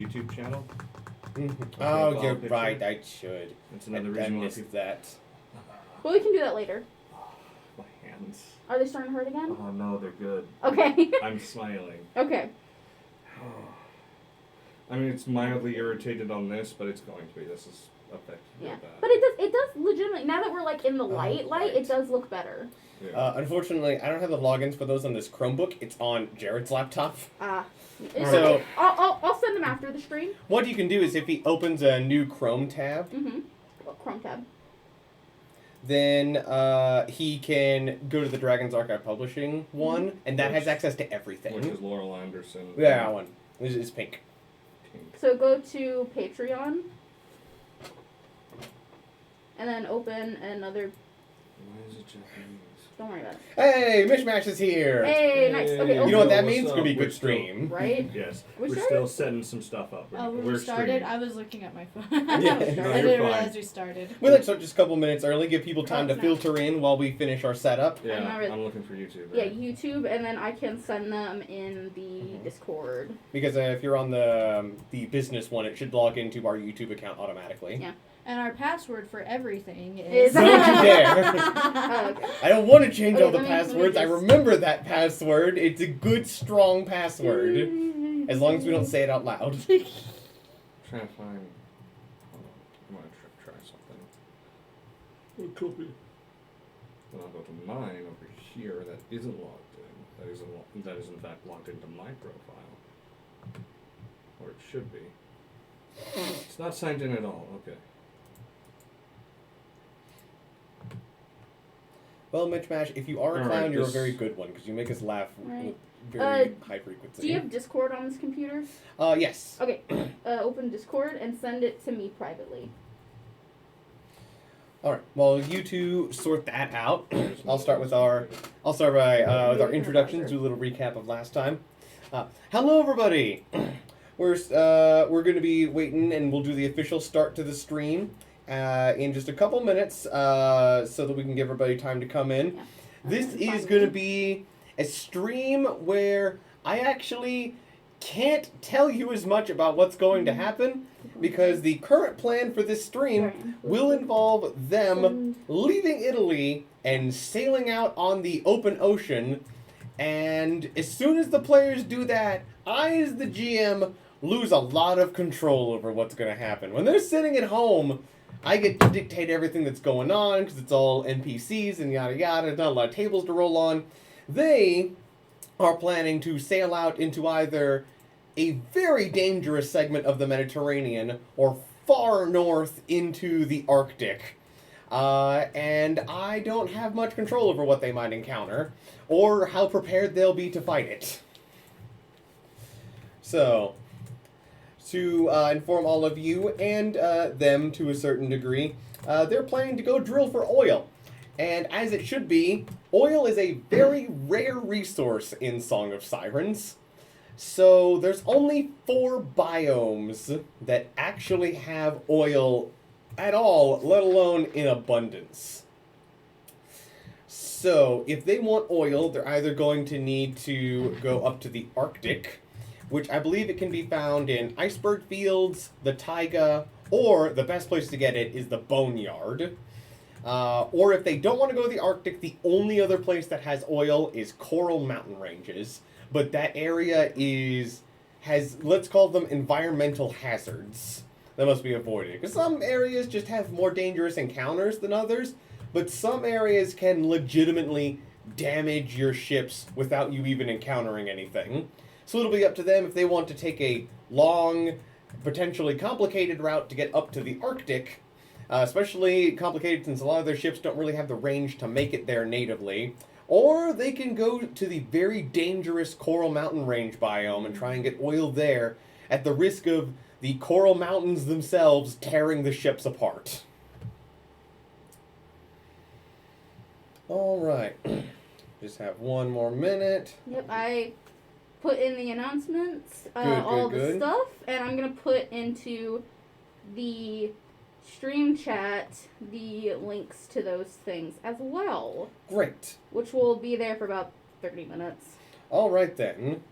YouTube channel. Oh, you're right. I should. That's another I reason why missed that. Well, we can do that later. My hands. Are they starting to hurt again? Oh no, they're good. Okay. I'm smiling. Okay. I mean, it's mildly irritated on this, but it's going to be. This is affected real bad. But it does legitimately, now that we're like in the light, right. it does look better. Yeah. Unfortunately, I don't have the logins for those on this Chromebook. It's on Jared's laptop. It's So- okay. I'll send them after the stream. What you can do is if he opens a new Chrome tab, Chrome tab. then he can go to the Dragon's Archive Publishing one, and that has access to everything. Which is Laurel Anderson. Yeah, that one. It's pink. So go to Patreon. And then open another. Why is it Japanese? Don't worry about it. Hey, Mishmash is here! Hey, nice. Okay, You open. know what that What's means? It's up? gonna be a We're good still- stream. Right? Yes. We We're started? still setting some stuff up. Oh, when We're we started, streaming. I was looking at my phone. Yeah. I No, didn't you're fine. realize we started. We like to start just a couple minutes early, give people time to That's filter in while we finish our setup. Yeah, I'm I'm looking for YouTube. Yeah, Right? YouTube, and then I can send them in the Discord. Because if you're on the business one, it should log into our YouTube account automatically. Yeah. And our password for everything Is- is... Don't you dare! Oh, okay. I don't want to change Okay, all the let me passwords. I just- remember that password. It's a good, strong password. As long as we don't say it out loud. Trying to find. Hold on. I'm gonna try something. A copy. Then I'll go to mine over here that isn't logged in. That is in fact logged into my profile. Or it should be. It's not signed in at all. Okay. Well, Mitch Mash, if you are a All clown, right, you're a this- very good one because you make us laugh Right. with very high frequency. Do you have Discord on this computer? Yes. Okay. Open Discord and send it to me privately. All right. Well, you two sort that out. I'll start with our with our introductions. Do a little recap of last time. Hello, everybody. We're going to be waiting, and we'll do the official start to the stream in just a couple minutes, so that we can give everybody time to come in. Yeah. This is going to be a stream where I actually can't tell you as much about what's going to happen because the current plan for this stream will involve them leaving Italy and sailing out on the open ocean. And as soon as the players do that, I, as the GM, lose a lot of control over what's going to happen. When they're sitting at home, I get to dictate everything that's going on because it's all NPCs and yada yada. There's not a lot of tables to roll on. They are planning to sail out into either a very dangerous segment of the Mediterranean or far north into the Arctic. And I don't have much control over what they might encounter or how prepared they'll be to fight it. So, to inform all of you and them to a certain degree, they're planning to go drill for oil. And as it should be, oil is a very rare resource in Song of Sirens. So there's only 4 biomes that actually have oil at all, let alone in abundance. So if they want oil, they're either going to need to go up to the Arctic, which I believe it can be found in iceberg fields, the taiga, or the best place to get it is the boneyard. Or if they don't want to go to the Arctic, the only other place that has oil is Coral Mountain Ranges. But that area has, let's call them environmental hazards that must be avoided. Because some areas just have more dangerous encounters than others, but some areas can legitimately damage your ships without you even encountering anything. So it'll be up to them if they want to take a long, potentially complicated route to get up to the Arctic, especially complicated since a lot of their ships don't really have the range to make it there natively. Or they can go to the very dangerous Coral Mountain Range biome and try and get oil there at the risk of the Coral Mountains themselves tearing the ships apart. All right. Just have one more minute. Yep, I put in the announcements, Good. the stuff, and I'm going to put into the stream chat the links to those things as well. Great. Which will be there for about 30 minutes. All right then.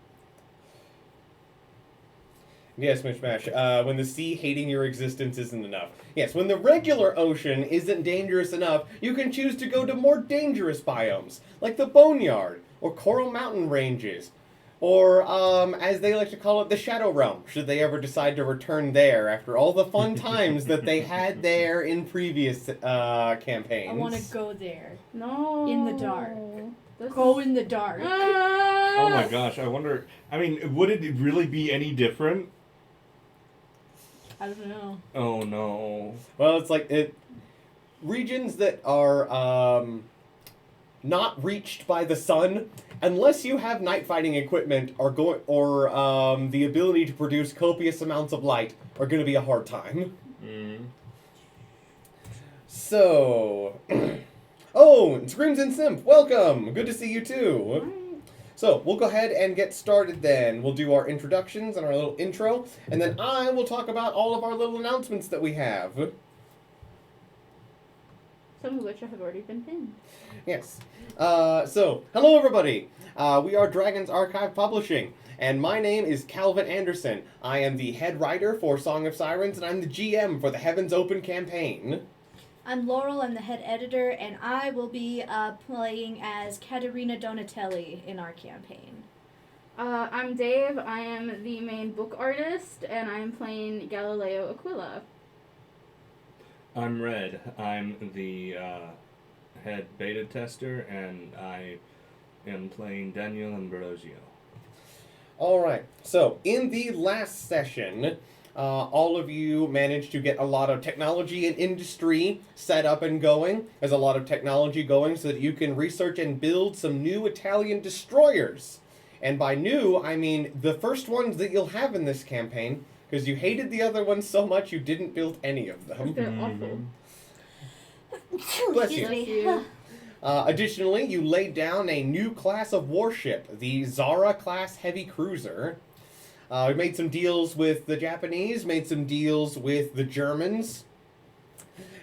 Yes, Mishmash. When the sea hating your existence isn't enough. Yes, when the regular ocean isn't dangerous enough, you can choose to go to more dangerous biomes, like the Boneyard, or Coral Mountain Ranges, or, as they like to call it, the Shadow Realm, should they ever decide to return there after all the fun times that they had there in previous campaigns. I want to go there. No. In the dark. This Go in the dark. Oh my gosh, I wonder. I mean, would it really be any different? I don't know. Oh no. Well, it's like regions that are not reached by the sun, unless you have night fighting equipment, or the ability to produce copious amounts of light, are going to be a hard time. So, oh, Screams and Simp, welcome. Good to see you too. So, we'll go ahead and get started then. We'll do our introductions and our little intro, and then I will talk about all of our little announcements that we have. Some of which have already been pinned. Yes. So, hello everybody. We are Dragon's Archive Publishing, and my name is Calvin Anderson. I am the head writer for Song of Sirens, and I'm the GM for the Heavens Open campaign. I'm Laurel, I'm the head editor, and I will be playing as Caterina Donatelli in our campaign. I'm Dave. I am the main book artist, and I am playing Galileo Aquila. I'm Red. I'm the head beta tester, and I am playing Daniel Ambrosio. All right. So, in the last session, all of you managed to get a lot of technology and industry set up and going. There's a lot of technology going so that you can research and build some new Italian destroyers. And by new, I mean the first ones that you'll have in this campaign, because you hated the other ones so much you didn't build any of them. They're awful. Bless Excuse you. me. Additionally, you laid down a new class of warship, the Zara class heavy cruiser. We made some deals with the Japanese, made some deals with the Germans,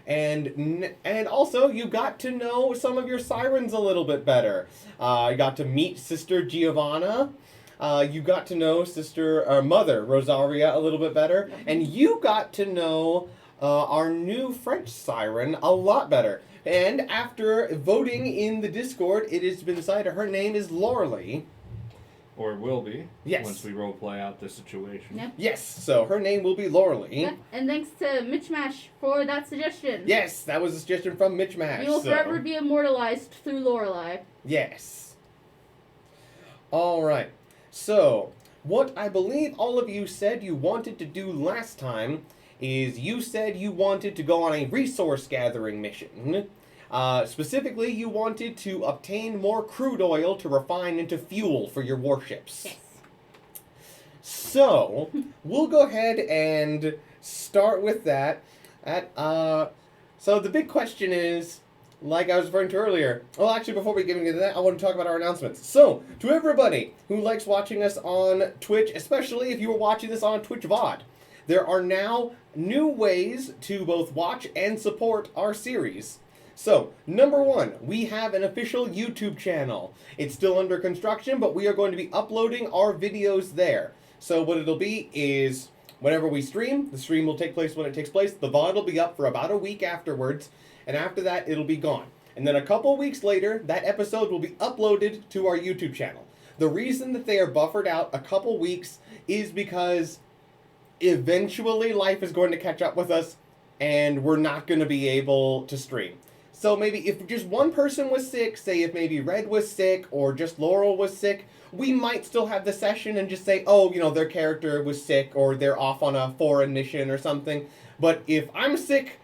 and also you got to know some of your sirens a little bit better. You got to meet Sister Giovanna. You got to know Mother Rosaria a little bit better, and you got to know our new French siren a lot better. And after voting in the Discord, it has been decided her name is Lorelei. Or will be. Yes. Once we roleplay out the situation. Yep. Yes, so her name will be Lorelei. Yeah, and thanks to Mitchmash for that suggestion. Yes, that was a suggestion from Mitch Mash. You will so. forever be immortalized through Lorelei. Yes. All right. So, what I believe all of you said you wanted to do last time is you said you wanted to go on a resource gathering mission. Specifically, you wanted to obtain more crude oil to refine into fuel for your warships. Yes. So, we'll go ahead and start with that. So the big question is, like I was referring to earlier, well, actually, before we get into that, I want to talk about our announcements. So, to everybody who likes watching us on Twitch, especially if you were watching this on Twitch VOD, there are now new ways to both watch and support our series. So, number one, we have an official YouTube channel. It's still under construction, but we are going to be uploading our videos there. So what it'll be is, whenever we stream, the stream will take place when it takes place. The VOD will be up for about a week afterwards, and after that, it'll be gone. And then a couple weeks later, that episode will be uploaded to our YouTube channel. The reason that they are buffered out a couple weeks is because eventually life is going to catch up with us, and we're not going to be able to stream. So maybe if just one person was sick, say if maybe Red was sick or just Laurel was sick, we might still have the session and just say, oh, their character was sick or they're off on a foreign mission or something. But if I'm sick,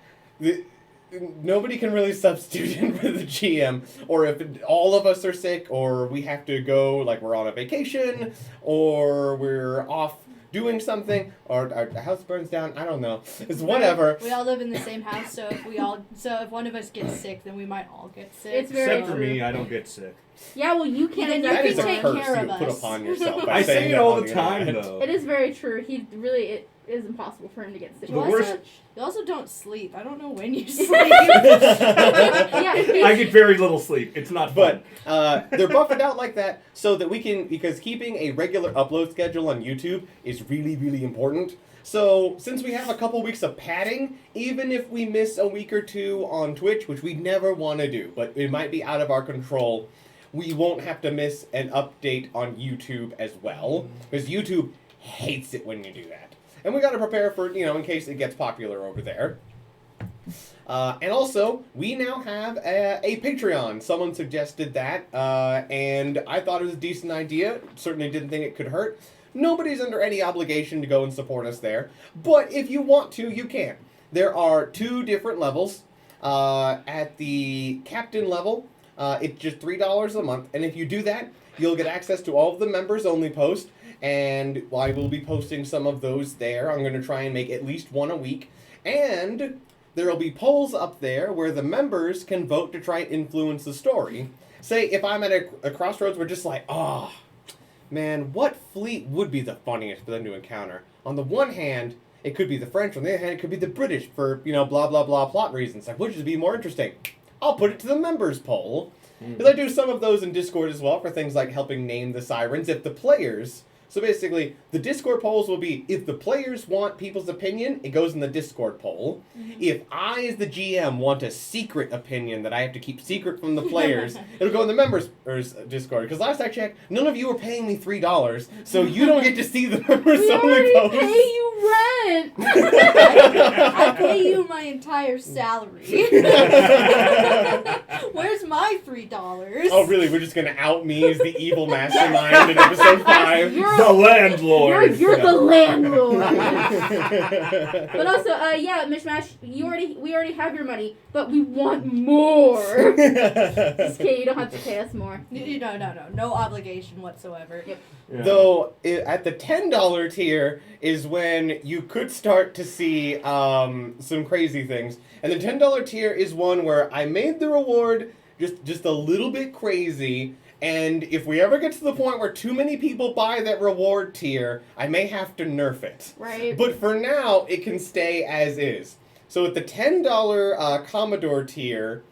nobody can really substitute in for the GM. Or if all of us are sick or we have to go, like we're on a vacation or we're off doing something, or our house burns down, I don't know. It's whatever. We all live in the same house, so if one of us gets sick, then we might all get sick. It's very Except for true. me, I don't get sick. Yeah, well, you can't. Then you That can is a take curse care you of put us. upon yourself by I saying say it that all on the time, internet. though. It is very true. He really, is impossible for him to get stitches. The worst- You also don't sleep. I don't know when you sleep. Yeah, I get very little sleep. It's not fun. But they're buffing out like that so that we can, because keeping a regular upload schedule on YouTube is really, really important. So since we have a couple weeks of padding, even if we miss a week or two on Twitch, which we never want to do, but it might be out of our control, we won't have to miss an update on YouTube as well, because YouTube hates it when you do that. And we got to prepare for, in case it gets popular over there. And also, we now have a Patreon. Someone suggested that, and I thought it was a decent idea. Certainly didn't think it could hurt. Nobody's under any obligation to go and support us there. But if you want to, you can. There are 2 different levels. At the captain level, it's just $3 a month. And if you do that, you'll get access to all of the members-only posts. And I will be posting some of those there. I'm going to try and make at least one a week. And there will be polls up there where the members can vote to try and influence the story. Say, if I'm at a crossroads, we're just like, man, what fleet would be the funniest for them to encounter? On the one hand, it could be the French. On the other hand, it could be the British for, blah, blah, blah plot reasons. Like, which would be more interesting? I'll put it to the members poll. Because I do some of those in Discord as well for things like helping name the sirens. If the players... So basically, the Discord polls will be, if the players want people's opinion, it goes in the Discord poll. If I, as the GM, want a secret opinion that I have to keep secret from the players, it'll go in the members' Discord. Because last I checked, none of you are paying me $3, so you don't get to see the members-only posts. We already pay you rent! I pay you my entire salary. Where's my $3? Oh, really? We're just going to out me as the evil mastermind in episode 5? The landlord! You're the landlord! But also, Mishmash, we already have your money, but we want more! Just kidding, you don't have to pay us more. No obligation whatsoever. Yep. Yeah. Though, at the $10 tier is when you could start to see some crazy things. And the $10 tier is one where I made the reward just a little bit crazy, and if we ever get to the point where too many people buy that reward tier, I may have to nerf it. Right. But for now, it can stay as is. So at the $10 Commodore tier,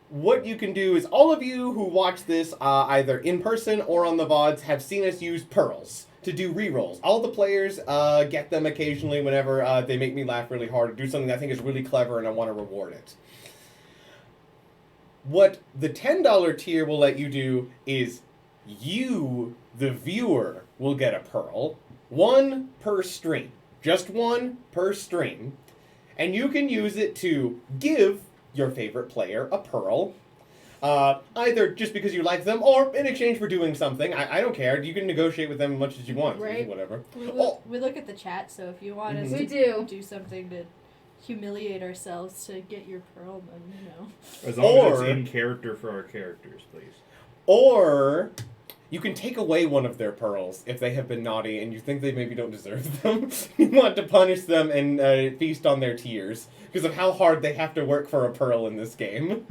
what you can do is all of you who watch this either in person or on the VODs have seen us use pearls to do rerolls. All the players get them occasionally whenever they make me laugh really hard or do something that I think is really clever and I want to reward it. What the $10 tier will let you do is you, the viewer, will get a pearl. 1 per stream. Just 1 per stream. And you can use it to give your favorite player a pearl. Either just because you like them or in exchange for doing something. I don't care. You can negotiate with them as much as you want. Right. Whatever. We look at the chat, so if you want us We to do something to humiliate ourselves to get your pearl, then, As long as it's in character for our characters, please. Or you can take away one of their pearls if they have been naughty and you think they maybe don't deserve them. You want to punish them and feast on their tears because of how hard they have to work for a pearl in this game.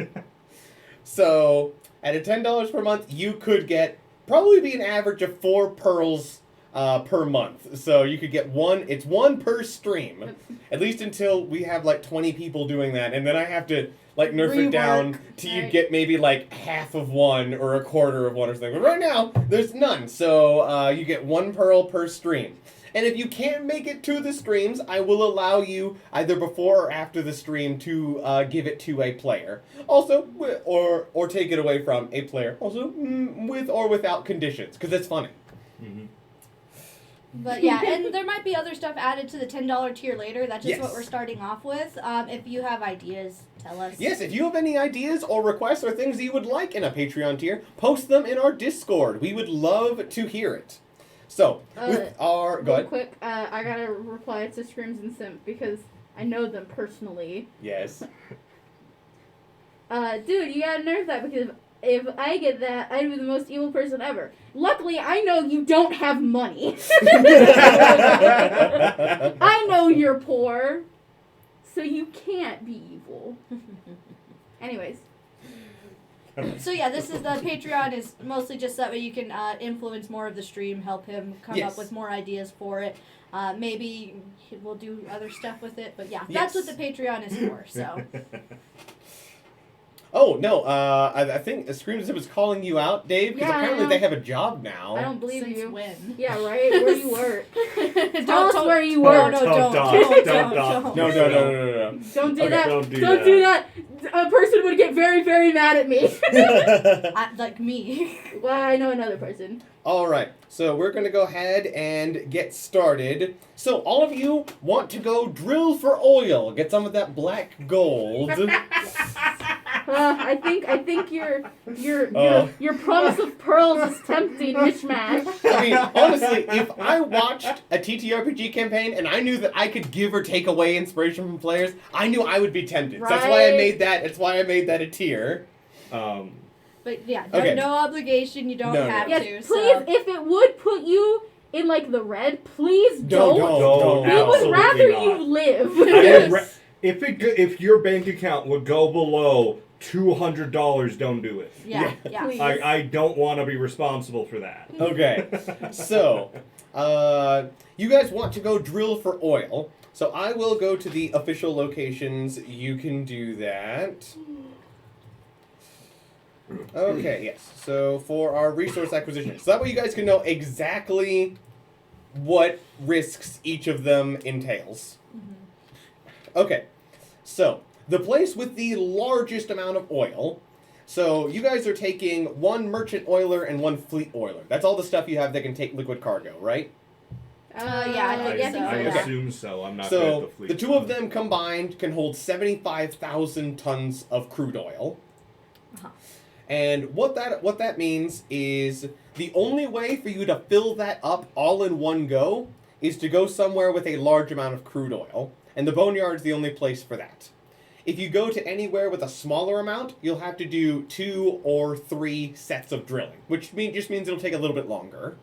So, at a $10 per month, you could get probably be an average of 4 pearls per month. So you could get 1, it's 1 per stream. At least until we have like 20 people doing that. And then I have to like nerf it down to you get maybe like half of 1 or a quarter of 1 or something. But right now, there's none. So you get 1 pearl per stream. And if you can't make it to the streams, I will allow you either before or after the stream to give it to a player. Also, or take it away from a player. Also, with or without conditions, because it's funny. Mm-hmm. But yeah, and there might be other stuff added to the $10 tier later. That's just Yes. what we're starting off with. If you have ideas, tell us. Yes, if you have any ideas or requests or things you would like in a Patreon tier, post them in our Discord. We would love to hear it. So, with our... Go real ahead. quick, I gotta reply to Screams and Simp because I know them personally. Yes. Dude, you gotta nerf that because if I get that, I'd be the most evil person ever. Luckily, I know you don't have money. I know you're poor, so you can't be evil. Anyways. So yeah, this is the Patreon is mostly just that way you can influence more of the stream, help him come Yes. up with more ideas for it. Maybe we'll do other stuff with it, but yeah, Yes. that's what the Patreon is for. So Oh, no, I think Screams was calling you out, Dave, because Yeah, I apparently know. they have a job now. I don't believe since you. when? Yeah, right? Where you work. Don't Tell us tell- where you No, work. no, Don't don't. dock. Don't. Don't dock. No. Don't do Okay, that. don't do Don't do that. A person would get very, very mad at me. Like me. Well, I know another person. All right, so we're going to go ahead and get started. So all of you want to go drill for oil, get some of that black gold. I think Oh. your promise of pearls is tempting, Mishmash. I mean, honestly, if I watched a TTRPG campaign and I knew that I could give or take away inspiration from players, I knew I would be tempted. So that's why I Right. made that. That's why I made that a tier. But yeah, Okay. no obligation. You don't No, no. have Yes, to. please, So. if it would put you in like the red, please Don't. Don't. We would Absolutely rather not. you live. I would if your bank account would go below $200, don't do it. Yeah, yeah. Please. I don't want to be responsible for that. Okay, so you guys want to go drill for oil. So I will go to the official locations. You can do that. Okay, yes. So for our resource acquisition. So that way you guys can know exactly what risks each of them entails. Okay, so the place with the largest amount of oil. So you guys are taking one merchant oiler and one fleet oiler. That's all the stuff you have that can take liquid cargo, right? Yeah, I think so. I Yeah. assume so. I'm not good at So the fleet. the two of them combined can hold 75,000 tons of crude oil. Uh-huh. And what that means is the only way for you to fill that up all in one go is to go somewhere with a large amount of crude oil, and the boneyard is the only place for that. If you go to anywhere with a smaller amount, you'll have to do 2 or 3 sets of drilling, which just means it'll take a little bit longer.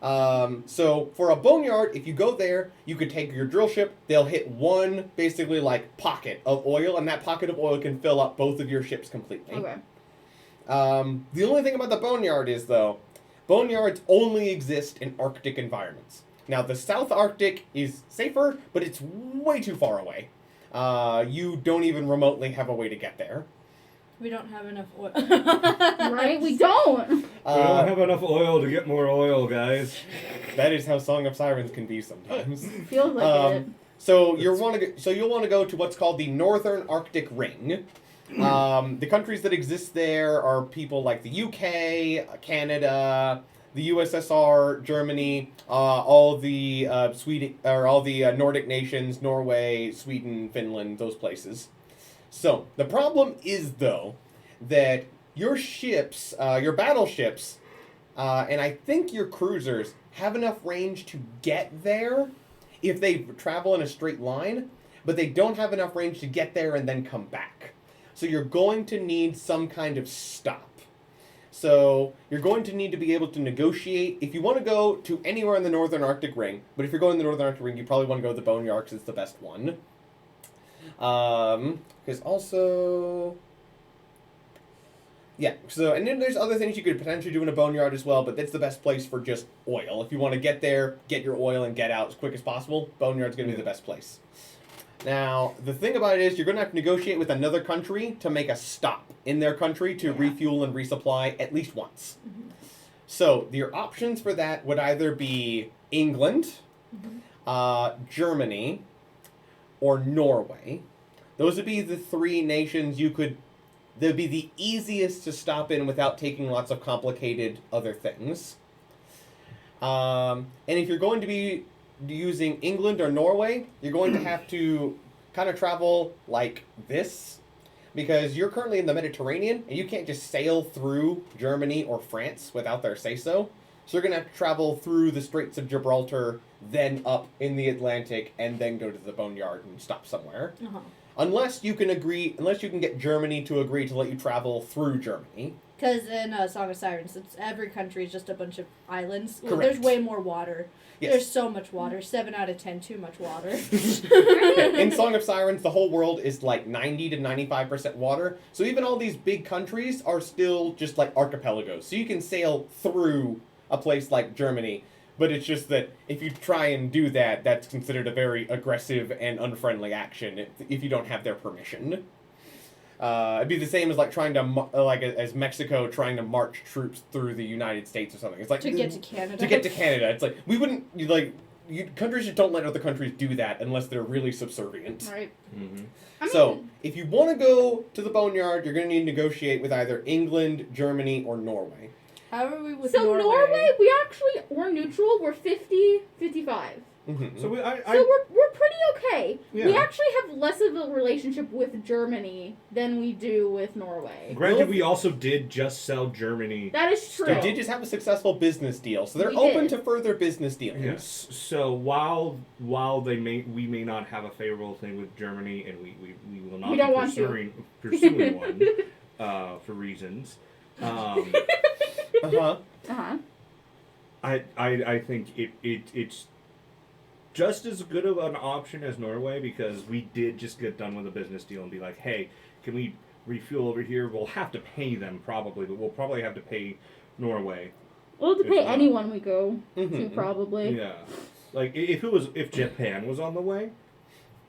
So for a boneyard, if you go there, you could take your drill ship. They'll hit one basically like pocket of oil, and that pocket of oil can fill up both of your ships completely. Okay. The only thing about the boneyard is, though, boneyards only exist in Arctic environments. Now, the South Arctic is safer, but it's way too far away. You don't even remotely have a way to get there. We don't have enough oil. Right? We don't. We don't have enough oil to get more oil, guys. That is how Song of Sirens can be sometimes. Feels like it. So you'll want to go to what's called the Northern Arctic Ring. The countries that exist there are people like the UK, Canada, the USSR, Germany, all the Sweden or all the Nordic nations, Norway, Sweden, Finland, those places. So the problem is though that your ships, your battleships, and I think your cruisers have enough range to get there if they travel in a straight line, but they don't have enough range to get there and then come back. So you're going to need some kind of stop. So you're going to need to be able to negotiate. If you want to go to anywhere in the Northern Arctic Ring, but if you're going to the Northern Arctic Ring, you probably want to go to the Boneyard because it's the best one. Because also... Yeah, so, and then there's other things you could potentially do in a boneyard as well, but that's the best place for just oil. If you want to get there, get your oil, and get out as quick as possible, boneyard's going to be the best place. Now, the thing about it is you're going to have to negotiate with another country to make a stop in their country to refuel and resupply at least once. Mm-hmm. So, your options for that would either be England, Germany, or Norway. Those would be the 3 nations you could... They'd be the easiest to stop in without taking lots of complicated other things. And if you're going to be using England or Norway, you're going to have to kind of travel like this, because you're currently in the Mediterranean, and you can't just sail through Germany or France without their say-so. So you're going to have to travel through the Straits of Gibraltar, then up in the Atlantic, and then go to the boneyard and stop somewhere. Uh-huh. Unless you can get Germany to agree to let you travel through Germany. Because in Song of Sirens, every country is just a bunch of islands. Well, Correct. there's way more water. Yes. There's so much water. 7 out of 10, too much water. In Song of Sirens, the whole world is like 90 to 95% water. So even all these big countries are still just like archipelagos. So you can sail through a place like Germany. But it's just that if you try and do that, that's considered a very aggressive and unfriendly action if you don't have their permission. It'd be the same as like trying to as Mexico trying to march troops through the United States or something. It's like to get to Canada. To get to Canada, it's like we wouldn't countries just don't let other countries do that unless they're really subservient. Right. Mm-hmm. So if you want to go to the boneyard, you're going to need to negotiate with either England, Germany, or Norway. How are we with So Norway? we're neutral. We're 50-55. Mm-hmm. So So we're pretty okay. Yeah. We actually have less of a relationship with Germany than we do with Norway. Granted, we also did just sell Germany. That is true. They did just have a successful business deal, so they're We open did. to further business dealings. Yes. So while we may not have a favorable thing with Germany, and we will not We don't be want to. pursuing one for reasons. Uh-huh. Uh-huh. I think it's just as good of an option as Norway, because we did just get done with a business deal and be like, hey, can we refuel over here? We'll have to pay them probably, but we'll probably have to pay Norway. We'll have to pay It's not. anyone we go to, Mhm. probably. Yeah, like if Japan was on the way,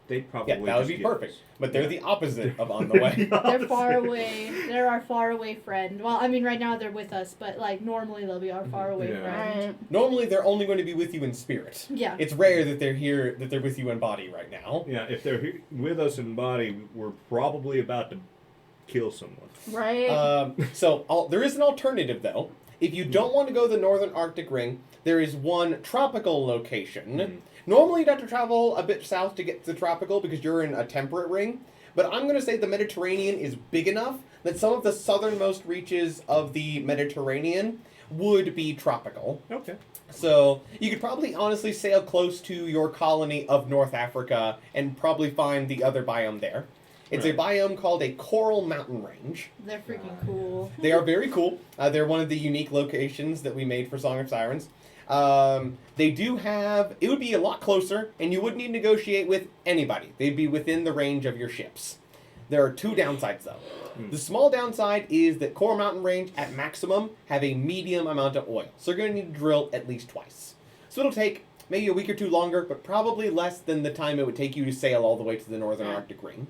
they'd probably Yeah, that would just be give perfect. us- But they're Yeah. the opposite of on the way. They're far away. They're our far away friend. Well, I mean, right now they're with us, but like normally they'll be our far away Yeah. friend. Right. Normally, they're only going to be with you in spirit. Yeah. It's rare that they're with you in body right now. Yeah, if they're with us in body, we're probably about to kill someone. Right. There is an alternative, though. If you don't want to go the Northern Arctic Ring, there is one tropical location. Mhm. Normally, you'd have to travel a bit south to get to the tropical because you're in a temperate ring. But I'm going to say the Mediterranean is big enough that some of the southernmost reaches of the Mediterranean would be tropical. Okay. So you could probably honestly sail close to your colony of North Africa and probably find the other biome there. It's a biome called a coral mountain range. They're freaking cool. They are very cool. They're one of the unique locations that we made for Song of Sirens. They do have... It would be a lot closer, and you wouldn't need to negotiate with anybody. They'd be within the range of your ships. There are two downsides, though. The small downside is that Coral Mountain Range, at maximum, have a medium amount of oil. So you're going to need to drill at least twice. So it'll take maybe a week or two longer, but probably less than the time it would take you to sail all the way to the Northern Arctic Ring.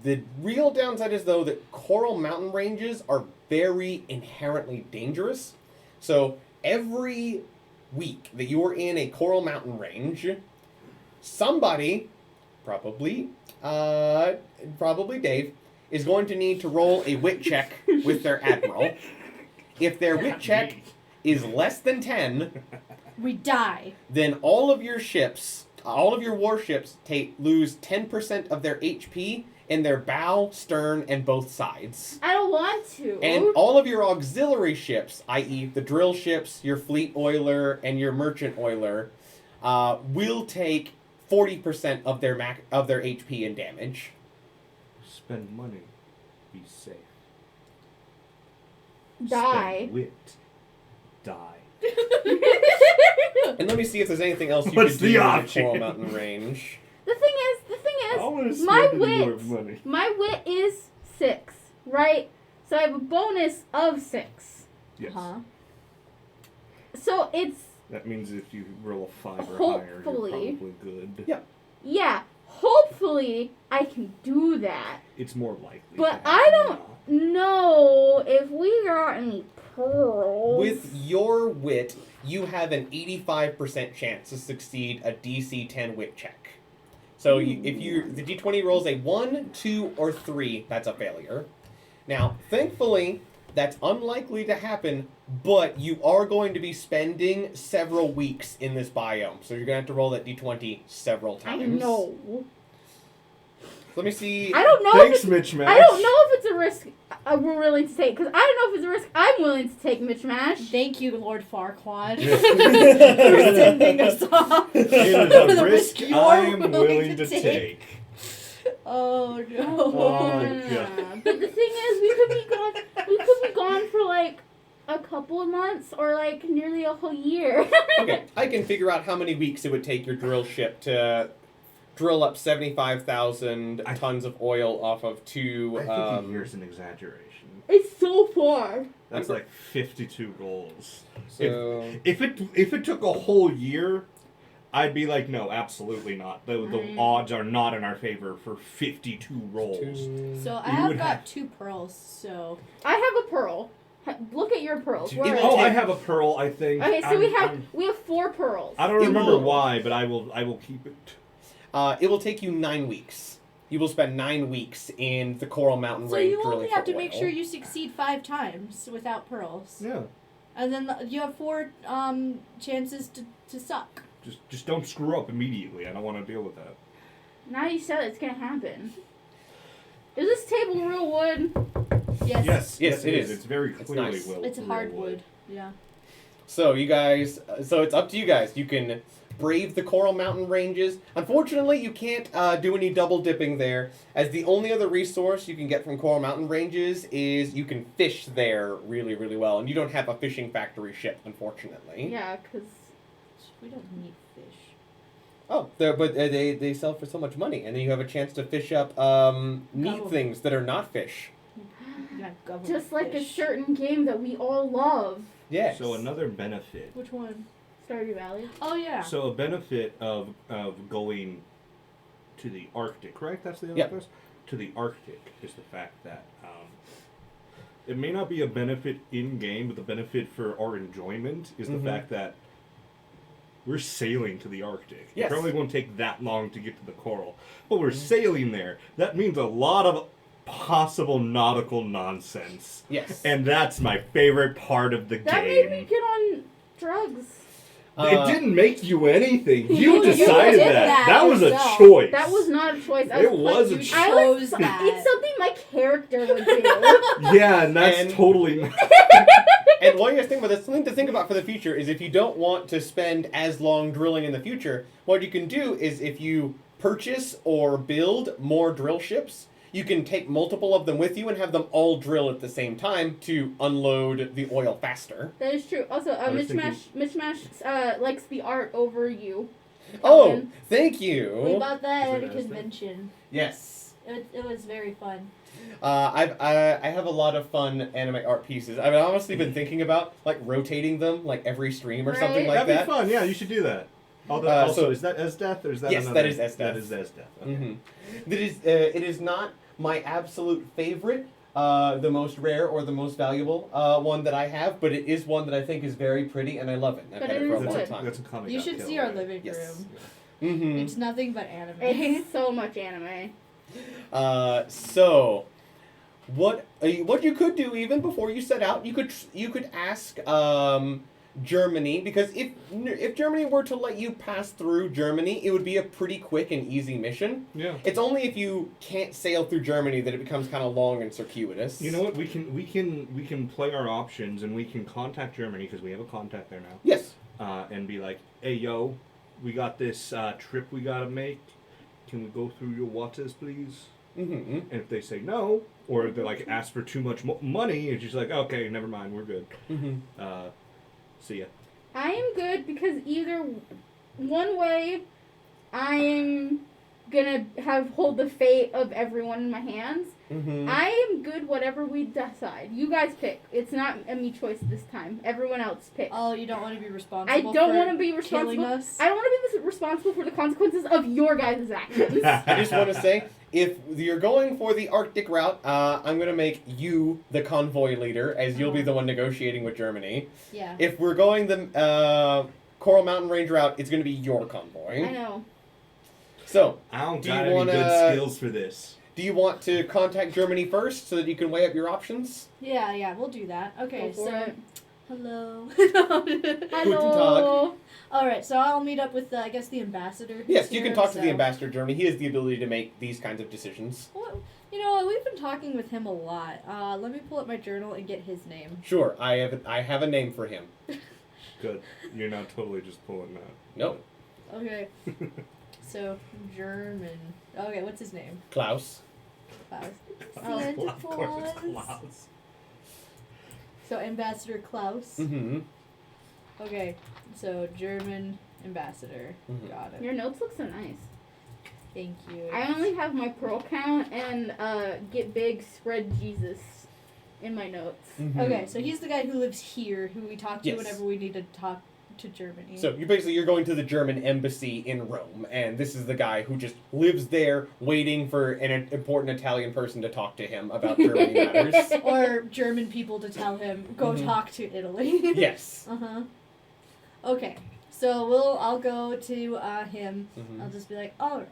The real downside is, though, that Coral Mountain Ranges are very inherently dangerous. So every week that you're in a Coral Mountain Range, somebody, probably Dave, is going to need to roll a wit check with their Admiral. If their wit check is less than 10, We die. then all of your warships lose 10% of their HP in their bow, stern, and both sides. I don't want to. And all of your auxiliary ships, i.e. the drill ships, your fleet oiler, and your merchant oiler, will take 40% of their HP in damage. Spend money. Be safe. Die. Spend wit. Die. And let me see if there's anything else you What's could the do in the option? Coral Mountain Range. The thing I want to is, spend my more wit, money. my wit is 6, right? So I have a bonus of 6. Yes. Huh? So it's, That means if you roll a 5 or higher, you're Hopefully. probably good. Yeah. yeah, hopefully I can do that. It's more likely. But to I happen don't than not. know if we got any pearls. With your wit, you have an 85% chance to succeed a DC 10 wit check. So the D20 rolls a 1, 2, or 3, that's a failure. Now, thankfully, that's unlikely to happen, but you are going to be spending several weeks in this biome. So you're going to have to roll that D20 several I times. know. Let me see. I don't know. Thanks, if Mitch Mash. I don't know if it's a risk we're willing to take, because I don't know if it's a risk I'm willing to take, Mitch Mash. Thank you, Lord Farquaad, Yes. for sending us off. It is The a risk risk you're I am willing willing to to take. take. Oh no. Oh, Yeah. But the thing is, we could be gone for like a couple of months or like nearly a whole year. Okay, I can figure out how many weeks it would take your drill ship to drill up 75,000 tons of oil off of two. I think a year's an exaggeration. It's so far. That's like 52 rolls. So If it took a whole year, I'd be like, no, absolutely not. The odds are not in our favor for 52 rolls. So I You have would got have- 2 pearls, so I have a pearl. Look at your pearls. It Where will are Oh, they? I have a pearl, I think. Okay, so I'm- we have 4 pearls. I don't It remember will- why, but I will keep it. it will take you 9 weeks. You will spend 9 weeks in the Coral Mountain so Range you drilling only have for to make oil. sure you succeed 5 times without pearls. Yeah. And then you have 4 chances to suck. Just don't screw up immediately. I don't want to deal with that. Now you said it's gonna happen. Is this table real wood? Yes. Yes, it is. It's very It's clearly nice. It's real hardwood. Yeah. So you guys, so it's up to you guys. You can brave the Coral Mountain Ranges. Unfortunately, you can't do any double dipping there, as the only other resource you can get from Coral Mountain Ranges is you can fish there really, really well, and you don't have a fishing factory ship, unfortunately. Yeah, because We don't need fish. Oh, but they sell for so much money, and then you have a chance to fish up neat Gobble. things that are not fish. You got government just like a fish. certain game that we all love, Yes. So another benefit. Which one? Stardew Valley. Oh yeah. So a benefit of going to the Arctic, right? That's the other Yep. place? To the Arctic is the fact that it may not be a benefit in game, but the benefit for our enjoyment is the Mhm. fact that we're sailing to the Arctic. Yes. It probably won't take that long to get to the coral, but we're sailing there. That means a lot of possible nautical nonsense, Yes. and that's my favorite part of the That game. made me get on drugs. It didn't make you anything. You You decided did that. that That was a yourself. choice. That was not a choice. I It was a I chose that. It's something my character would do. Yeah, and that's And- totally. And while you're thinking about this, something to think about for the future is if you don't want to spend as long drilling in the future, what you can do is if you purchase or build more drill ships, you can take multiple of them with you and have them all drill at the same time to unload the oil faster. That is true. Also, was Mishmash likes the art over you. Oh, Colin. thank We you. bought that Is at it a nice thing? convention. Yes. It was very fun. I have a lot of fun anime art pieces. I've honestly been thinking about like rotating them like every stream or something Right. like That'd that. be fun. Yeah, you should do that. Also, so- is that Esdeath or is that Yes, another? that is Esdeath. That is Esdeath. Okay. Mm-hmm. It is not my absolute favorite, the most rare or the most valuable one that I have, but it is one that I think is very pretty and I love it. I've But had it it for a is long good. time. That's a comic. You should see our living Yes. room. Mm-hmm. It's nothing but anime. It's so much anime. So, what you could do even before you set out, you could ask Germany, because if Germany were to let you pass through Germany, it would be a pretty quick and easy mission. Yeah. It's only if you can't sail through Germany that it becomes kind of long and circuitous. You know what? We can play our options and we can contact Germany because we have a contact there now. Yes. And be like, hey yo, we got this trip we gotta make. Can we go through your waters, please? Mm-hmm. And if they say no, or they like ask for too much money, it's just like, okay, never mind, we're good. Mm-hmm. See ya. I am good because either one way, I am gonna hold the fate of everyone in my hands. Mm-hmm. I am good whatever we decide. You guys pick. It's not a me choice this time. Everyone else pick. Oh, you don't want to be responsible. I don't want to be killing responsible. us. I don't want to be responsible for the consequences of your guys' actions. I just want to say, if you're going for the Arctic route, I'm going to make you the convoy leader, as you'll be the one negotiating with Germany. Yeah. If we're going the Coral Mountain Range route, it's going to be your convoy. I know. So, I don't Do you got any wanna- good skills for this. do you want to contact Germany first so that you can weigh up your options? Yeah, we'll do that. Okay, Go for so it. hello. Hello. All right, so I'll meet up with I guess the ambassador. who's Yes, you can here, talk to the so- ambassador of Germany. He has the ability to make these kinds of decisions. Well, you know what? We've been talking with him a lot. Let me pull up my journal and get his name. Sure, I have a name for him. Good. You're not totally just pulling that. Nope. Okay. So German. Okay, what's his name? Klaus. Klaus. Oh, Of course it's Klaus. So Ambassador Klaus. Mm-hmm. Okay, so German ambassador. Mhm. Got it. Your notes look so nice. Thank you. I only have my pearl count and get big, spread Jesus in my notes. Mhm. Okay, so he's the guy who lives here, who we talk to Yes. whenever we need to talk to Germany. So you're going to the German embassy in Rome, and this is the guy who just lives there, waiting for an important Italian person to talk to him about Germany matters. or German people to tell him, go Mhm. talk to Italy. Yes. Uh-huh. Okay, so I'll go to him. Mhm. I'll just be like, all right.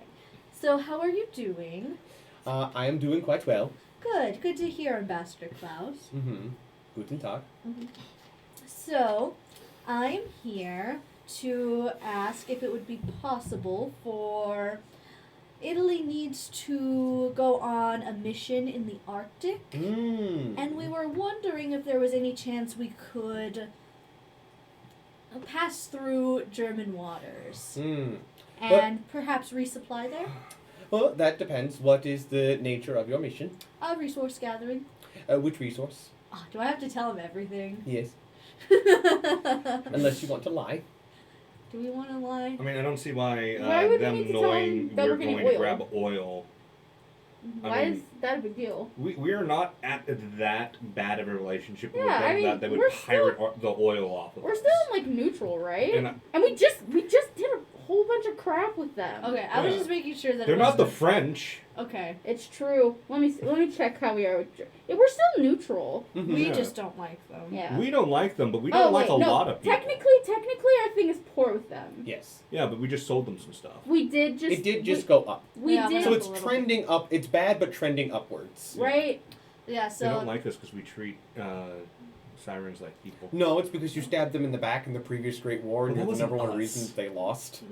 So how are you doing? I am doing quite well. Good to hear, Ambassador Klaus. Mm-hmm. Guten Tag. So, I'm here to ask if it would be possible for Italy needs to go on a mission in the Arctic, Mm. and we were wondering if there was any chance we could pass through German waters Mm. and perhaps resupply there. Well, that depends. What is the nature of your mission? Resource gathering. Which resource? Oh, do I have to tell him everything? Yes. Do Unless you want to lie. we want to lie? I mean, I don't see why, Why would we them need to tell knowing them that we're we're getting going to oil? grab oil. Why mean- is that a big deal? We are not at that bad of a relationship with Yeah, them I mean, that they would we're pirate the oil off of We're us. still in like neutral, right? And And we just did a whole bunch of crap with them. Okay, I was Yeah. just making sure that they're it not the wasn't- French. Okay, It's true. Let me check how we are with yeah, we're still neutral. Mhm. we Yeah. just don't like them. Yeah. We don't like them, but we don't like a lot of people. Technically our thing is poor with them. Yes. Yeah, but we just sold them some stuff. We did just It did just go up. we Yeah, did So up it's a little trending up. It's bad, but trending upwards. right. Yeah, They don't so like us because we treat sirens like people. No, it's because you stabbed them in the back in the previous Great War, and Well, that you're the number wasn't one us. reason they lost.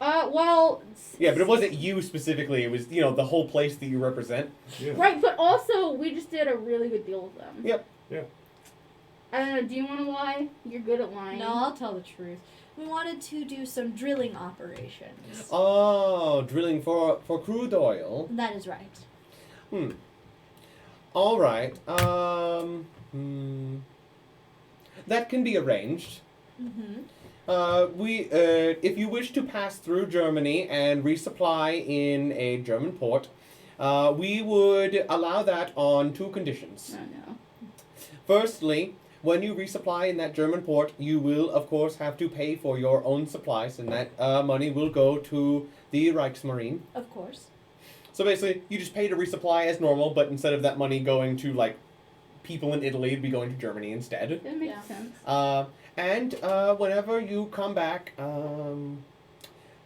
Well Yeah, but it wasn't you specifically. It was, the whole place that you represent. Yeah. right, but also we just did a really good deal with them. Yep. Yeah. I don't know, do you wanna lie? You're good at lying. no, I'll tell the truth. We wanted to do some drilling operations. Oh, drilling for crude oil. That is right. All right. That can be arranged. Mm-hmm. If you wish to pass through Germany and resupply in a German port, we would allow that on two conditions. Oh no. Firstly, when you resupply in that German port, you will, of course, have to pay for your own supplies, and that money will go to the Reichsmarine. Of course. So basically, you just pay to resupply as normal, but instead of that money going to, people in Italy, it'd be going to Germany instead. That makes Yeah. sense. And whenever you come back,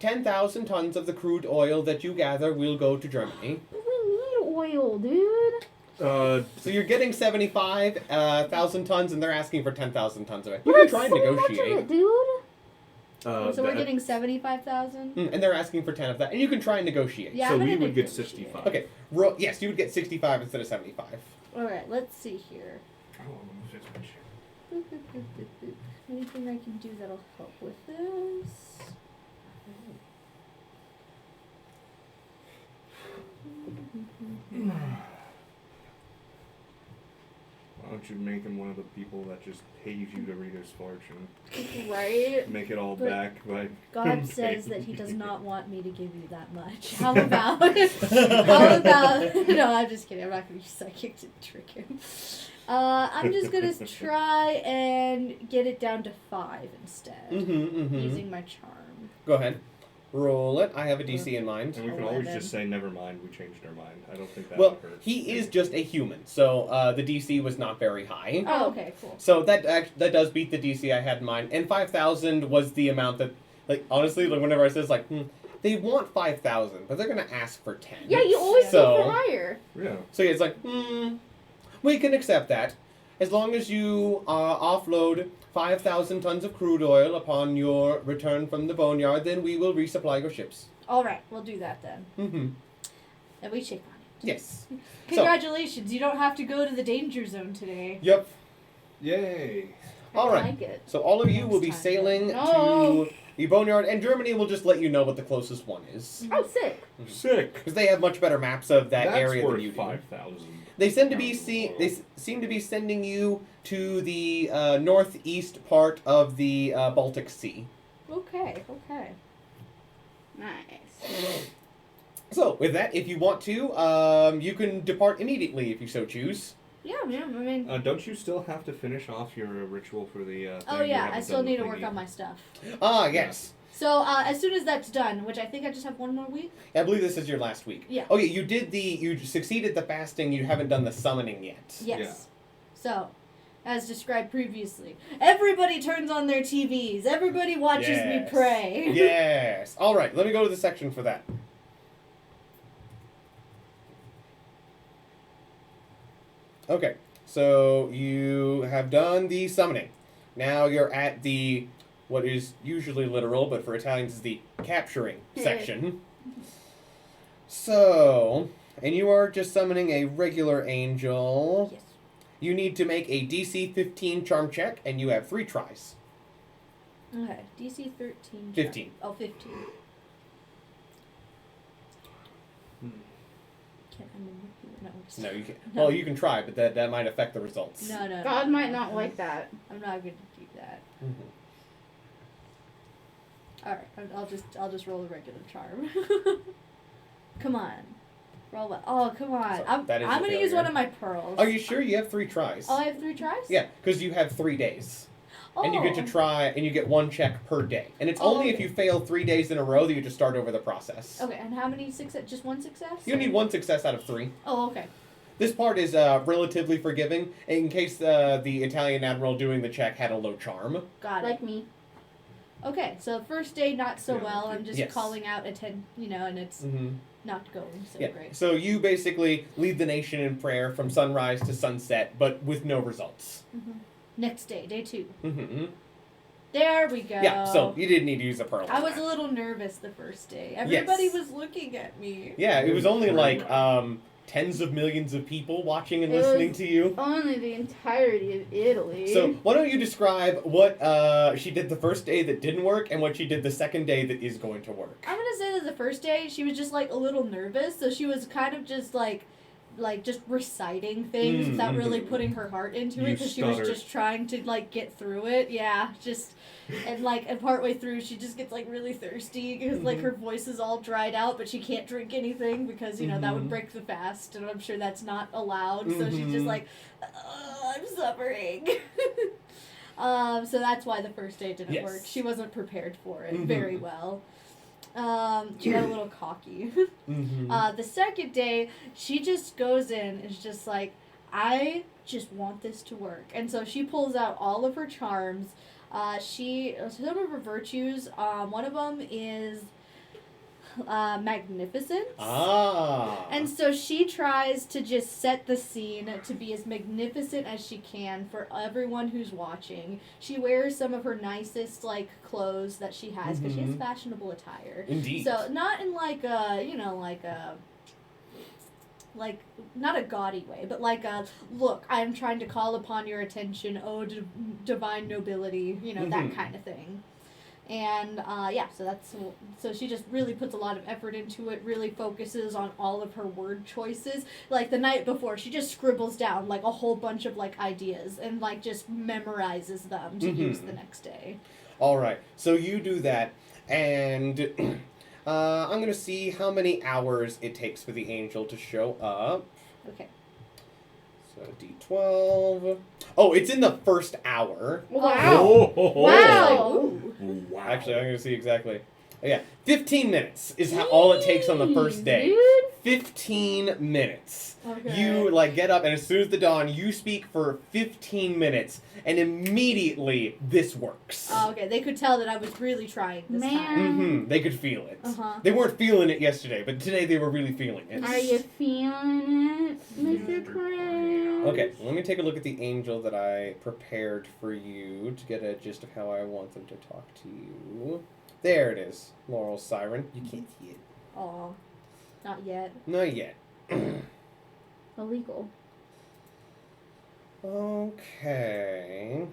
10,000 tons of the crude oil that you gather will go to Germany. But we need oil, dude. So you're getting 75,000 tons, and they're asking for 10,000 tons of it. You But can that's try and so much of negotiate. it, dude. So we're getting 75,000. And they're asking for 10 of that, and you can try and negotiate. Yeah, so I'm we gonna would get negotiate. 65. Okay, yes, you would get 65 instead of 75. All right, let's see here. Oh, I'm gonna fix my shit. Anything I can do that'll help with this? Why don't you make him one of the people that just pays you to read his fortune? Right? Make it all But back by God says that He does not want me to give you that much. How about? How about? No, I'm just kidding. I'm not gonna use psychic to trick him. I'm just gonna try and get it down to 5 instead, using my charm. Go ahead. Roll it. I have a DC in mind. And we can always 11. just say, never mind, we changed our mind. I don't think that Well, would hurt. he is just a human, so the DC was not very high. Oh, okay, cool. So that does beat the DC I had in mind. And 5,000 was the amount that, honestly, whenever I says, they want 5,000, but they're going to ask for 10. Yeah, you always So- go for higher. Yeah. So yeah, it's we can accept that. As long as you offload 5,000 tons of crude oil upon your return from the boneyard, then we will resupply your ships. All right, we'll do that then. Mm-hmm. And we shake on it. Yes. Congratulations, you don't have to go to the danger zone today. Yep. Yay. All I right. like it. So all of you will be Next time. sailing No. to the Boneyard, and Germany will just let you know what the closest one is. Oh, sick. Sick. Because they have much better maps of that That's area worth than you do. 5,000. They seem to be seem to be sending you to the northeast part of the Baltic Sea. Okay. Nice. So, with that, if you want to, you can depart immediately if you so choose. Yeah, I mean, Don't you still have to finish off your ritual for the Oh thing? You yeah, haven't I still done the need to thing work yet. on my stuff. Ah, yes. So as soon as that's done, which I think I just have one more week. I believe this is your last week. Yeah. Okay, you succeeded the fasting, you haven't done the summoning yet. Yes. Yeah. So, as described previously, everybody turns on their TVs. Everybody watches me Yes. pray. Yes. All right, let me go to the section for that. Okay, so you have done the summoning. Now you're at the, what is usually literal, but for Italians is the capturing section. So, and you are just summoning a regular angel. Yes. You need to make a DC 15 charm check, and you have 3 tries. Okay. DC 13. 15. Oh, 15. Hmm. Can't I manipulate? No. I'm just- No, you can. No. Well, you can try, but that might affect the results. No. God might not like that. I'm not going to do that. Mhm. All right. I'll just roll a regular charm. Come on. Roll well. Oh, come on. So, I'm that is a going to use failure. one of my pearls. Are you sure you have 3 tries? Oh, I have 3 tries? Yeah, because you have 3 days. Oh. And you get to try, and you get 1 check per day. And it's only if okay. you fail 3 days in a row that you just start over the process. Okay, and how many success? Just 1 success? You need 1 success out of 3. Oh, okay. This part is relatively forgiving, in case the Italian admiral doing the check had a low charm. Got it. Like me. Okay, so first day not so Yeah, well. I'm just yes. calling out and it's Mm-hmm. not going so Yeah. great. So you basically lead the nation in prayer from sunrise to sunset, but with no results. Mm-hmm. Next day, day 2. Mm-hmm. There we go. Yeah, so you didn't need to use a pearl. I on was that. a little nervous the first day. Everybody Yes. was looking at me. Yeah, it was only like tens of millions of people watching and It listening was- to you. Only the entirety of Italy. So why don't you describe what she did the first day that didn't work and what she did the second day that is going to work? I'm gonna say that the first day she was just like a little nervous, so she was kind of just like just reciting things without really putting her heart into it You because she was stuttered. just trying to like get through it. Yeah, just and partway through she just gets like really thirsty because like her voice is all dried out, but she can't drink anything because that would break the fast, and I'm sure that's not allowed. So she's just like, I'm suffering. So that's why the first day didn't Yes. work. She wasn't prepared for it Mhm. very well. She got a little cocky. Mm-hmm. The second day, she just goes in and is just like, I just want this to work. And so she pulls out all of her charms. Some of her virtues, one of them is magnificence. Ah. And so she tries to just set the scene to be as magnificent as she can for everyone who's watching. She wears some of her nicest clothes that she has because she has fashionable attire. Indeed. So not in not a gaudy way, but look, I'm trying to call upon your attention, oh divine nobility, that kind of thing. And so she just really puts a lot of effort into it, really focuses on all of her word choices. Like the night before, she just scribbles down a whole bunch of ideas and just memorizes them to use the next day. All right. So you do that, and I'm gonna see how many hours it takes for the angel to show up. Okay. So D12. Oh, it's in the first hour. Wow. Wow. Ooh. Wow. Actually, I'm gonna see exactly. Oh, yeah, 15 minutes is all it takes on the first day. Dude. 15 minutes. Okay. You get up, and as soon as the dawn, you speak for 15 minutes, and immediately this works. Oh, okay. They could tell that I was really trying this Man. time. They could feel it. Uh-huh. They weren't feeling it yesterday, but today they were really feeling it. Are you feeling it, Mr. Crown? Okay, let me take a look at the angel that I prepared for you to get a gist of how I want them to talk to you. There it is, Laurel Siren. You can't see it. Aw. Not yet. Not yet. Illegal. Okay.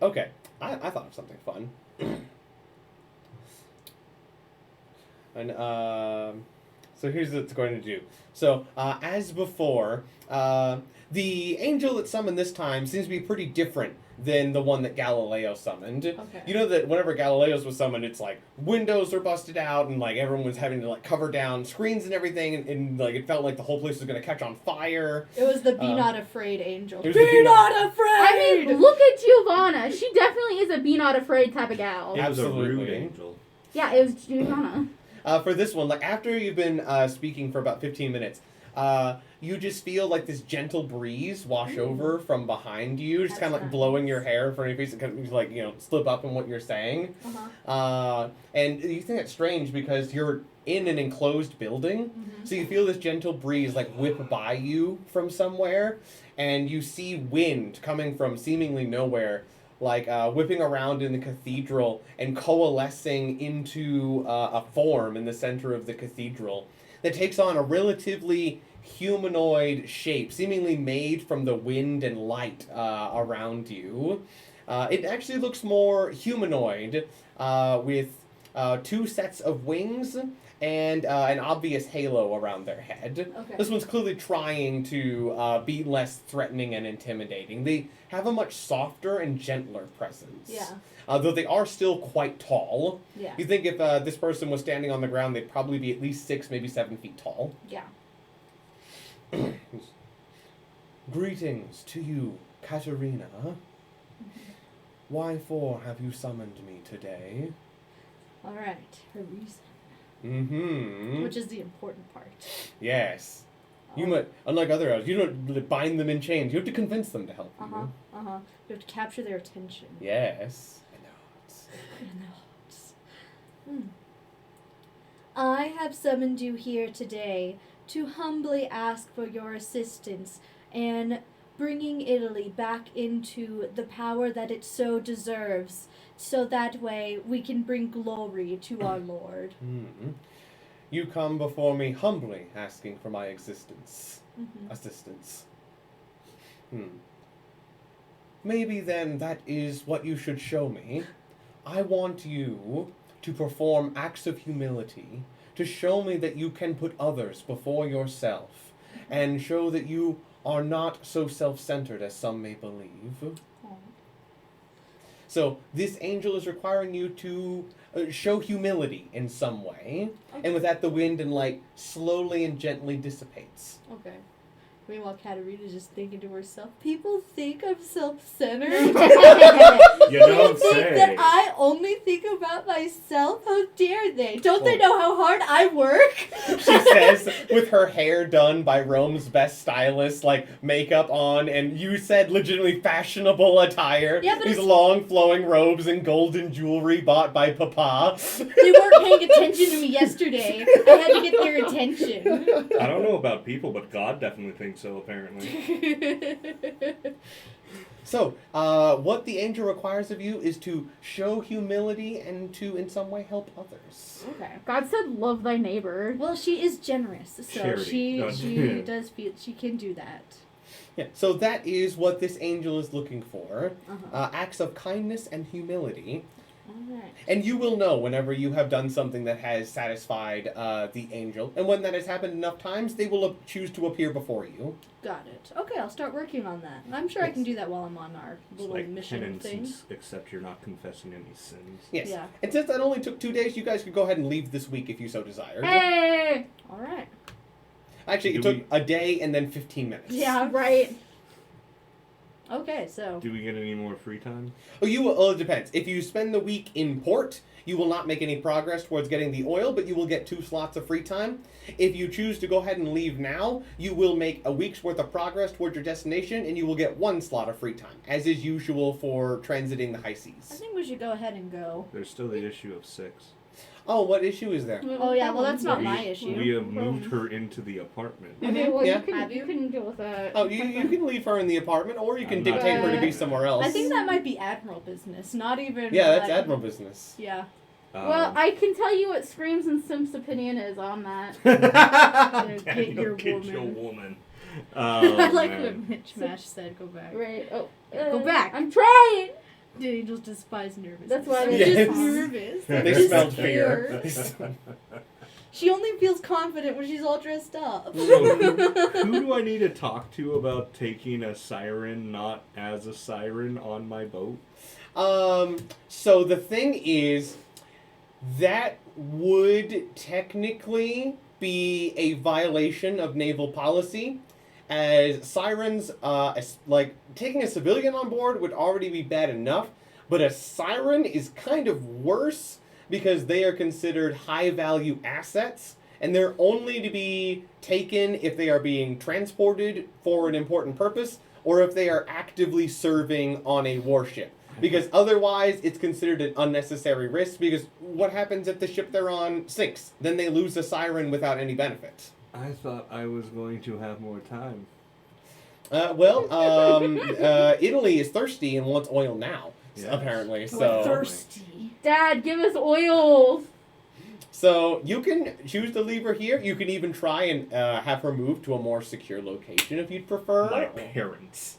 Okay, I thought of something fun. And so here's what it's going to do. So as before, the angel that summoned this time seems to be pretty different than the one that Galileo summoned. Okay. You know that whenever Galileo's was summoned, it's like windows are busted out and like everyone was having to like cover down screens and everything, and like it felt like the whole place was going to catch on fire. It was the be not afraid angel. it was the Be not afraid! I mean, look at Giovanna. She definitely is a be not afraid type of gal. It was a rude Absolutely. angel. Yeah, it was Giovanna. For this one, like after you've been speaking for about 15 minutes, you just feel like this gentle breeze wash over from behind you, just kind of like That's blowing nice. your hair in front of your face and kind of like, you know, slip up in what you're saying. And you think it's strange because you're in an enclosed building, so you feel this gentle breeze like whip by you from somewhere, and you see wind coming from seemingly nowhere, like whipping around in the cathedral and coalescing into a form in the center of the cathedral that takes on a relatively humanoid shape, seemingly made from the wind and light around you. It actually looks more humanoid with 2 sets of wings and an obvious halo around their head. Okay. This one's clearly trying to be less threatening and intimidating. They have a much softer and gentler presence. Yeah. Though they are still quite tall. Yeah. You think if this person was standing on the ground, they'd probably be at least 6, maybe 7 feet tall. Yeah. Greetings to you, Katerina. Why for have you summoned me today? All right. Her reason, Mm-hmm. which is the important part. Yes. You Oh. might, unlike other elves, you don't bind them in chains. You have to convince them to help you. You have to capture their attention. Yes. I know. I have summoned you here today to humbly ask for your assistance in bringing Italy back into the power that it so deserves, so that way we can bring glory to our Lord. Mm-hmm. You come before me humbly asking for my assistance. Maybe then that is what you should show me. I want you to perform acts of humility, to show me that you can put others before yourself, and show that you are not so self-centered as some may believe. Oh. So this angel is requiring you to show humility in some way, and with that the wind and light slowly and gently dissipates. Okay. Meanwhile, Katerina's just thinking to herself, people think I'm self-centered. You They don't think say. that I only think about myself? How dare they? Don't they know how hard I work? She says, with her hair done by Rome's best stylist, like makeup on, and you said legitimately fashionable attire. Yeah, but these it's- long flowing robes and golden jewelry bought by Papa. They weren't paying attention to me yesterday. I had to get their attention. I don't know about people, but God definitely thinks so, apparently. So, what the angel requires of you is to show humility and to, in some way, help others. Okay. God said, love thy neighbor. Well, she is generous, so Charity. she does feel she can do that. Yeah. So that is what this angel is looking for: Uh-huh. acts of kindness and humility. All right. And you will know whenever you have done something that has satisfied the angel, and when that has happened enough times, they will choose to appear before you. Got it. Okay, I'll start working on that. I'm sure I can do that while I'm on our It's little like mission penance, thing. except you're not confessing any sins. Yes. Yeah. And since that only took 2 days, you guys could go ahead and leave this week if you so desired. Hey! All right. Actually, it Do took a day and then 15 minutes. Yeah, right. Okay, so Do we get any more free time? Oh, well, it depends. If you spend the week in port, you will not make any progress towards getting the oil, but you will get 2 slots of free time. If you choose to go ahead and leave now, you will make a week's worth of progress towards your destination, and you will get 1 slot of free time, as is usual for transiting the high I seas. think we should go ahead and go. There's still the issue of 6. Oh, what issue is there? Oh yeah, well that's not we, my issue. We have moved her into the apartment. Okay, well, Yeah. you can deal with that. Oh, you can leave her in the apartment, or you can I'm not dictate her to be doing somewhere else. I think that might be Admiral business, not even. Yeah, that's like- Admiral business. Yeah. Well, I can tell you what Screams and Simp's opinion is on that. Daniel, Get your get woman. your woman. I like man. what Mitch Mash said. Go back. Right. Oh. Go back. I'm trying. The angels despise nervous. That's why I'm they just Yes. nervous. I'm They just smelled fear. scared. She only feels confident when she's all dressed up. So who do I need to talk to about taking a siren not as a siren on my boat? So the thing is, that would technically be a violation of naval policy, as sirens, like taking a civilian on board would already be bad enough, but a siren is kind of worse because they are considered high-value assets, and they're only to be taken if they are being transported for an important purpose, or if they are actively serving on a warship. Because otherwise, it's considered an unnecessary risk, because what happens if the ship they're on sinks? Then they lose the siren without any benefit. I thought I was going to have more time. Italy is thirsty and wants oil now, Yes. apparently. We're So, thirsty. Dad, give us oil. so you can choose to leave her here. You can even try and have her move to a more secure location if you'd prefer. My parents.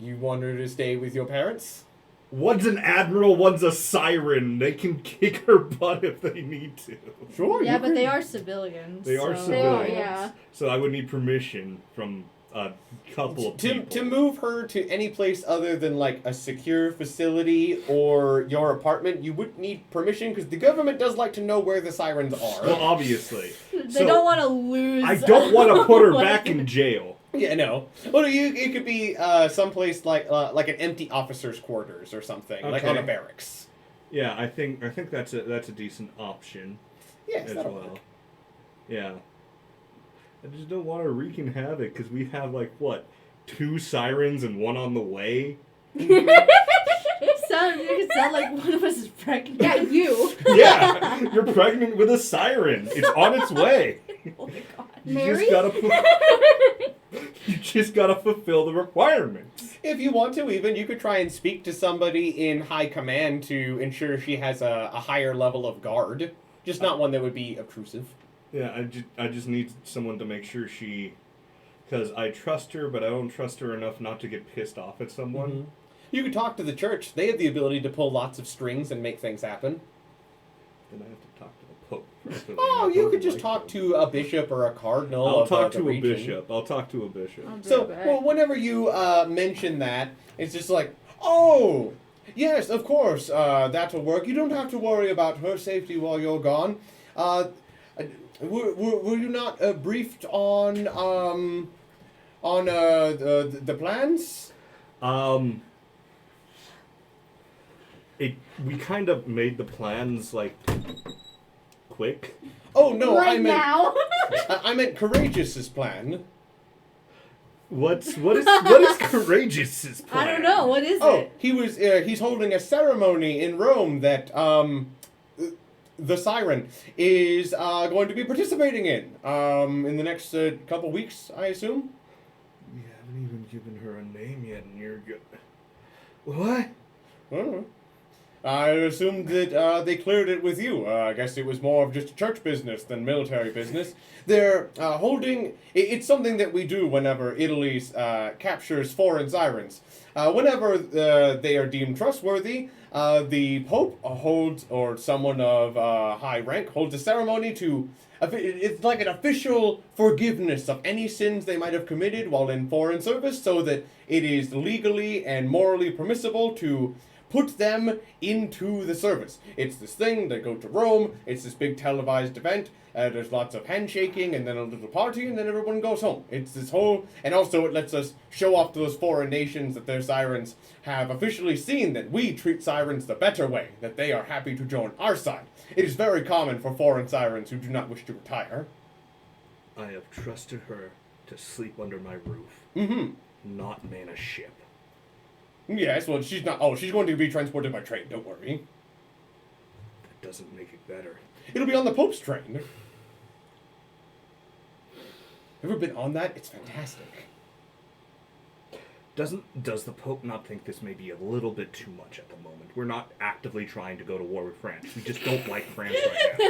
You want her to stay with your parents? One's an admiral, one's a siren. They can kick her butt if they need to. Sure. Yeah, you but can- they are civilians. They are so- civilians. yeah. So I would need permission from a couple of people. To move her to any place other than like a secure facility or your apartment, you would need permission because the government does like to know where the sirens are. Well, obviously. They So, don't want to lose. I don't want to put her back in jail. Yeah, no. Well, it could be someplace like an empty officers' quarters or something, like on a Okay. barracks. Yeah, I think that's a decent option Yes, as that'll well. work. Yeah. I just don't want her wreaking havoc because we have like what, 2 sirens and 1 on the way. You sound like one of us is pregnant. Yeah, you. Yeah, you're pregnant with a siren. It's on its way. Oh my god. You Mary? You just gotta fulfill the requirements. If you want to, even you could try and speak to somebody in high command to ensure she has a higher level of guard, just not one that would be obtrusive. Yeah, I just need someone to make sure because I trust her, but I don't trust her enough not to get pissed off at someone. Mhm. You could talk to the church. They have the ability to pull lots of strings and make things happen. Then I have to talk to the Pope. first, Oh, and I you don't could just like talk him. to a bishop or a cardinal. I'll of, talk the to a region. bishop. I'll talk to a bishop. I'll do So, it. well, whenever you mention that, it's just like, oh, yes, of course, that'll work. You don't have to worry about her safety while you're gone. Were you not briefed on the plans? We kind of made the plans like quick. Oh no, right now. I meant Courageous's plan. What is Courageous's plan? I don't know. What is Oh, it? he's holding a ceremony in Rome that the siren is going to be participating in the next couple weeks, I assume. We haven't even given her a name yet, and you're good. What? I assumed that they cleared it with you. I guess it was more of just a church business than military business. They're holding... It's something that we do whenever Italy captures foreign sirens. Whenever they are deemed trustworthy, the Pope holds, or someone of high rank, holds a ceremony to... It's like an official forgiveness of any sins they might have committed while in foreign service, so that it is legally and morally permissible to put them into the service. It's this thing, they go to Rome, it's this big televised event, there's lots of handshaking and then a little party and then everyone goes home. It's this whole, and also it lets us show off to those foreign nations that their sirens have officially seen that we treat sirens the better way, that they are happy to join our side. It is very common for foreign sirens who do not wish to retire. I have trusted her to sleep under my roof, not man a ship. Yes, well, she's not, she's going to be transported by train, don't worry. That doesn't make it better. It'll be on the Pope's train. Ever been on that? It's fantastic. Does the Pope not think this may be a little bit too much at the moment? We're not actively trying to go to war with France. We just don't like France right now.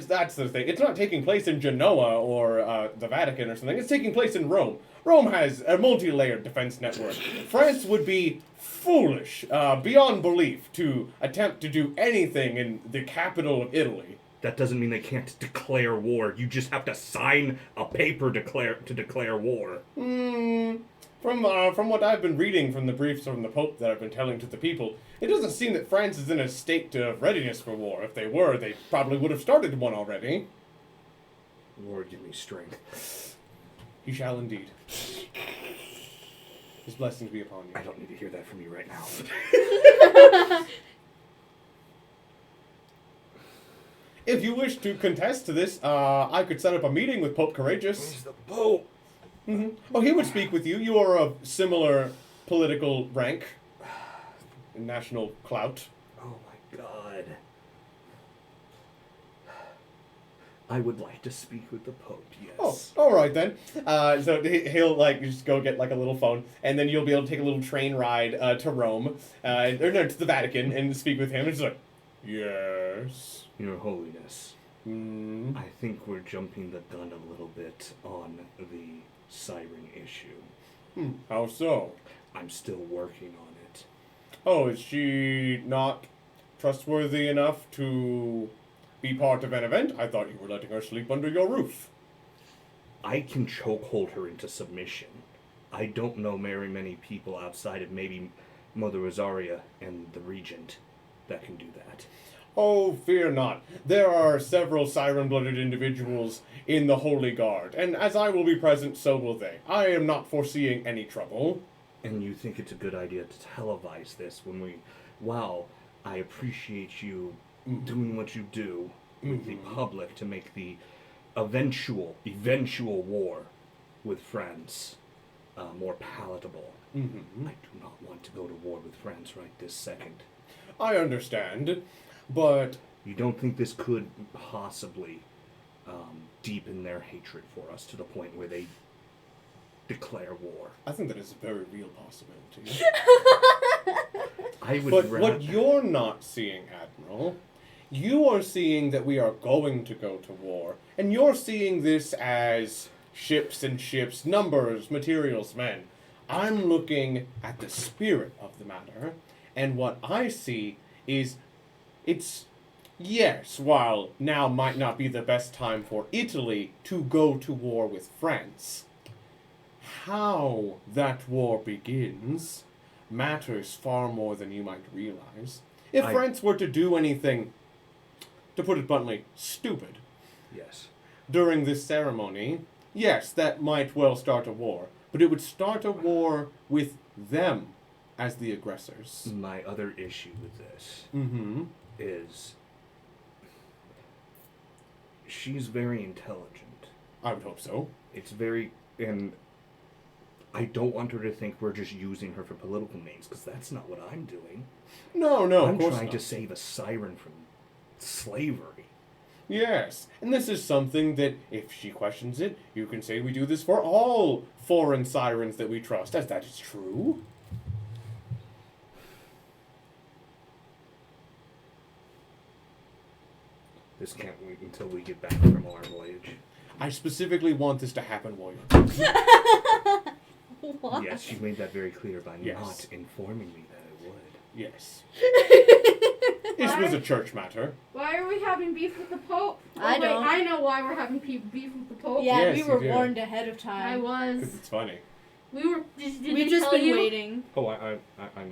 That's the thing. It's not taking place in Genoa or the Vatican or something. It's taking place in Rome. Rome has a multi-layered defense network. France would be foolish, beyond belief, to attempt to do anything in the capital of Italy. That doesn't mean they can't declare war. You just have to sign a paper to declare war. From what I've been reading from the briefs from the Pope that I've been telling to the people, it doesn't seem that France is in a state of readiness for war. If they were, they probably would have started one already. Lord, give me strength. He shall indeed. His blessings be upon you. I don't need to hear that from you right now. If you wish to contest to this, I could set up a meeting with Pope Courageous. Where's the Pope? Mm-hmm. Oh, he would speak with you. You are of similar political rank, national clout. Oh my God. I would like to speak with the Pope, yes. Oh, all right then. So he'll just go get a little phone, and then you'll be able to take a little train ride to Rome, to the Vatican, and speak with him. It's like, yes. Your Holiness, Mm. I think we're jumping the gun a little bit on the siren issue. How so? I'm still working on it. Oh, is she not trustworthy enough to be part of an event? I thought you were letting her sleep under your roof. I can chokehold her into submission. I don't know very many people outside of maybe Mother Rosaria and the Regent that can do that. Oh, fear not. There are several siren-blooded individuals in the Holy Guard, and as I will be present, so will they. I am not foreseeing any trouble. And you think it's a good idea to televise this when we... Wow, I appreciate you doing what you do with the public to make the eventual war with France more palatable. Mm-hmm. I do not want to go to war with France right this second. I understand, but... You don't think this could possibly deepen their hatred for us to the point where they declare war? I think that is a very real possibility. I would But rather... what you're not seeing, Admiral, you are seeing that we are going to go to war, and you're seeing this as ships and ships, numbers, materials, men. I'm looking at the spirit of the matter, and what I see is yes, while now might not be the best time for Italy to go to war with France, how that war begins matters far more than you might realize. If France were to do anything, to put it bluntly, stupid, Yes. during this ceremony, yes, that might well start a war, but it would start a war with them as the aggressors. My other issue with this Mm-hmm. is she's very intelligent. I would hope so. It's very... And I don't want her to think we're just using her for political means, because that's not what I'm doing. No, I'm of course trying not. to save a siren from slavery. Yes, and this is something that, if she questions it, you can say we do this for all foreign sirens that we trust, as that is true. This can't wait until we get back from our voyage. I specifically want this to happen while you're What? Yes, you made that very clear by Yes. not informing me that it would. Yes. This was a church matter. Why are we having beef with the Pope? I don't. I know why we're having beef with the Pope. Yeah, Yes, we you were do. warned ahead of I time. was. Because it's funny. We were. Did We've we just tell been you? waiting. Oh, I knew I'm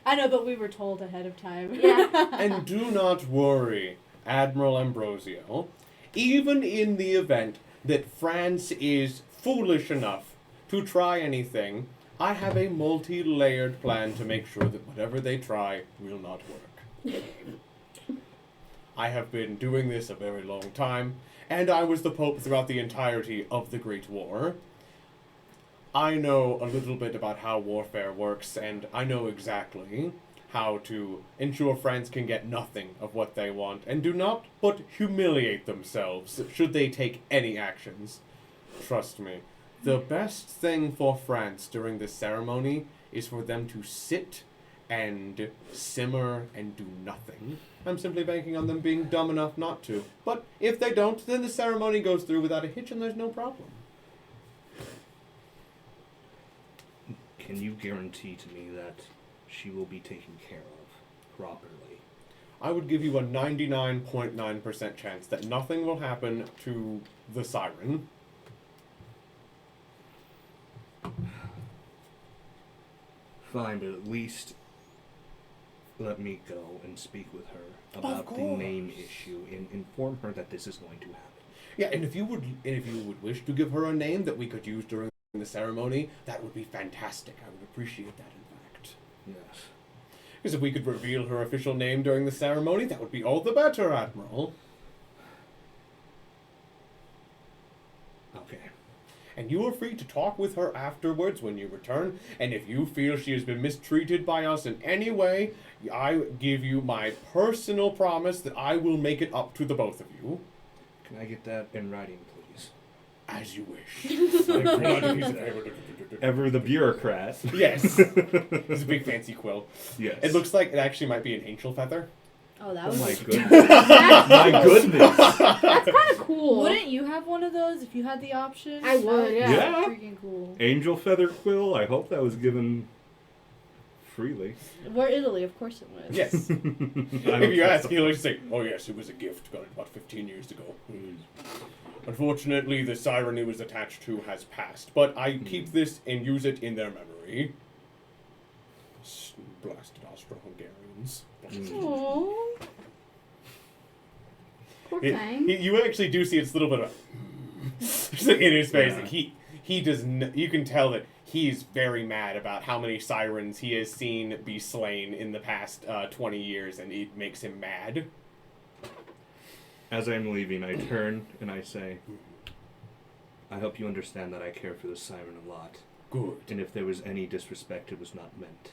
I know, but we were told ahead of time. Yeah. And do not worry, Admiral Ambrosio. Even in the event that France is foolish enough to try anything, I have a multi-layered plan to make sure that whatever they try will not work. I have been doing this a very long time, and I was the Pope throughout the entirety of the Great War. I know a little bit about how warfare works, and I know exactly how to ensure France can get nothing of what they want, and do not but humiliate themselves should they take any actions. Trust me. The best thing for France during this ceremony is for them to sit and simmer and do nothing. I'm simply banking on them being dumb enough not to. But if they don't, then the ceremony goes through without a hitch and there's no problem. Can you guarantee to me that she will be taken care of properly? I would give you a 99.9% chance that nothing will happen to the siren. Fine, but at least let me go and speak with her about the name issue and inform her that this is going to happen. Yeah, and if you would wish to give her a name that we could use during the ceremony, that would be fantastic. I would appreciate that, in fact. Yes. Because if we could reveal her official name during the ceremony, that would be all the better, Admiral. Okay. And you are free to talk with her afterwards when you return, and if you feel she has been mistreated by us in any way, I give you my personal promise that I will make it up to the both of you. Can I get that in writing, please? As you wish. Ever the bureaucrat. Yes. It's a big fancy quill. Yes. It looks like it actually might be an angel feather. Oh, that Oh was. my goodness. My goodness. That's kind of cool. Wouldn't you have one of those if you had the option? I would, yeah. Yeah. Freaking cool. Angel feather quill. I hope that was given freely. We're Italy, of course it was. Yes. I don't If you trust ask, he'll just say, "Oh yes, it was a gift. Got it about 15 years ago." Unfortunately, the siren it was attached to has passed, but I keep this and use it in their memory. Blasted Austro-Hungarians. Aww. Poor thing. You actually do see its little bit of in his face. Yeah. Like he does. You can tell that he's very mad about how many sirens he has seen be slain in the past 20 years, and it makes him mad. As I'm leaving, I turn and I say, I hope you understand that I care for the siren a lot. Good. And if there was any disrespect, it was not meant.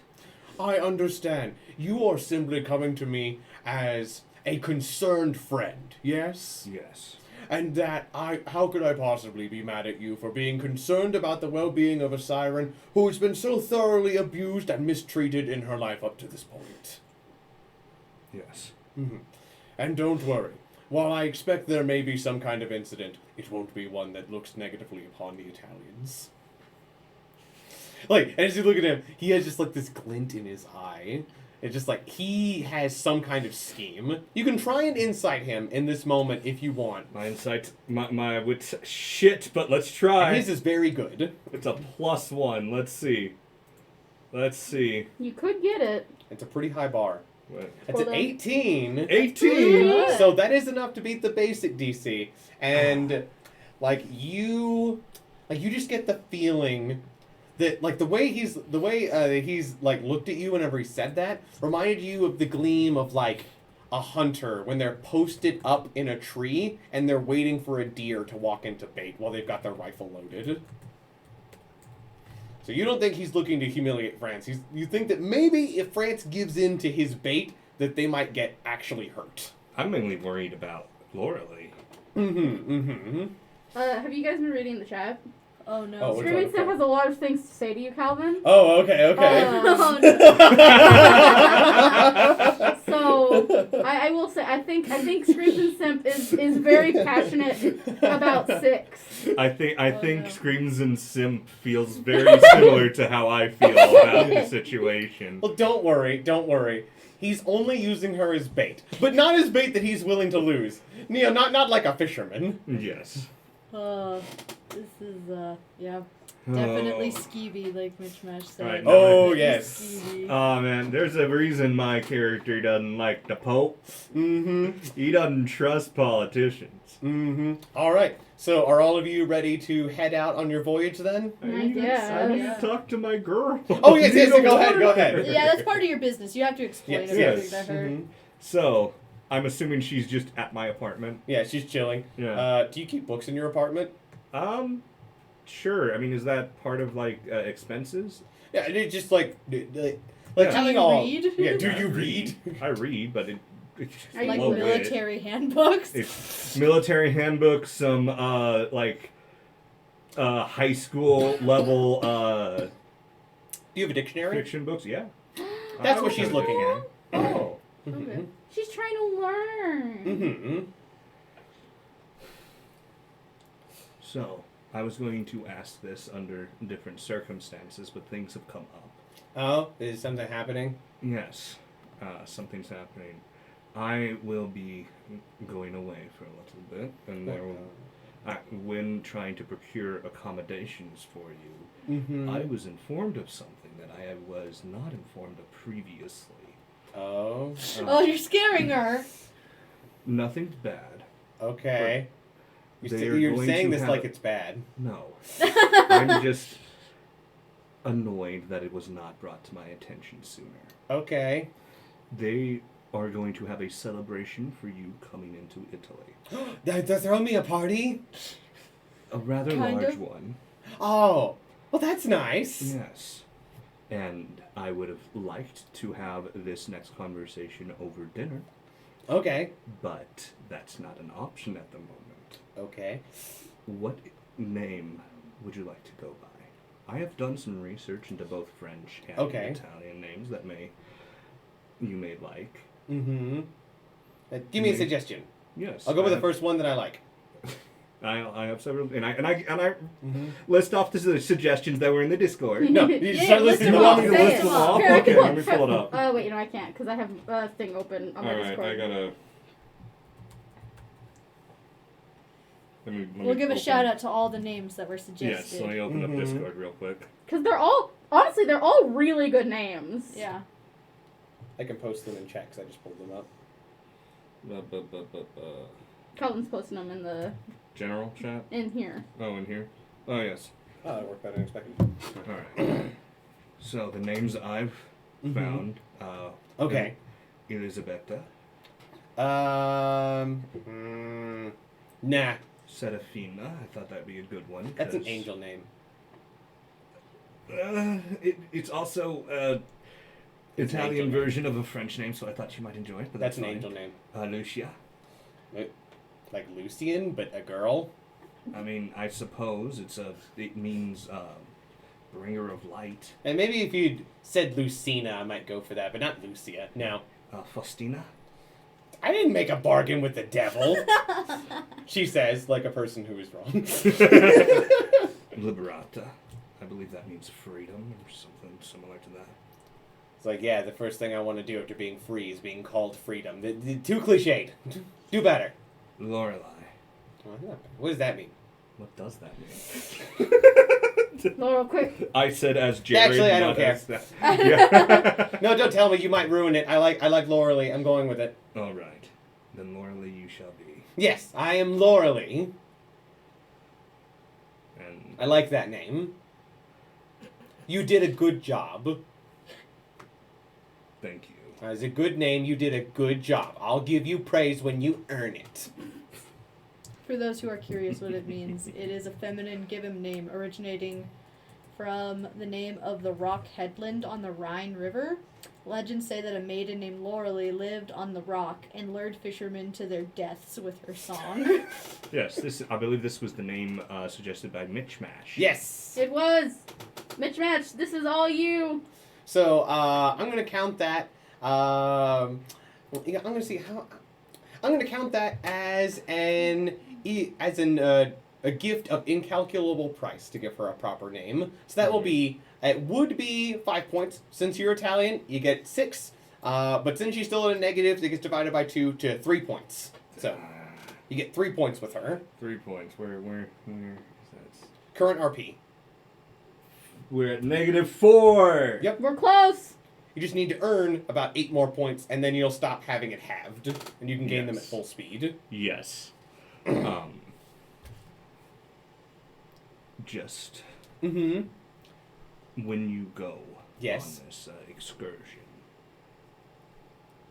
I understand. You are simply coming to me as a concerned friend, yes? Yes. And that how could I possibly be mad at you for being concerned about the well-being of a siren who has been so thoroughly abused and mistreated in her life up to this point? Yes. Mm-hmm. And don't worry. While I expect there may be some kind of incident, it won't be one that looks negatively upon the Italians. Like, as you look at him, he has just like this glint in his eye. It's just like he has some kind of scheme. You can try and insight him in this moment if you want. My insight, my wits, shit, but let's try. And his is very good. It's a +1. Let's see. Let's see. You could get it. It's a pretty high bar. What? It's an 18. 18! Good. So that is enough to beat the basic DC. And you just get the feeling that the way he's like looked at you whenever he said that reminded you of the gleam of like a hunter when they're posted up in a tree and they're waiting for a deer to walk into bait while they've got their rifle loaded. So you don't think he's looking to humiliate France. You think that maybe if France gives in to his bait, that they might get actually hurt. I'm mainly worried about Loralee. Have you guys been reading the chat? Oh no. Oh, Screaming Step has a lot of things to say to you, Calvin. Oh, okay. Oh, no. So I will say I think Screams and Simp is very passionate about 6. I Oh, think no. Screams and Simp feels very similar to how I feel about the situation. Well, don't worry. He's only using her as bait, but not as bait that he's willing to lose. Not like a fisherman. Yes. This is yeah. Definitely skeevy, like Mitch Mash said. Right, Oh, He's yes. skeevy. Oh man, there's a reason my character doesn't like the Pope. He doesn't trust politicians. All right. So, are all of you ready to head out on your voyage then? I need guess. to talk to my girl. Oh, yes, Need a go ahead. water. Yeah, that's part of your business. You have to explain Yes, everything yes. to her. Mhm. So, I'm assuming she's just at my apartment. Yeah, she's chilling. Yeah. Do you keep books in your apartment? Sure. I mean, is that part of like expenses? Yeah, it's just like Yeah. telling Do you all. read? Yeah, do I you read? I read, but it's Are you Like low bit. military handbooks. It's military handbooks, some like high school level Do you have a dictionary? fiction books. Yeah. That's I what she's would- looking at. Oh. Okay. She's trying to learn. Mm-hmm. So, I was going to ask this under different circumstances, but things have come up. Oh, is something happening? Yes, something's happening. I will be going away for a little bit, and there will, when trying to procure accommodations for you, Mm-hmm. I was informed of something that I was not informed of previously. Oh. Oh, you're scaring her. Nothing's bad. Okay. They are You're going saying to this have like a- it's bad. No. I'm just annoyed that it was not brought to my attention sooner. Okay. They are going to have a celebration for you coming into Italy. They're throwing me a party? A rather Kind large of. one. Oh. Well, that's nice. Yes. And I would have liked to have this next conversation over dinner, Okay. but that's not an option at the moment. Okay. What name would you like to go by? I have done some research into both French and Okay. Italian names that you may like. Mm-hmm. Give me a Mhm. suggestion. Yes. I'll go with the I- first one that I like. I have several, and I Mm-hmm. list off the suggestions that were in the Discord. No, you Yeah, start list listing them them off. off. You Say list it. them off? Here, I Okay, can let me pull it up. Oh wait, no, I can't because I have a thing open on my Alright, Discord. I gotta. Let me We'll give a open- shout out to all the names that were Yes, suggested. let me open Mhm. up Discord real quick. Because they're all honestly, they're all really good names. Yeah. I can post them in chat because I just pulled them up. Cullen's posting them in the General chat? in here. Oh, in here? Oh, yes. Oh, that worked better than expected. Alright. So, the names I've Mhm. found. Okay. Elisabetta, Nah. Serafina. I thought that'd be a good one. That's an 'cause, angel name. It's also It's an Italian angel version of a French name, so I thought you might enjoy it. But That's that's an fine. angel name. Lucia. Like Lucian, but a girl. I mean, I suppose it means bringer of light. And maybe if you'd said Lucina, I might go for that, but not Lucia. No. Faustina. I didn't make a bargain with the devil. She says, like a person who is wrong. Liberata. I believe that means freedom or something similar to that. It's like, yeah, the first thing I want to do after being free is being called freedom. Too cliched. Do better. Lorelei. What does that mean? What does that mean? Laurel, quick. I said as Jared. Actually, I don't not care. as that. Yeah. No, don't tell me. You might ruin it. I like Loralee. I'm going with it. All right. Then Lorelei you shall be. Yes, I am Loralee. And I like that name. You did a good job. thank you. It's a good name. You did a good job. I'll give you praise when you earn it. For those who are curious what it means, it is a feminine given name originating from the name of the rock headland on the Rhine River. Legends say that a maiden named Loralee lived on the rock and lured fishermen to their deaths with her song. Yes, I believe this was the name suggested by Mitch Mash. Yes. It was Mitch Match. This is all you. So I'm gonna count that. I'm gonna see how. I'm gonna count that as a gift of incalculable price to give her a proper name. So that will be. It would be 5 points. Since you're Italian, you get 6. But since she's still in a negative, it gets divided by 2 to 3 points. So you get 3 points with her. 3 points. Where is that? Current RP. We're at -4. Yep. We're close. You just need to earn about 8 more points, and then you'll stop having it halved, and you can gain them at Yes. full speed. Yes. Just Mm-hmm. when you go Yes. on this excursion,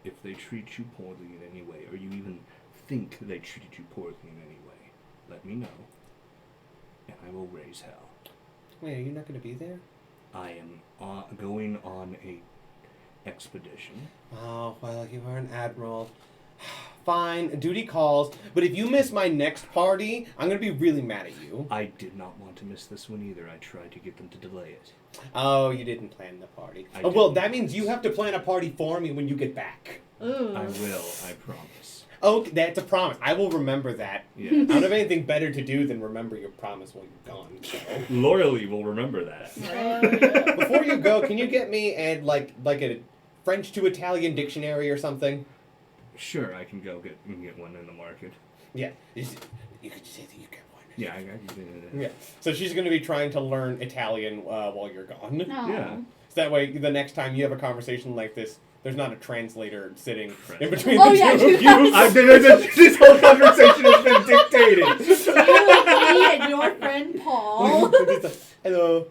if they treat you poorly in any way, or you even think they treated you poorly in any way, let me know, and I will raise hell. Wait, are you not going to be there? I am going on a expedition. Oh, well, you are an admiral. fine. Duty calls. But if you miss my next party, I'm going to be really mad at you. I did not want to miss this one either. I tried to get them to delay it. Oh, you didn't plan the party. I Well, didn't. that means you have to plan a party for me when you get back. Ooh. I will, I promise. Oh, that's a promise. I will remember that. Yeah. I don't have anything better to do than remember your promise while you're gone. So. Loyally will remember that. Before you go, can you get me like a French to Italian dictionary or something? Sure, I can go get one in the market. Yeah. You could just say that you get one. Yeah, I can. Yeah. So she's going to be trying to learn Italian while you're gone. No. Yeah. So that way, the next time you have a conversation like this, there's not a translator sitting Right. in between Oh, the yeah, two of you have you. This whole conversation has been dictated. Me and your friend Paul. Hello.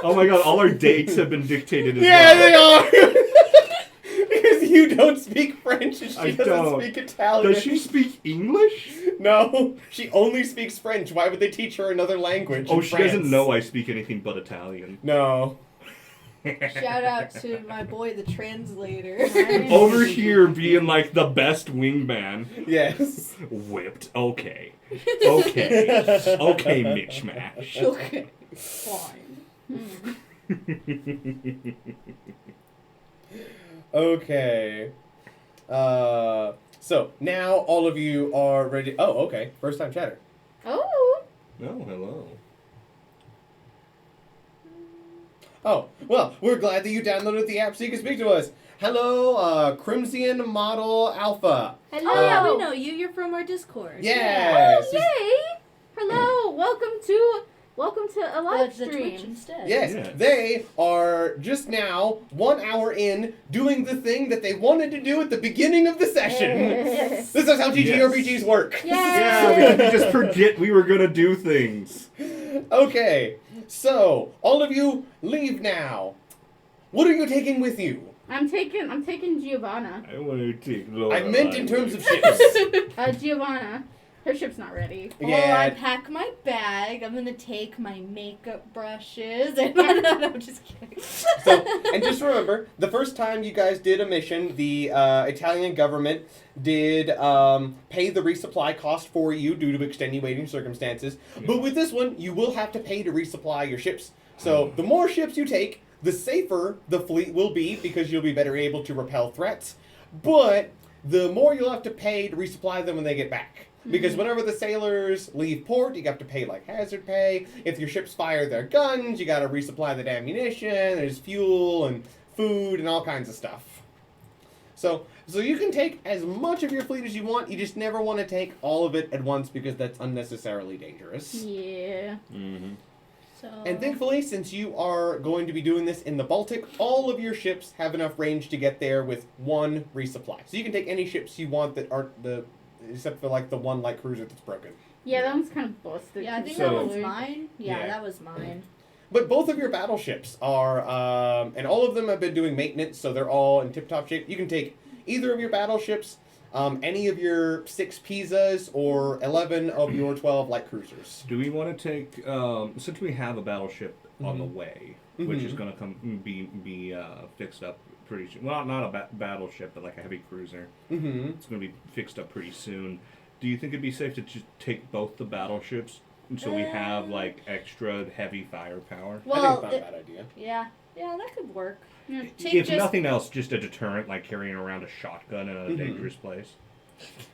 Oh my god, all our dates have been dictated as Yeah, well. they are. Because you don't speak French and she I doesn't don't. speak Italian. Does she speak English? No, she only speaks French. Why would they teach her another language? Oh, in she France? doesn't know I speak anything but Italian. No. Shout out to my boy, the translator. Over here being like the best wingman. Yes. Whipped. Okay. Okay. Okay, Mitchmash. Okay, fine. Okay. So now all of you are ready. Oh, okay. First time chatter. Oh. Oh, hello. Oh, well, we're glad that you downloaded the app so you can speak to us. Hello, Crimson Model Alpha. Hello. Oh yeah, we know you. You're from our Discord. Yes. Oh, yay! Hello. Welcome to a live The Twitch stream. instead. Yes, Yeah. they are just now 1 hour in doing the thing that they wanted to do at the beginning of the session. Yes. This is how TTRPGs work. Yeah, we didn't just forget we were gonna do things. Okay, so all of you leave now. What are you taking with you? I'm taking Giovanna. I want to take Laura. I meant in terms of ships. Giovanna. Her ship's not ready. Well, I pack my bag. I'm gonna take my makeup brushes. And no, I'm just kidding. So, and just remember, the first time you guys did a mission, the Italian government did pay the resupply cost for you due to extenuating circumstances. But with this one, you will have to pay to resupply your ships. So the more ships you take, the safer the fleet will be because you'll be better able to repel threats. But the more you'll have to pay to resupply them when they get back. Because whenever the sailors leave port, you have to pay like hazard pay. If your ships fire their guns, you gotta resupply that ammunition. There's fuel and food and all kinds of stuff. So you can take as much of your fleet as you want. You just never want to take all of it at once because that's unnecessarily dangerous. Yeah. Mm-hmm. So. And thankfully, since you are going to be doing this in the Baltic, all of your ships have enough range to get there with one resupply. So you can take any ships you want that aren't except for like the one light cruiser that's broken. Yeah, that one's kind of busted. Yeah, I think So- that one's mine. Yeah, Yeah. that was mine. But both of your battleships are, and all of them have been doing maintenance, so they're all in tip-top shape. You can take either of your battleships, any of your 6 Pisas, or 11 of your 12 light cruisers. Do we want to take, since we have a battleship on the way, which is going to be fixed up pretty soon. Well, not a battleship, but like a heavy cruiser. Mm-hmm. It's going to be fixed up pretty soon. Do you think it'd be safe to just take both the battleships so we have like extra heavy firepower? Well, I think it's not a bad idea. yeah, that could work. Yeah. Take If just- nothing else, just a deterrent, like carrying around a shotgun in a dangerous place.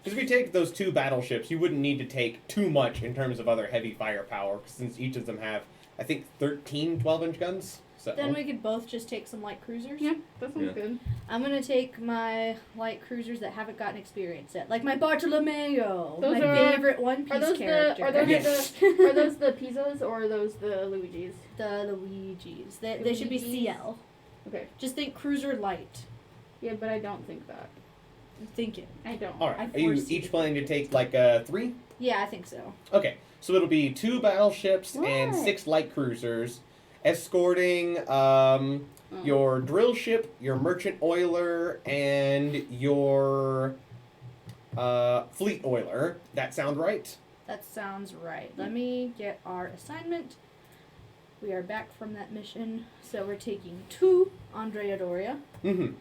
Because if you take those 2 battleships, you wouldn't need to take too much in terms of other heavy firepower, since each of them have, I think, 13 12-inch guns. So. Then we could both just take some light cruisers. Yeah, that sounds Yeah. good. I'm gonna take my light cruisers that haven't gotten experience yet, like my Bartolomeo, Those my are- favorite One Piece Are those character. the Yes. are those the Pisas or are those the Luigis? the Luigi's? They should be Luigi's? CL. Okay. Just think cruiser light. Yeah, but I don't think that. Think it. I don't. All right. I Are you foresee each it. planning to take like 3? Yeah, I think so. Okay. So it'll be 2 battleships and What? 6 light cruisers, escorting your drill ship, your merchant oiler, and your fleet oiler. That sound right? That sounds right. Let me get our assignment. We are back from that mission, so we're taking 2 Andrea Doria. Mm-hmm.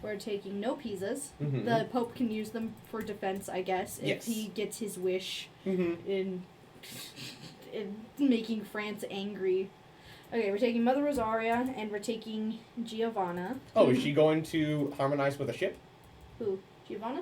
We're taking no pizzas. Mhm. The Pope can use them for defense, I guess, if Yes. he gets his wish Mm-hmm. in making France angry. Okay, we're taking Mother Rosaria, and we're taking Giovanna. Oh, is she going to harmonize with a ship? Who? Giovanna?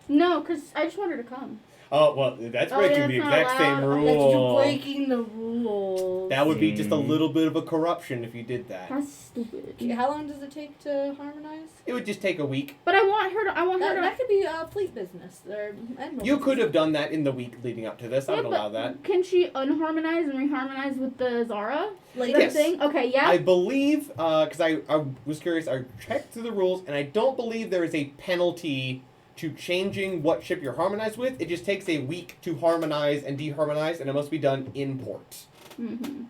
No, because I just want her to come. Oh, well, that's Oh, breaking yeah, the that's not exact same allowed. That's rule. breaking the rules. That would be just a little bit of a corruption if you did that. That's stupid. Okay, how long does it take to harmonize? It would just take a week. But I want her to. That could be fleet business. Or admiral You could business. have done that in the week leading up to this. I Yeah, would allow that. Can she unharmonize and reharmonize with the Zara? Like, That Yes. thing? Okay, yeah. I believe, because I was curious, I checked through the rules, and I don't believe there is a penalty to changing what ship you're harmonized with. It just takes a week to harmonize and deharmonize, and it must be done in port. Mm-hmm.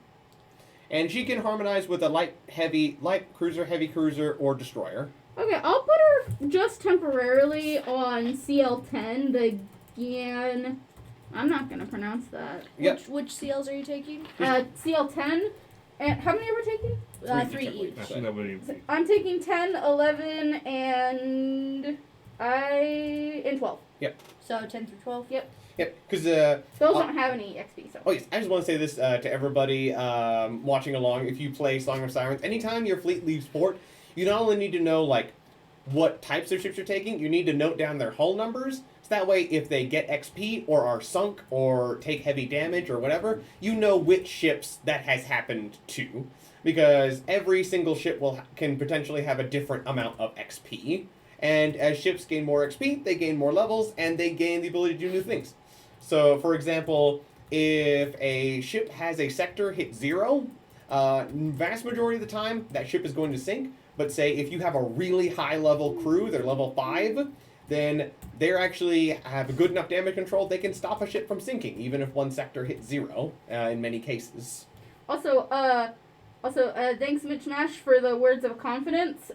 And she can harmonize with a light cruiser, heavy cruiser, or destroyer. Okay, I'll put her just temporarily on CL10, the Gian. I'm not gonna pronounce that. Yep. Which CLs are you taking? CL10. And how many are we taking? Three each, I each. I think that would be. I'm taking 10, 11, and 12. So 10 through 12. Yep. Yep, because Those don't have any XP, so. oh yes, I just want to say this to everybody watching along. If you play Song of Sirens, anytime your fleet leaves port, you not only need to know like what types of ships you're taking, you need to note down their hull numbers. So that way, if they get XP or are sunk or take heavy damage or whatever, you know which ships that has happened to. Because every single ship can potentially have a different amount of XP. And as ships gain more XP, they gain more levels, and they gain the ability to do new things. So, for example, if a ship has a sector hit 0, vast majority of the time, that ship is going to sink. But say if you have a really high level crew, they're level 5, then they actually have a good enough damage control, they can stop a ship from sinking, even if one sector hits 0, in many cases. Also, thanks Mitch Mash for the words of confidence.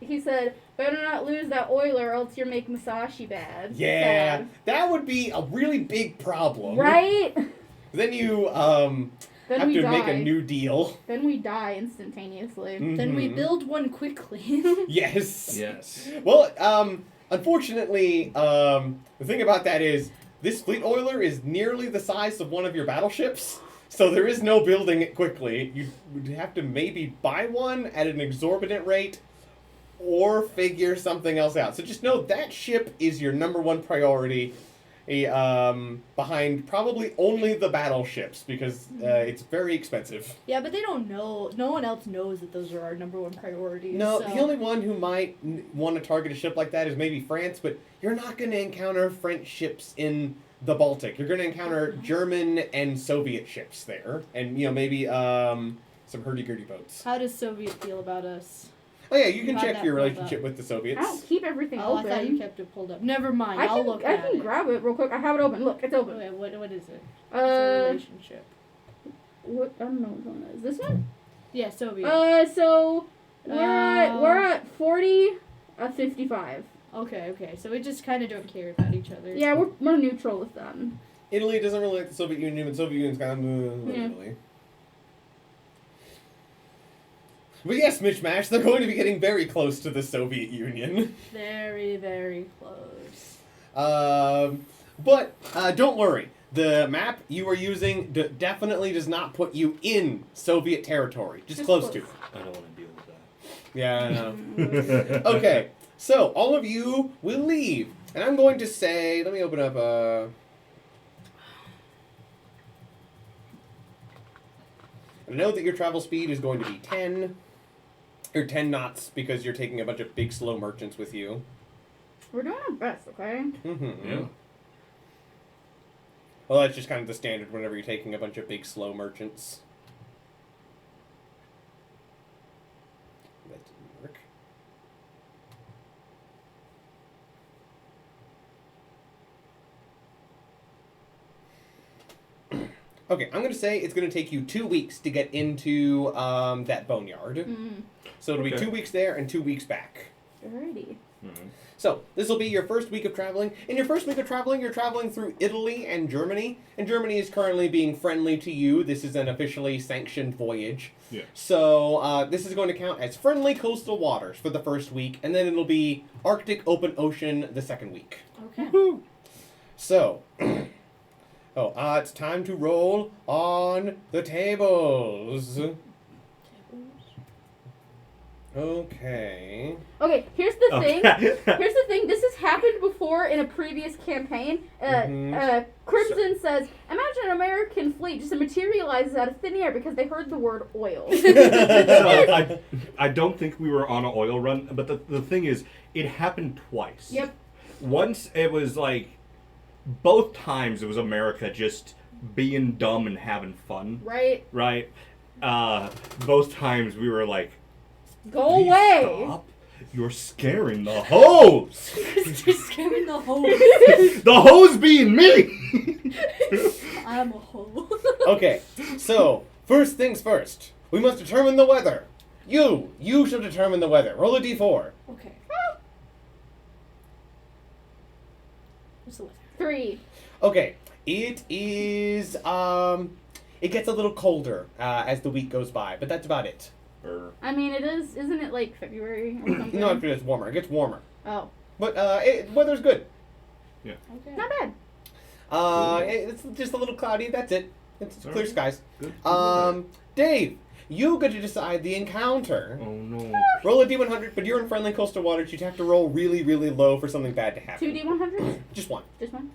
He said, better not lose that oiler, else you're making Masashi bad. Yeah, Sad. that would be a really big problem. Right? Then you Then have we to die. make a new deal. Then we die instantaneously. Then we Mhm. build one quickly. Yes. Yes. Well, unfortunately, the thing about that is this fleet oiler is nearly the size of one of your battleships, so there is no building it quickly. You would have to maybe buy one at an exorbitant rate or figure something else out. So just know that ship is your number one priority, behind probably only the battleships, because it's very expensive. Yeah, but they don't know. No one else knows that those are our number one priorities. No, so. the only one who might want to target a ship like that is maybe France, but you're not going to encounter French ships in the Baltic. You're going to encounter German and Soviet ships there, and maybe some hurdy-gurdy boats. How does Soviet feel about us? Oh yeah, you can Have check that your pulled relationship with the I Soviets. don't keep everything Oh, open. I thought you kept it pulled up. Never mind. I I'll can, look I at can it. grab it real quick. I have it open. Look, it's open. Wait, what is it? It's a relationship. What? I don't know which one that is. This one? Yeah, Soviet. So we're at 40, 55. Okay. So we just kind of don't care about each other. Yeah, we're neutral with them. Italy doesn't really like the Soviet Union, but Soviet Union's kind of Yeah. really. But yes, Mitch Mash, they're going to be getting very close to the Soviet Union. Very, very close. But don't worry. The map you are using definitely does not put you in Soviet territory. Just close to. I don't want to deal with that. Yeah, I know. Okay, so all of you will leave. And I'm going to say, let me open up I know that your travel speed is going to be 10 knots because you're taking a bunch of big slow merchants with you. We're doing our best, okay? Mm-hmm. Yeah. Well, that's just kind of the standard whenever you're taking a bunch of big slow merchants. That didn't work. Okay, I'm going to say it's going to take you 2 weeks to get into that boneyard. Mm. So it'll be Okay. 2 weeks there and 2 weeks back. Alrighty. Mm-hmm. So, this will be your first week of traveling. In your first week of traveling, you're traveling through Italy and Germany. And Germany is currently being friendly to you. This is an officially sanctioned voyage. Yeah. So, this is going to count as friendly coastal waters for the first week. And then it'll be Arctic open ocean the second week. Okay. Woo-hoo. So, it's time to roll on the tables. Okay. Okay, here's the thing. Okay. Here's the thing. This has happened before in a previous campaign. Crimson says, "Imagine an American fleet just materializes out of thin air because they heard the word oil." So I don't think we were on an oil run, but the thing is, it happened twice. Yep. Once it was like, both times it was America just being dumb and having fun. Right. Right? Both times we were like, Go "Please away. Stop. You're scaring the hose." You're scaring the hose. The hose being me. I'm a hole. Okay, so, first things first. We must determine the weather. You shall determine the weather. Roll a d4. Okay. What's the weather? 3. Okay, it is, it gets a little colder as the week goes by, but that's about it. I mean, it is. Isn't it like February or something? No, it's warmer. It gets warmer. Oh, But, weather's good. Okay. not bad. It's just a little cloudy, that's it. It's clear Alright. skies. Good. Dave, you get to decide the encounter. Oh no. Roll a d100, but you're in friendly coastal waters. You'd have to roll really, really low for something bad to happen. 2d100. Just one. Just one.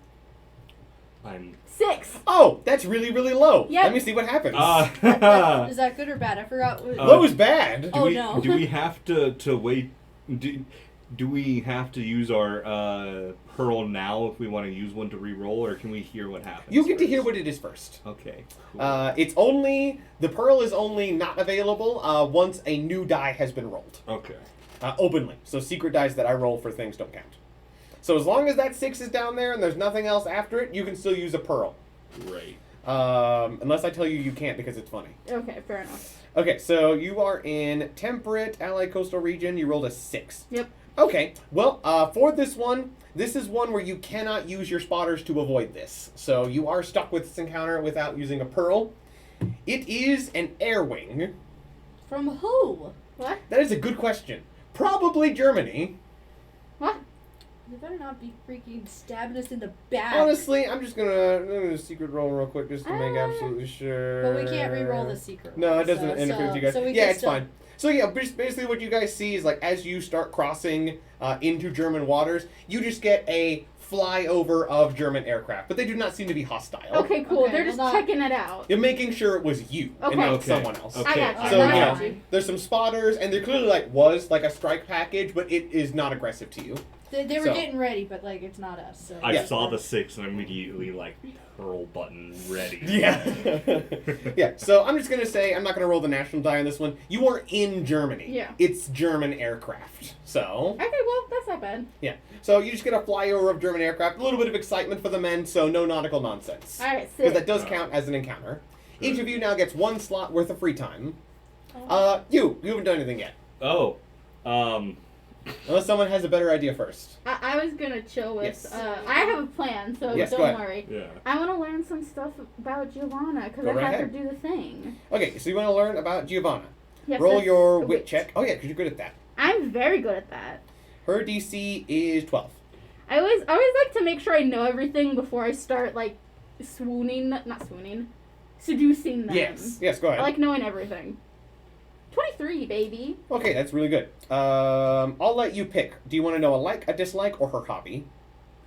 I'm 6. Oh, that's really, really low. Yep. Let me see what happens. Is that good or bad? I forgot. What, Low is bad. Oh, no. Do we have to wait? Do we have to use our pearl now if we want to use one to re-roll, or can we hear what happens? You get to first? hear what it is first. Okay. Cool. It's only, the pearl is only not available once a new die has been rolled. Okay. Openly. So secret dice that I roll for things don't count. So as long as that 6 is down there and there's nothing else after it, you can still use a pearl. Great. Unless I tell you you can't because it's funny. Okay, fair enough. Okay, so you are in temperate allied coastal region. You rolled a 6. Yep. Okay, well, for this one, this is one where you cannot use your spotters to avoid this. So you are stuck with this encounter without using a pearl. It is an air wing. From who? What? That is a good question. Probably Germany. What? You better not be freaking stabbing us in the back. Honestly, I'm gonna secret roll real quick just to make absolutely sure. But we can't re-roll the secret. No, one, it doesn't interfere with you guys. So we Yeah, can it's still- fine. So yeah, basically what you guys see is like as you start crossing into German waters, you just get a flyover of German aircraft, but they do not seem to be hostile. Okay, cool. Okay, They're well, just not- checking it out. You're making sure it was you and Okay. not Okay. someone else. Okay. I got you. So, I you got know, you. there's some spotters, and there clearly was a strike package, but it is not aggressive to you. They were So- getting ready, but it's not us. So. I Yeah. saw the 6 and immediately pearl button ready. Yeah. Yeah, so I'm just going to say, I'm not going to roll the national die on this one. You are in Germany. Yeah. It's German aircraft. So, Okay, well, that's not bad. yeah. So you just get a flyover of German aircraft, a little bit of excitement for the men, so no nautical nonsense. Alright, Because sick. that does count as an encounter. Each of you now gets 1 slot worth of free time. Oh. You haven't done anything yet. Oh. Unless someone has a better idea first. I was gonna chill with. Yes. I have a plan, so Yes, go don't ahead. worry. Yeah. I want to learn some stuff about Giovanna because Go I right have ahead. her do the thing. Okay, so you want to learn about Giovanna. Yes, Roll that's your a wit check. Oh yeah, because you're good at that. I'm very good at that. Her DC is 12. I always like to make sure I know everything before I start seducing them. Yes, go ahead. I like knowing everything. 23, baby. Okay, that's really good. I'll let you pick. Do you want to know a like, a dislike, or her hobby?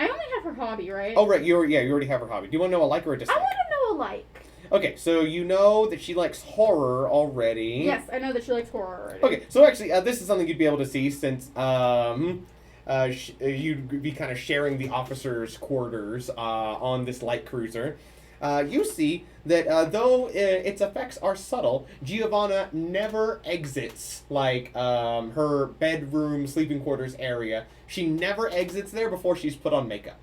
I only have her hobby, right? Oh, right. You already have her hobby. Do you want to know a like or a I dislike? want to know a like. Okay, so you know that she likes horror already. Yes, I know that she likes horror already. Okay, so actually, this is something you'd be able to see since you'd be kind of sharing the officers' quarters on this light cruiser. You see that though its effects are subtle, Giovanna never exits her bedroom, sleeping quarters area. She never exits there before she's put on makeup.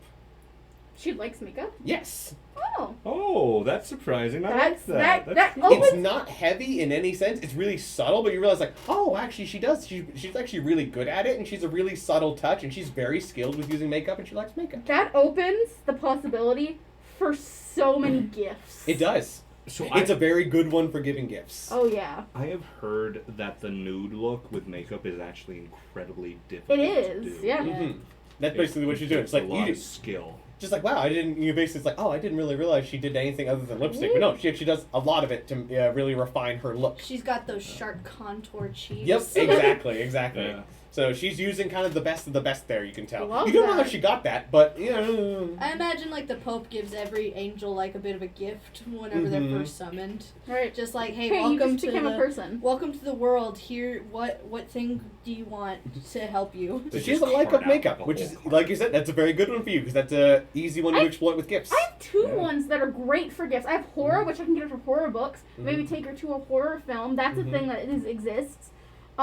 She likes makeup? Yes. Oh. Oh, that's surprising. I like That That's cool. opens. It's not heavy in any sense. It's really subtle, but you realize like, oh, actually she does. She's actually really good at it, and she's a really subtle touch, and she's very skilled with using makeup, and she likes makeup. That opens the possibility for so many gifts. It does. So It's a very good one for giving gifts. Oh yeah. I have heard that the nude look with makeup is actually incredibly difficult It to is. do. Yeah. Mhm. That's basically what she's doing. It's like a you lot of just, skill. just like wow, I didn't. You basically it's like oh, I didn't really realize she did anything other than lipstick. But no, she actually does a lot of it to really refine her look. She's got those sharp contour cheeks. Yep, exactly. Yeah. So she's using kind of the best of the best there. You can tell. Love You don't know how that. she got that, but you know. I imagine like the Pope gives every angel like a bit of a gift whenever they're Mhm. first summoned. Right. Just like, hey, Hey, you welcome just to became the a person. welcome to the world. Here, what thing do you want to help you? So They she has a just like card of out makeup, the which whole is card. like you said, that's a very good one for you because that's a easy one to I- exploit with gifts. I have two Yeah. ones that are great for gifts. I have horror, which I can get her for horror books. Maybe Mhm. take her to a horror film. That's Mhm. a thing that exists.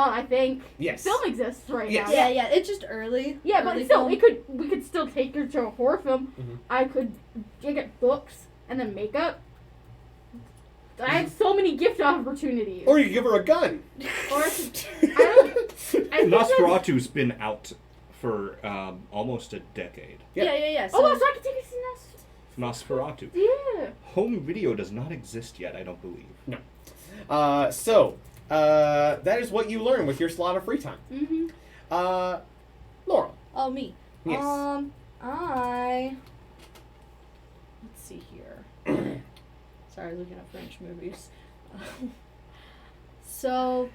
I think Yes. film exists right Yes. now. Yeah, it's just early. Yeah, but early still, film. we could still take her to a horror film. Mhm. I could get books and then makeup. I have so many gift opportunities. Or you can give her a gun. Or I think Nosferatu's been out for almost a decade. Yeah. Yeah. Oh, So so I could take you to see Nosferatu. Yeah. Home video does not exist yet, I don't believe. That is what you learn with your slot of free time. Mm-hmm. Laurel. oh, me. Yes. Let's see here. Sorry, looking at French movies. So,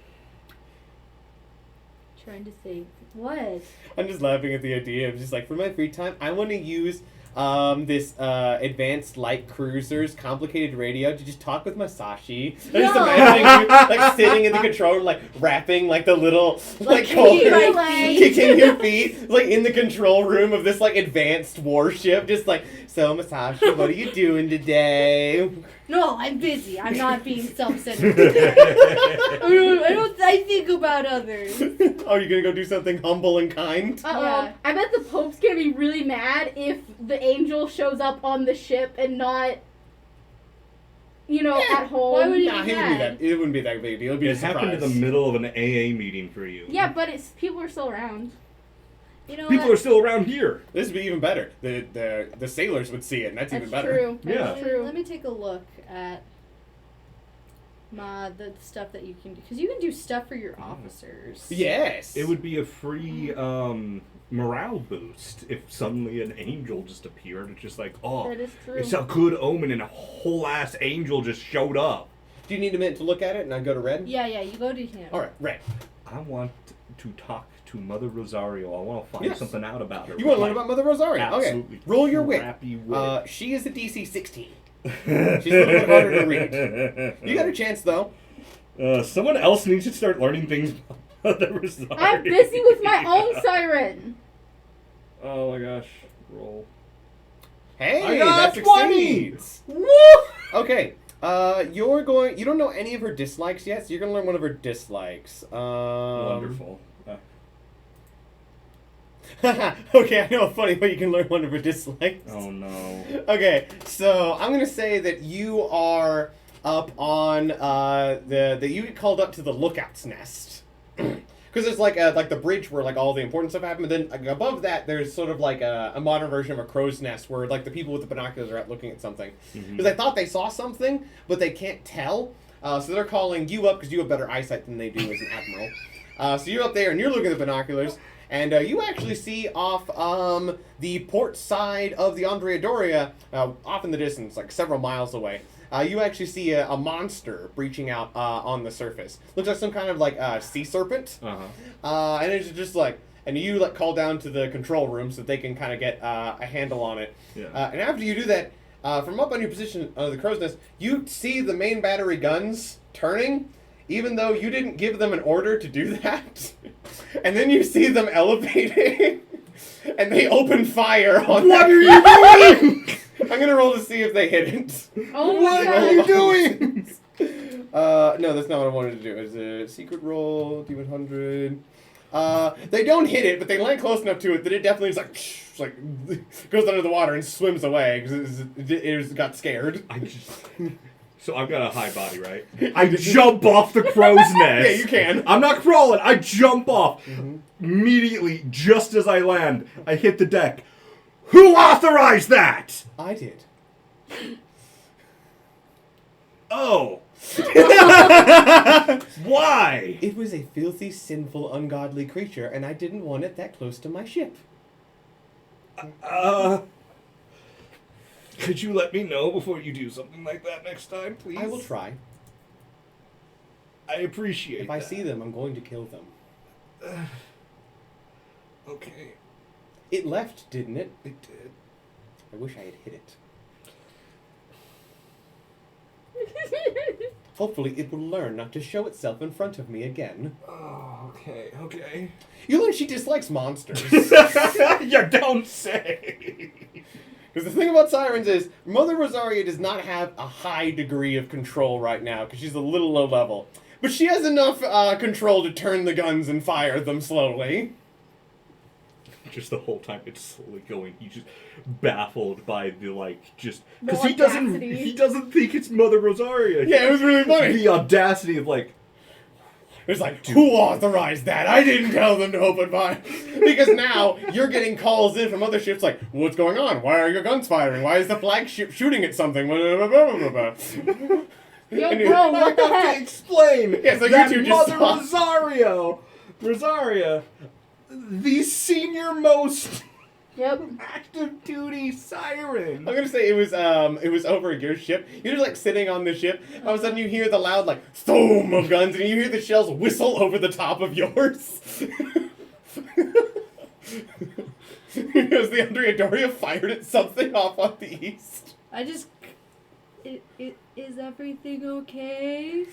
trying to think. What? I'm just laughing at the idea of just like for my free time, I want to use this advanced light cruiser's complicated radio to just talk with Masashi. I'm just No. imagining you like sitting in the control room, like rapping like the little like kicking my hold- feet. kicking your feet, like in the control room of this like advanced warship, just like so Masashi, what are you doing today? No, I'm busy. I'm not being self-centered. I think about others. Oh, you're gonna go do something humble and kind? Yeah. I bet the Pope's gonna be really mad if the angel shows up on the ship and not, at home. Why would he Nah, be he wouldn't be mad? that. It wouldn't be that big a deal. It'd be a It happened in the surprise. middle of an AA meeting for you. Yeah, but people are still around. You know People what? are still around here. This would be even better. The sailors would see it, and that's That's even better. true. That's Yeah. true. Let me take a look at the stuff that you can do. Because you can do stuff for your officers. Yes. It would be a free morale boost if suddenly an angel just appeared. It's just like, oh, That is true. it's a good omen, and a whole ass angel just showed up. Do you need a minute to look at it, and I go to red? Yeah, you go to him. All right, red. I want to talk to Mother Rosario. I want to find Yes. something out about her. You want to learn about Mother Rosario? Absolutely. Okay. Roll your wit. crappy wit. She is a DC 16. She's a little bit harder to read. You got a chance though. Someone else needs to start learning things about Mother Rosario. I'm busy with my own siren. Oh my gosh. Roll. Hey, I got that 20! succeeds. Okay. You don't know any of her dislikes yet, so you're gonna learn one of her dislikes. Wonderful. Okay, I know a funny way you can learn one of her dislikes. Oh no. Okay, so I'm gonna say that you are up on that you get called up to the lookout's nest. Because it's like the bridge where like all the important stuff happened, but then like, above that there's sort of like a modern version of a crow's nest where like the people with the binoculars are out looking at something. Because they thought they saw something, but they can't tell. So they're calling you up because you have better eyesight than they do as an admiral. So you're up there and you're looking at the binoculars, and you actually see off the port side of the Andrea Doria, off in the distance, like several miles away. You actually see a monster breaching out on the surface. Looks like some kind of like sea serpent. And it's just like, and you like call down to the control room so that they can kind of get a handle on it. Yeah. And after you do that, from up on your position of the crow's nest, you see the main battery guns turning, even though you didn't give them an order to do that. And then you see them elevating, and they open fire on What that are you doing? I'm gonna roll to see if they hit it. Oh my What god. are you doing? No, that's not what I wanted to do. It's a secret roll, D100. They don't hit it, but they land close enough to it that it definitely is like goes under the water and swims away because it got scared. So I've got a high body, right? I jump off the crow's nest. Yeah, you can. I'm not crawling. I jump off. Immediately, just as I land, I hit the deck. Who authorized that? I did. Oh. Why? It was a filthy, sinful, ungodly creature, and I didn't want it that close to my ship. Could you let me know before you do something like that next time, please? I will try. I appreciate If I see them, I'm going to kill them. Okay. It left, didn't it? It did. I wish I had hit it. Hopefully it will learn not to show itself in front of me again. Oh, okay. You learn she dislikes monsters. You don't say. Because the thing about Sirens is, Mother Rosaria does not have a high degree of control right now, because she's a little low level. But she has enough control to turn the guns and fire them slowly. Just the whole time it's slowly going, he's just baffled by the just The because audacity. he doesn't think it's Mother Rosaria. Yeah, it was really funny. The audacity of It's like, who authorized that? I didn't tell them to open fire. Because now you're getting calls in from other ships like, what's going on? Why are your guns firing? Why is the flagship shooting at something? Yo, And bro, what the I have to heck? explain Yeah, so you that two just Mother saw. Rosaria, the senior most Yep. active duty siren. I'm gonna say it was over your ship. You're just like sitting on the ship. All of a sudden you hear the loud like boom of guns, and you hear the shells whistle over the top of yours. Because the Andrea Doria fired at something off on the east. Is everything okay?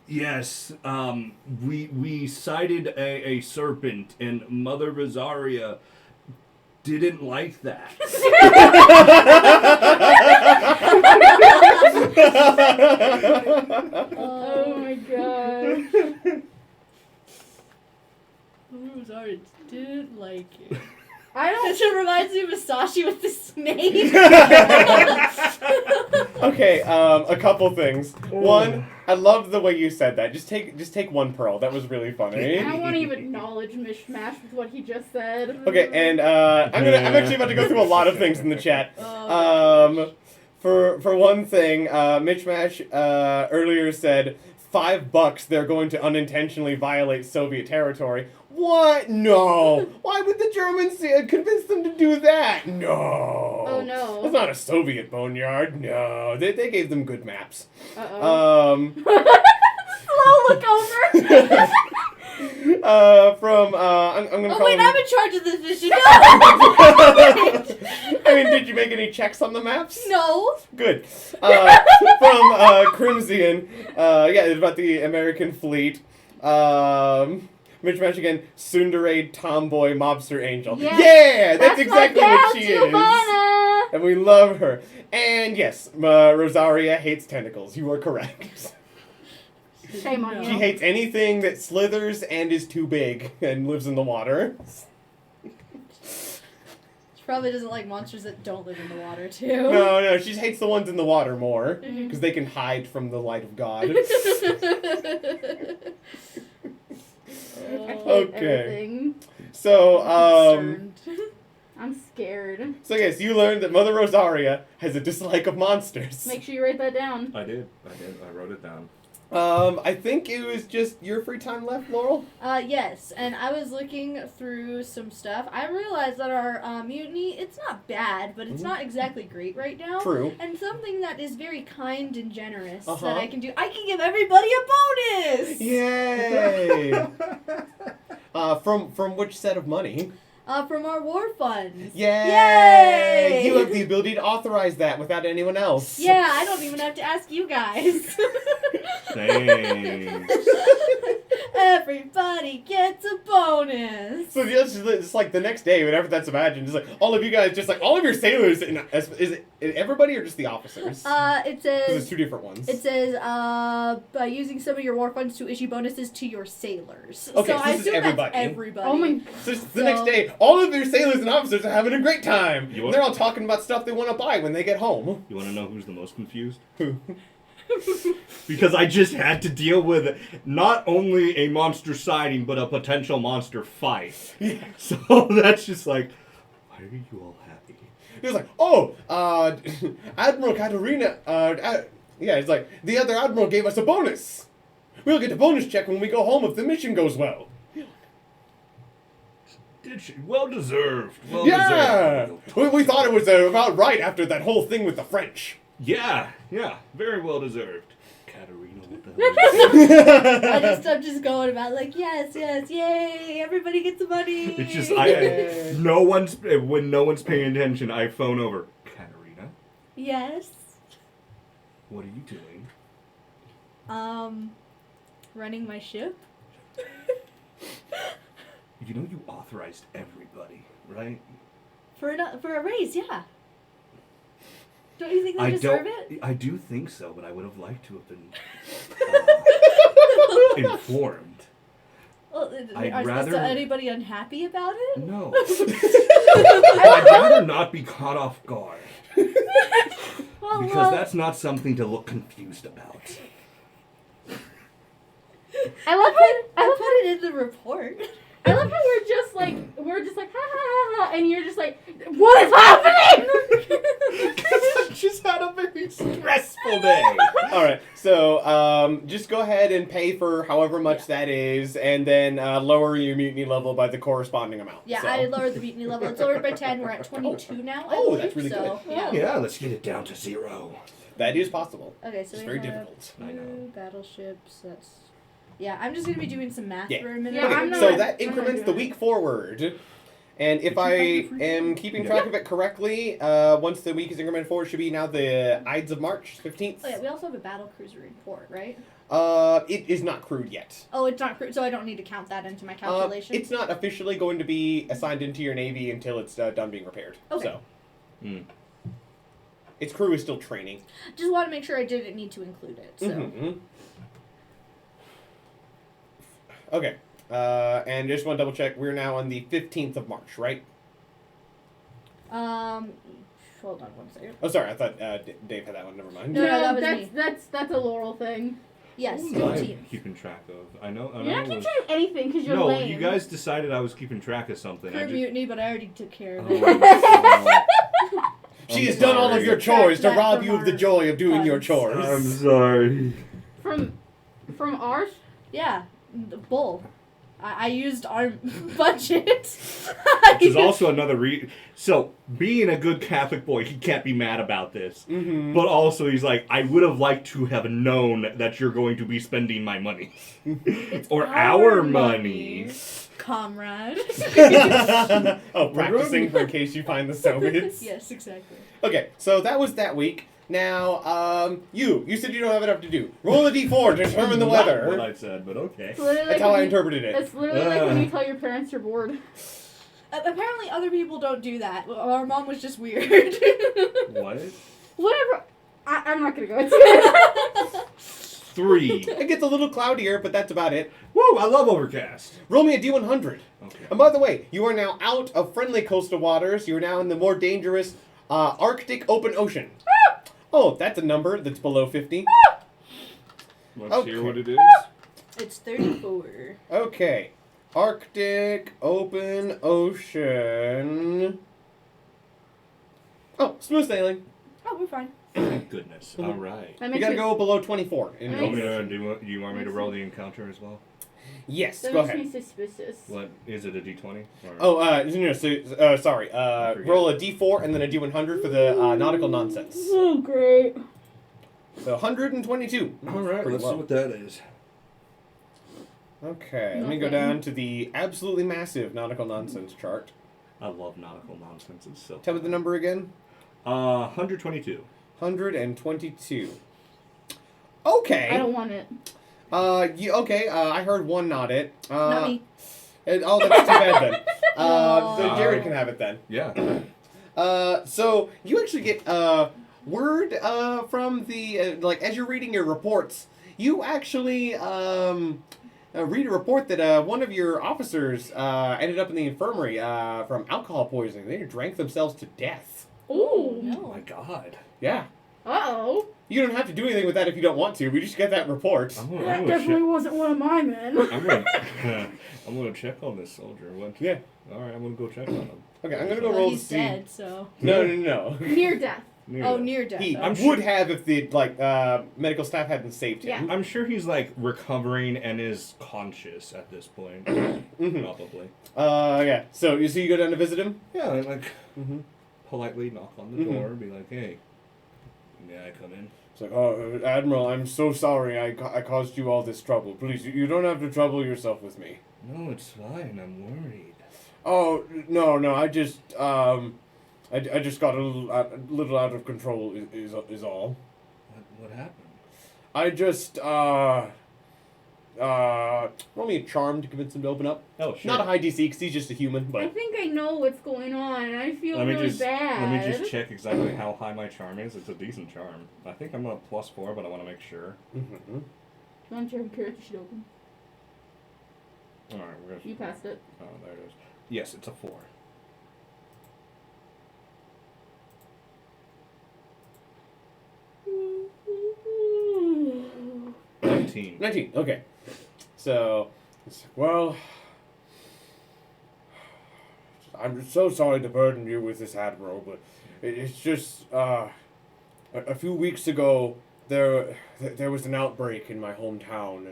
Yes, we sighted a serpent, and Mother Rosaria didn't like that. Oh my god. Rosaria didn't like it. I don't. It reminds me of Masashi with the snake. Okay, a couple things. One, I loved the way you said that. Just take one pearl. That was really funny. I don't want to even acknowledge Mishmash with what he just said. Okay, and I'm actually about to go through a lot of things in the chat. For one thing, Mishmash earlier said $5 they're going to unintentionally violate Soviet territory. What? No. Why would the Germans convince them to do that? No. Oh no. That's not a Soviet boneyard. No. They gave them good maps. Uh-oh. Slow look over. I'm gonna call wait, him... I'm in charge of this mission. No! I mean, did you make any checks on the maps? No. Good. From Crimson, it's about the American fleet. Mitch Match again, tsundere, tomboy, mobster angel. Yeah, that's exactly my what gal, she Giovanna. is. And we love her. And yes, Rosaria hates tentacles. You are correct. Shame on She you. hates anything that slithers and is too big and lives in the water. She probably doesn't like monsters that don't live in the water, too. No, she hates the ones in the water more. Mhm. Because they can hide from the light of God. I hate Okay. everything. So, Concerned. I'm scared. So yes, you learned that Mother Rosaria has a dislike of monsters. Make sure you write that down. I did. I wrote it down. I think it was just your free time left, Laurel. Yes, and I was looking through some stuff. I realized that our mutiny, it's not bad, but it's not exactly great right now. True. And something that is very kind and generous Uh-huh. that I can do, I can give everybody a bonus! Yay! From which set of money? From our war funds. Yay! Yay! You have the ability to authorize that without anyone else. Yeah, I don't even have to ask you guys. Thanks. Everybody gets a bonus. So just like the next day, whenever that's imagined, just like all of you guys, just like all of your sailors. Is it everybody or just the officers? It Because says there's 2 different ones. It says, by using some of your war funds to issue bonuses to your sailors. Okay, so so I this is assume everybody. that's everybody. Oh my. So the next day, all of your sailors and officers are having a great time. You want- They're all talking about stuff they want to buy when they get home. You want to know who's the most confused? Who? Because I just had to deal with not only a monster sighting, but a potential monster fight. Yeah. So that's just like, why are you all happy? He was like, oh, Admiral Katarina, yeah, it's like, the other Admiral gave us a bonus. We'll get a bonus check when we go home if the mission goes well. Did she? Well deserved. Well Yeah! deserved. We thought it was about right after that whole thing with the French. Yeah, very well deserved. Katarina, what the hell? I'm just going about like, yes, yay, everybody gets the money. It's just when no one's paying attention, I phone over. Katarina, Yes. what are you doing? Running my ship. You know you authorized everybody, right? For a raise, yeah. Don't you think they deserve it? I do think so, but I would have liked to have been informed. Well, I'd is rather- anybody unhappy about it? No. I'd rather not be caught off guard. Well, Because that's not something to look confused about. I love I put it in the report. how we're just like ha ha ha ha, and you're just like, what is happening? I just had a very stressful day. Alright, so just go ahead and pay for however much that is, and then lower your mutiny level by the corresponding amount. Yeah, so. I lowered the mutiny level. It's lowered by 10. We're at 22 now. I Oh, believe, that's really so, good. Yeah. Yeah, let's get it down to 0. That is possible. Okay, so It's we very have difficult. I know. 2 battleships. That's I'm just gonna be doing some math Yeah. for a minute. Yeah, Okay, I'm not- so that I'm not increments the doing week forward. And if I am keeping track of it correctly, once the week is incremented forward, should be now the Ides of March, 15th. Oh yeah, we also have a battle cruiser in port, right? It is not crewed yet. Oh, it's not so I don't need to count that into my calculation. It's not officially going to be assigned into your navy until it's done being repaired. Okay. So Hmm. its crew is still training. Just want to make sure I didn't need to include it. So Mhm. Okay. And just want to double check. We're now on the 15th of March, right? hold on one second. Oh, sorry. I thought Dave had that one. Never mind. No, that was that's a Laurel thing. Yes, What was I 15. keeping track of? I know. You're not keeping track of anything because you're No, lame. you guys decided I was keeping track of something. Crew mutiny, but I already took care of Oh, it. She has done all of your chores to Subtract rob that you from of the our joy of doing your funds. chores. I'm sorry. From ours. Yeah, the bull. I used our budget. Which is also another So, being a good Catholic boy, he can't be mad about this. Mm-hmm. But also, he's like, I would have liked to have known that you're going to be spending my money. or our money. Comrade. Oh, practicing for in case you find the Soviets. Yes, exactly. Okay, so that was that week. Now, you said you don't have enough to do. Roll a d4 to determine the Not what weather. I said, but okay. It's literally That's like how I when you- interpreted it. It's literally like when you tell your parents you're bored. Apparently, other people don't do that. Our mom was just weird. What? Whatever. I'm not gonna go into it. 3. It gets a little cloudier, but that's about it. Woo, I love Overcast. Roll me a d100. Okay. And by the way, you are now out of friendly coastal waters. You are now in the more dangerous Arctic open ocean. Oh, that's a number that's below 50. Let's hear what it is. It's 34. Okay. Arctic open ocean. Oh, smooth sailing. Oh, we're fine. Thank goodness. All right. That You makes gotta me- go below 24. In That Do makes- you want me to roll the encounter as well? Yes, That go makes ahead. me suspicious. What is it? A D20? Or- Oh, no, so, sorry. I forget. Roll a d4 and then a d100 for the nautical nonsense. Oh, great. So 122. All right. Pretty Let's low. see what that is. Okay, let me go down to the absolutely massive nautical nonsense chart. I love nautical nonsense. It's so. Tell me the number again. 122. 122. Okay. I don't want it. Okay, I heard one nod it. Not me. Oh, that's too bad then. No. So Jared can have it then. Yeah. So you actually get word from the like as you're reading your reports, you actually read a report that one of your officers ended up in the infirmary from alcohol poisoning. They drank themselves to death. Ooh. Oh No. my God. Yeah. Uh-oh. You don't have to do anything with that if you don't want to. We just get that report. I'm That gonna definitely check. wasn't one of my men. I'm gonna check on this soldier. What? Yeah. All right, I'm gonna go check on him. Okay, I'm gonna go Well, roll to he's see. dead, so. No. Near death. Oh, near death. He I'm would sure- have if the medical staff hadn't saved him. I'm sure he's like recovering and is conscious at this point. Mhm. Probably. Yeah. So you go down to visit him. Yeah, and like Mm-hmm. politely knock on the Mhm. door, be like, "Hey, may I come in?" It's like, oh, Admiral, I'm so sorry I caused you all this trouble. Please, you don't have to trouble yourself with me. No, it's fine. I'm worried. Oh, no, I just, I just got a little out of control is all. What happened? I just, roll me a charm to convince him to open up. Oh, sure. Not a high DC, because he's just a human, I but... think I know what's going on, and I feel Let me really just bad. let me just check exactly how high my charm is. It's a decent charm. I think I'm a +4, but I want to make sure. Mm-hmm. I'm sure character should open. All right, we're gonna. You passed it. Oh, there it is. Yes, it's a 4. Mm-hmm. 19. 19, okay. So, well... I'm so sorry to burden you with this, Admiral, but it's just, a few weeks ago, there was an outbreak in my hometown,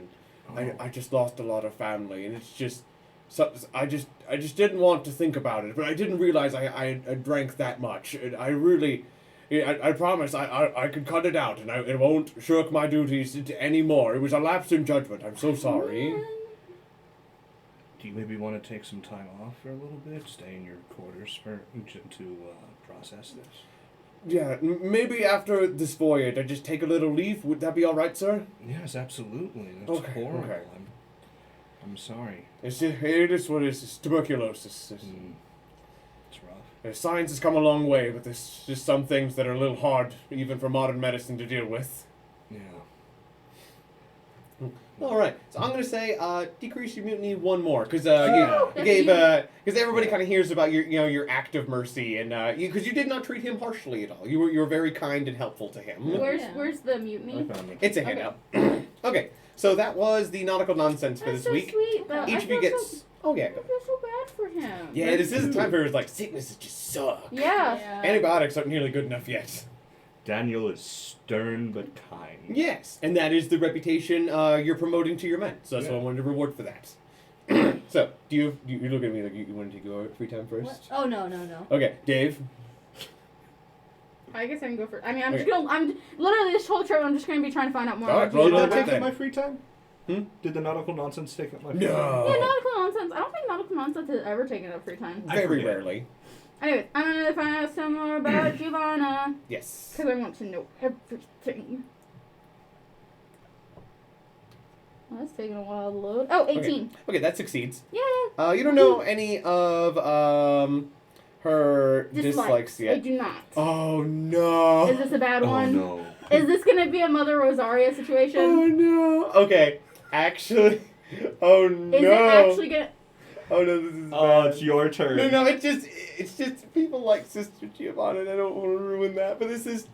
and I just lost a lot of family, and it's just... So, I just didn't want to think about it, but I didn't realize I drank that much. And I really... I promise I could cut it out, and it won't shirk my duties anymore. It was a lapse in judgment. I'm so sorry. Do you maybe want to take some time off for a little bit? Stay in your quarters to process this? Yeah, maybe after this voyage, I just take a little leave. Would that be all right, sir? Yes, absolutely. That's Okay, horrible. okay. I'm sorry. It is what it is. It's tuberculosis. It's rough. Science has come a long way, but there's just some things that are a little hard, even for modern medicine, to deal with. Yeah. All right, so I'm gonna say decrease your mutiny one more, because Yeah. you gave because everybody kind of hears about your act of mercy, and because you did not treat him harshly at all. You were very kind and helpful to him. Where's the I mutiny? found it. It's a Okay. handout. Okay, so that was the nautical nonsense for That's this so week. sweet, but Each I of you feel gets. so, Oh yeah. I feel so bad for him. Yeah, this is a time where like sicknesses just suck. Yeah. Antibiotics aren't nearly good enough yet. Daniel is stern but kind. Yes, and that is the reputation you're promoting to your men. So that's what I Yeah. wanted to reward for that. So, do you look at me like you want to take your free time first? What? Oh, no. Okay, Dave. I guess I can go for. I mean, I'm Okay. just gonna. I'm literally this whole trip. I'm just gonna be trying to find out more. All right, about roll Did it Giovanna. up that take then. up my free time? Did the nautical nonsense take up my free time? No. Yeah, nautical nonsense. I don't think nautical nonsense has ever taken up free time. I Very forget. rarely. Anyways, I'm gonna find out some more about Giovanna Yes. because I want to know everything. Well, that's taking a while to load. Oh, 18. Okay, that succeeds. Yeah. You don't know any of her dislikes I yet. do not. Oh no. Is this a bad Oh one? no. Is this gonna be a Mother Rosaria situation? Oh no. Okay, actually. Oh no. Is it actually gonna? Oh no, this is Oh, bad. it's your turn. No, it's just people like Sister Giovanna, and I don't want to ruin that. But this is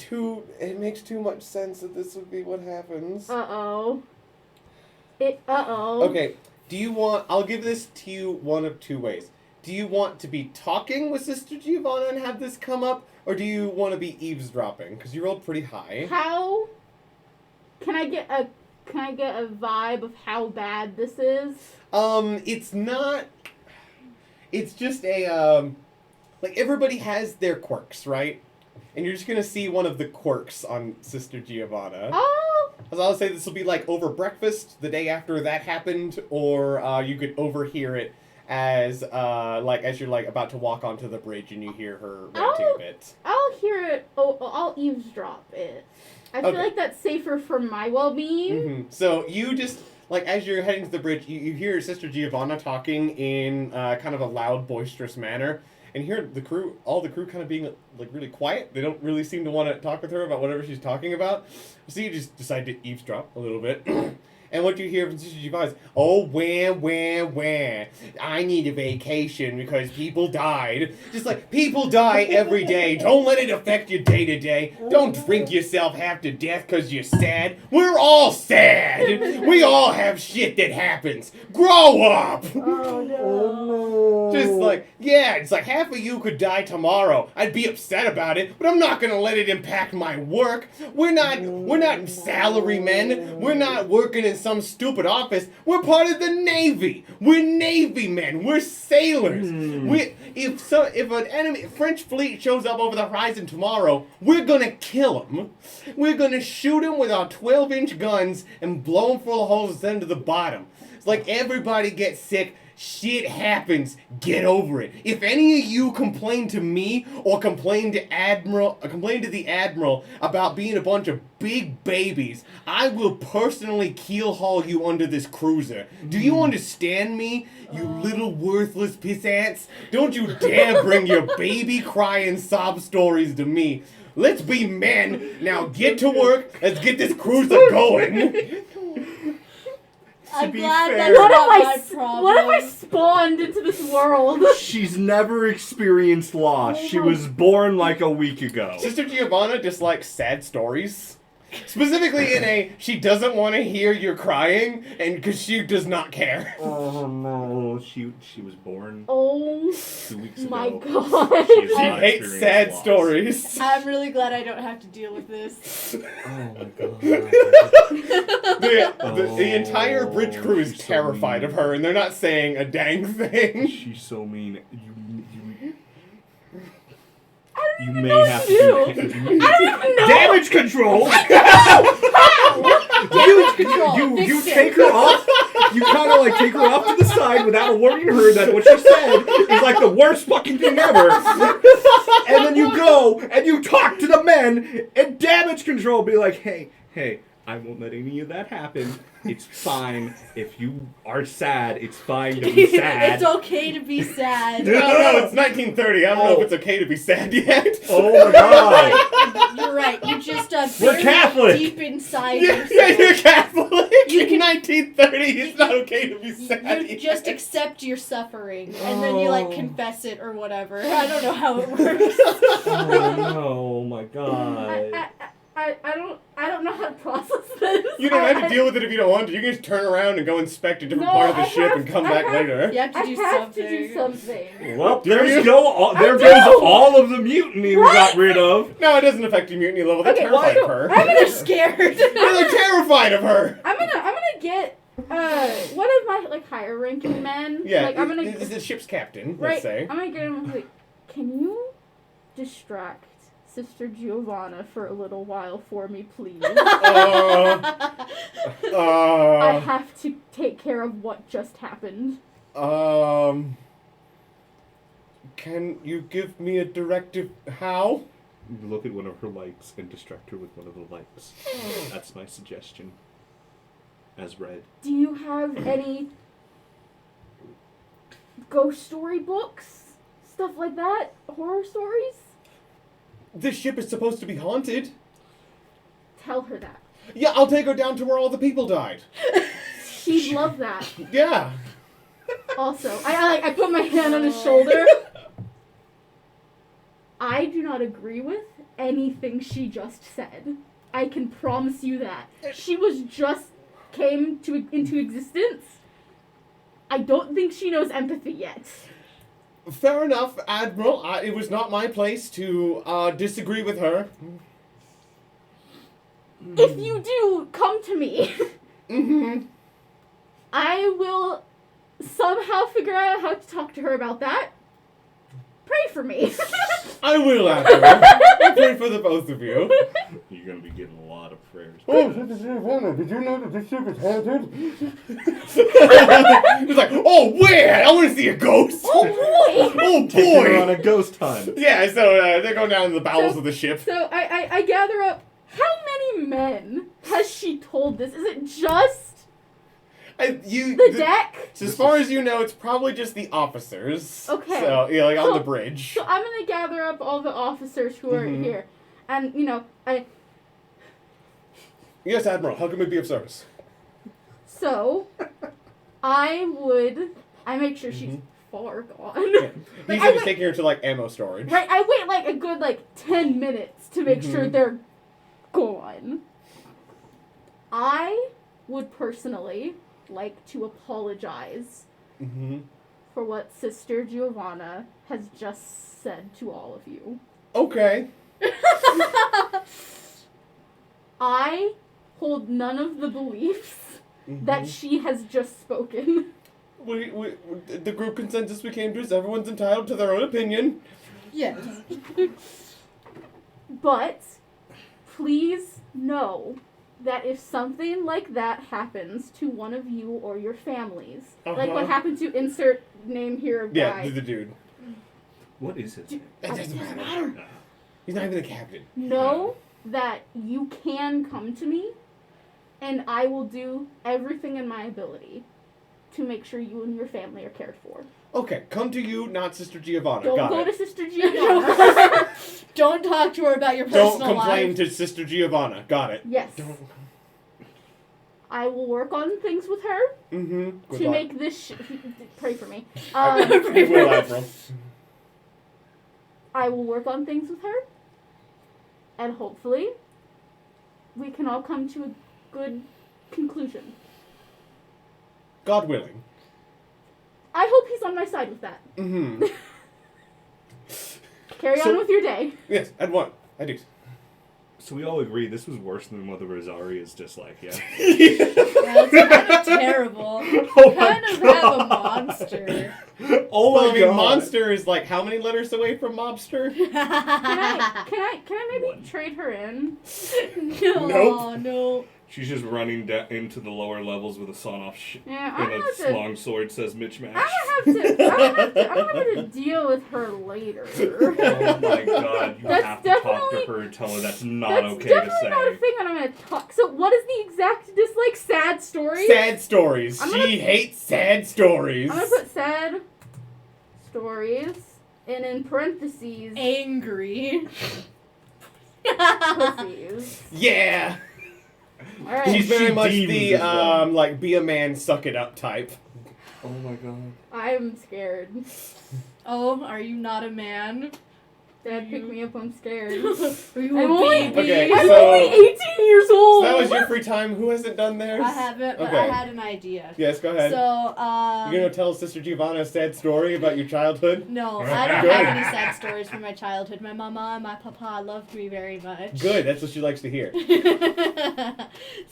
it makes too much sense that this would be what happens. Uh-oh. Okay, I'll give this to you one of two ways. Do you want to be talking with Sister Giovanna and have this come up, or do you want to be eavesdropping? Because you rolled pretty high. How can I get a vibe of how bad this is? It's not. It's just a like everybody has their quirks, right? And you're just gonna see one of the quirks on Sister Giovanna. Oh, So I'll say this will be like over breakfast the day after that happened, or you could overhear it as you're like about to walk onto the bridge and you hear her ranting a bit. I'll I'll hear it. Oh, I'll eavesdrop it. I feel Okay. like that's safer for my well-being. So you just, like, as you're heading to the bridge, you hear your sister Giovanna talking in kind of a loud, boisterous manner, and you hear all the crew kind of being, like, really quiet. They don't really seem to want to talk with her about whatever she's talking about. So you just decide to eavesdrop a little bit. And what you hear from Sister Giovanna is, oh, where, I need a vacation because people died. Just like, people die every day. Don't let it affect your day-to-day. Don't drink yourself half to death because you're sad. We're all sad. We all have shit that happens. Grow up. Oh no. Just like, yeah, it's like half of you could die tomorrow. I'd be upset about it, but I'm not gonna let it impact my work. We're not salary men. We're not working in some stupid office. We're part of the Navy. We're Navy men. We're sailors. If an enemy French fleet shows up over the horizon tomorrow, we're gonna kill him. We're gonna shoot him with our 12-inch guns and blow him full of holes and send him to the bottom. It's like everybody gets sick. Shit happens. Get over it. If any of you complain to me or complain to the Admiral about being a bunch of big babies, I will personally keel haul you under this cruiser. Do you understand me, you little worthless pissants? Don't you dare bring your baby crying sob stories to me. Let's be men. Now get to work. Let's get this cruiser going. I'm be glad fair- that's What not my if problem. what if I spawned into this world? She's never experienced loss. She was born like a week ago. Sister Giovanna just likes sad stories. Specifically she doesn't want to hear you crying, and because she does not care. Oh no, she was born Oh 2 weeks ago. my god. She has She not hates experienced sad loss. stories. I'm really glad I don't have to deal with this. Oh my god. The entire bridge crew is she's so terrified mean. of her, and they're not saying a dang thing. She's so mean. I You don't even may know have what to to do. do I don't even know. damage control. Damage control. You Fix it. take her off. You kind of like take her off to the side without warning her that what she said is like the worst fucking thing ever. And then you go and you talk to the men and damage control. Be like, hey, I won't let any of that happen. It's fine. If you are sad, it's fine to be sad. It's okay to be sad. No, it's 1930. I don't know if it's okay to be sad yet. Oh my god. You're right. You just We're buried Catholic. deep inside Yeah, yourself. you're Catholic. You In can- 1930, it's not okay to be sad. You just accept your suffering, and then you like confess it or whatever. I don't know how it works. Oh no, my god. I don't know how to process this. You don't have to deal with it if you don't want to. You can just turn around and go inspect a different No, part of the I ship have- and come I back have- later. You have to I do have something. to do something. Well, Do there you? goes all of the mutiny we got rid of. No, it doesn't affect your mutiny level. They're Okay, terrified so of her. They're scared. Yeah, they're terrified of her. I'm gonna get one of my like higher ranking men. Yeah, like I'm gonna this is the ship's captain, right. let's say. I'm gonna get him like, can you distract Sister Giovanna for a little while for me, please? I have to take care of what just happened. Can you give me a directive? How? Look at one of her lights and distract her with one of the lights. That's my suggestion. As read. Do you have any ghost story books? Stuff like that? Horror stories? This ship is supposed to be haunted. Tell her that. Yeah, I'll take her down to where all the people died. She'd love that. Yeah. Also, I put my hand on his shoulder. I do not agree with anything she just said. I can promise you that. She was just came into existence. I don't think she knows empathy yet. Fair enough, Admiral. It was not my place to disagree with her. If you do, come to me. Mm-hmm. I will somehow figure out how to talk to her about that. Pray for me. I will, Admiral. I pray for the both of you. You're gonna be getting a lot of prayers. Oh, did you know that this ship is haunted? He's like, oh, where? I want to see a ghost. Oh boy! Oh, Taking her on boy. a ghost hunt. Yeah, so they're going down to the bowels of the ship. So I gather up. How many men has she told this? Is it just the deck? So as far as you know, it's probably just the officers. Okay. So, yeah, like on So- the bridge. So I'm gonna gather up all the officers who are Mhm. here, and Yes, Admiral, how can we be of service? so I make sure she's Mhm. far gone. Yeah. Like, He's I just wait- taking her to, like, ammo storage. Right, I wait like a good 10 minutes to make sure Mhm. they're gone. I would personally like to apologize Mm-hmm. for what Sister Giovanna has just said to all of you. Okay. I hold none of the beliefs that she has just spoken. We, the group consensus we came to is everyone's entitled to their own opinion. Yes. But please know that if something like that happens to one of you or your families, like what Uh-huh. happened to insert name here of Yeah, guy, the dude. What is it? It doesn't matter. He's not even the captain. know that you can come to me and I will do everything in my ability to make sure you and your family are cared for. Okay, come to you, not Sister Giovanna. Don't Got go it. to Sister Giovanna. Don't talk to her about your Don't personal complain life. to Sister Giovanna. Got it. Yes. I will work on things with her Mm-hmm. Good to luck. make this pray for me. We will, Admiral. I will work on things with her, and hopefully we can all come to a good conclusion. God willing. I hope he's on my side with that. Mm-hmm. Carry So- on with your day. Yes, I'd want. I do. So we all agree this was worse than Mother Rosaria's dislike, yeah? That's kind of terrible. Oh my Kind of have a monster. Oh Well, my I mean, god. monster is like how many letters away from mobster? Can I maybe One. trade her in? No, Nope. no. She's just running into the lower levels with a sawn-off Yeah, I'm and gonna have a to. long sword says Mitch Match. I'm gonna have to deal with her later. Oh my god, you That's have to talk to definitely- her and tell her that's not That's okay to definitely not a say. thing that I'm gonna talk. So, what is the exact dislike? Sad stories. Sad stories. I'm She gonna- hates sad stories. I'm gonna put sad stories and in parentheses Angry. pussies. Yeah. All right. She's very She much deems the as well. like be a man, suck it up type. Oh my god. I'm scared. Oh, are you not a man? Dad, pick me up. I'm scared. Are you I'm a only- baby? Okay, I'm so- only 18 years So old. that was your free time. Who hasn't done theirs? I haven't, but Okay. I had an idea. Yes, go ahead. So, You're gonna tell Sister Giovanna a sad story about your childhood? no, Good. I don't have any sad stories from my childhood. My mama and my papa loved me very much. Good, that's what she likes to hear.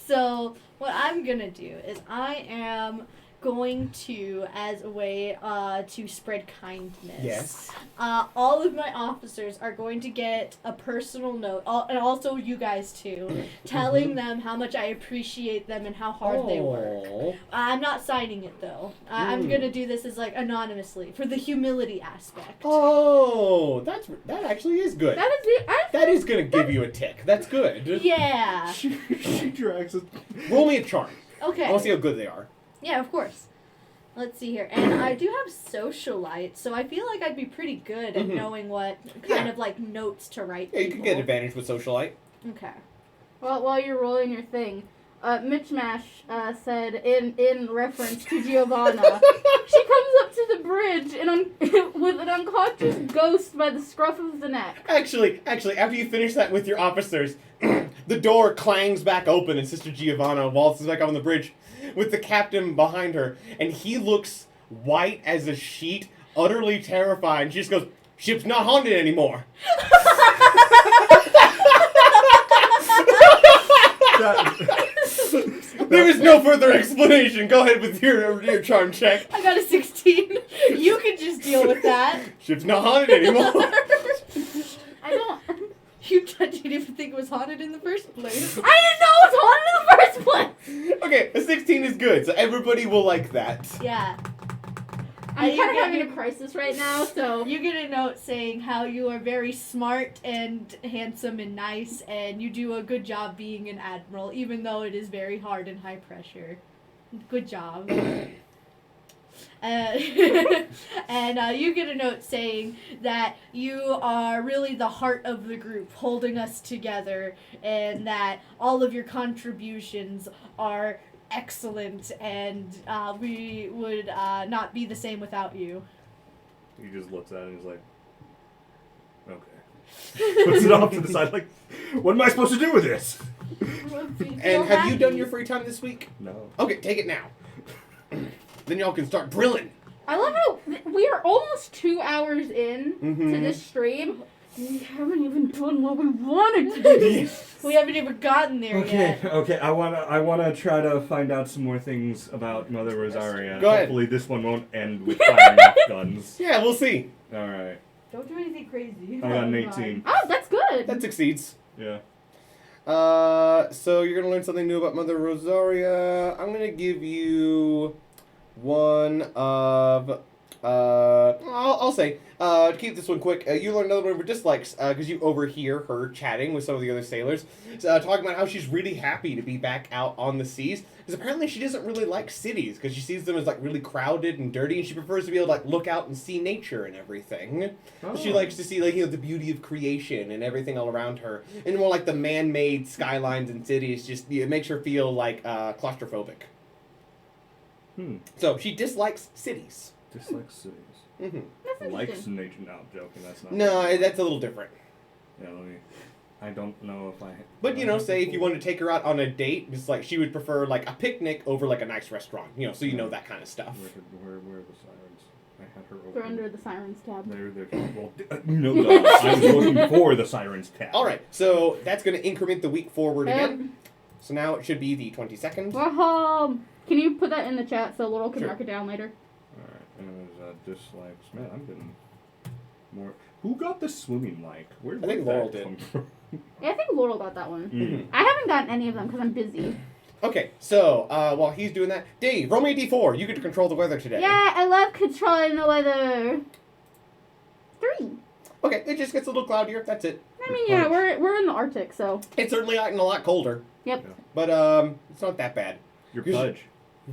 So, what I'm gonna do is I am going to, as a way to spread kindness. Yes. All of my officers are going to get a personal note, and also you guys too, telling them how much I appreciate them and how hard they work. Aw. I'm not signing it though. I'm gonna do this as like anonymously for the humility aspect. Oh, that actually is good. That is the. That is gonna give you a tick. That's good. Yeah. She drags it. Roll me a charm. I Okay. want to see how good they are. Yeah, of course. Let's see here. And I do have socialite, so I feel like I'd be pretty good at Mhm. knowing what kind Yeah. of like notes to write. Yeah, you can people. get advantage with socialite. Okay. Well, while you're rolling your thing, Mitch Mash said in reference to Giovanna, she comes up to the bridge and with an unconscious ghost by the scruff of the neck. Actually, after you finish that with your officers, the door clangs back open and Sister Giovanna waltzes back on the bridge with the captain behind her, and he looks white as a sheet, utterly terrified, and she just goes, "Ship's not haunted anymore." There is no further explanation. Go ahead with your charm check. I got a 16. You can just deal with that. Ship's not haunted anymore. I don't. You didn't even think it was haunted in the first place. I didn't know it was haunted in the first place. Okay, a 16 is good, so everybody will like that. Yeah. I'm you kind of get- having a crisis right now, so. You get a note saying how you are very smart and handsome and nice, and you do a good job being an admiral, even though it is very hard and high pressure. Good job. And you get a note saying that you are really the heart of the group, holding us together, and that all of your contributions are excellent, and we would not be the same without you. He just looks at it and he's like, okay. Puts it off to the side like, what am I supposed to do with this? And have you done your free time this week? No. Okay, take it now. Then y'all can start drilling. I love how we are almost 2 hours in Mhm. to this stream. We haven't even done what we wanted to do. We haven't even gotten there yet. Okay. I wanna try to find out some more things about Mother Rosaria. Go ahead. Hopefully this one won't end with firing off guns. Yeah, we'll see. All right. Don't do anything crazy. I got an 18. Oh, that's good. That succeeds. Yeah. So you're gonna learn something new about Mother Rosaria. I'm gonna give you one of, I'll say, to keep this one quick, you learn another one of her dislikes, because you overhear her chatting with some of the other sailors, talking about how she's really happy to be back out on the seas, because apparently she doesn't really like cities, because she sees them as, like, really crowded and dirty, and she prefers to be able to, like, look out and see nature and everything. Oh. She likes to see, like, you know, the beauty of creation and everything all around her, and more like the man-made skylines and cities, just, it makes her feel, like, claustrophobic. So, she dislikes cities. Dislikes cities. Mm-hmm. That's Likes interesting. nature. No, I'm joking. That's not. No, that's a little different. Yeah, let me. I don't know if I. But, you know, say if you want to take her out on a date, it's like she would prefer, like, a picnic over, like, a nice restaurant. You know, so you know that kind of stuff. Where are the sirens? I had her open. They're under the sirens tab. They're well, no, duh. I was looking for the sirens tab. All right, so that's going to increment the week forward Yep. again. So now it should be the 22nd. Can you put that in the chat so Laurel can Sure. mark it down later? Alright, and there's dislikes. Man, I'm getting more. Who got the swimming like? Where I think did Laurel that did. come from? Yeah, I think Laurel got that one. Mm. I haven't gotten any of them because I'm busy. Okay, so while he's doing that, Dave, roll me a d4. You get to control the weather today. Yeah, I love controlling the weather. 3. Okay, it just gets a little cloudier. That's it. I mean, yeah, we're in the Arctic, so. It's certainly gotten a lot colder, Yep. but it's not that bad. Your Here's- Pudge.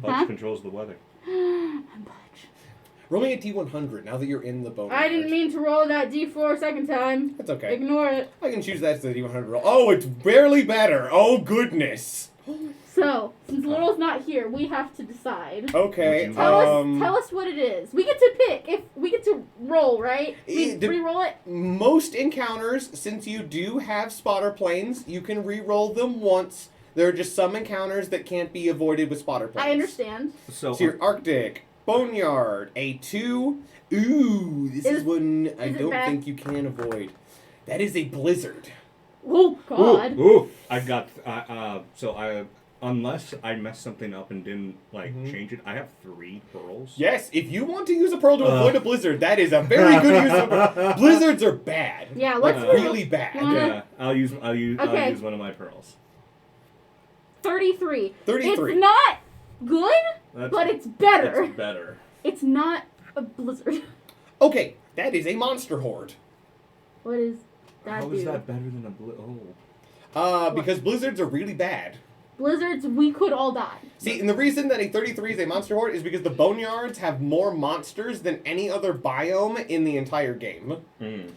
Pudge Huh? controls the weather. I'm Budge. Roll me a d100 now that you're in the bonus. I didn't mean to roll that D4 second time. That's okay. Ignore it. I can choose that as the d100 roll. Oh, it's barely better. Oh, goodness. So, since Laurel's not here, we have to decide. Okay, Tell us what it is. We get to pick. If we get to roll, right? We It de- re-roll it. most encounters, since you do have spotter planes, you can re-roll them once. There are just some encounters that can't be avoided with spotter planes. I understand. So, So your Arctic, Boneyard, A2. Ooh, this is one I is it don't bad? think you can avoid. That is a blizzard. Oh God. Ooh, I got. Unless I messed something up and didn't change it, I have 3 pearls. Yes, if you want to use a pearl to avoid a blizzard, that is a very good use of pearl. Blizzards are bad. Yeah, Like, let's really bad. Yeah, I'll use Okay. one of my pearls. 33. 33. It's not good, That's, but it's better. It's better. It's not a blizzard. Okay, that is a monster horde. What is that How do? is that better than a Because blizzards are really bad. Blizzards, we could all die. See, and the reason that a 33 is a monster horde is because the Boneyards have more monsters than any other biome in the entire game.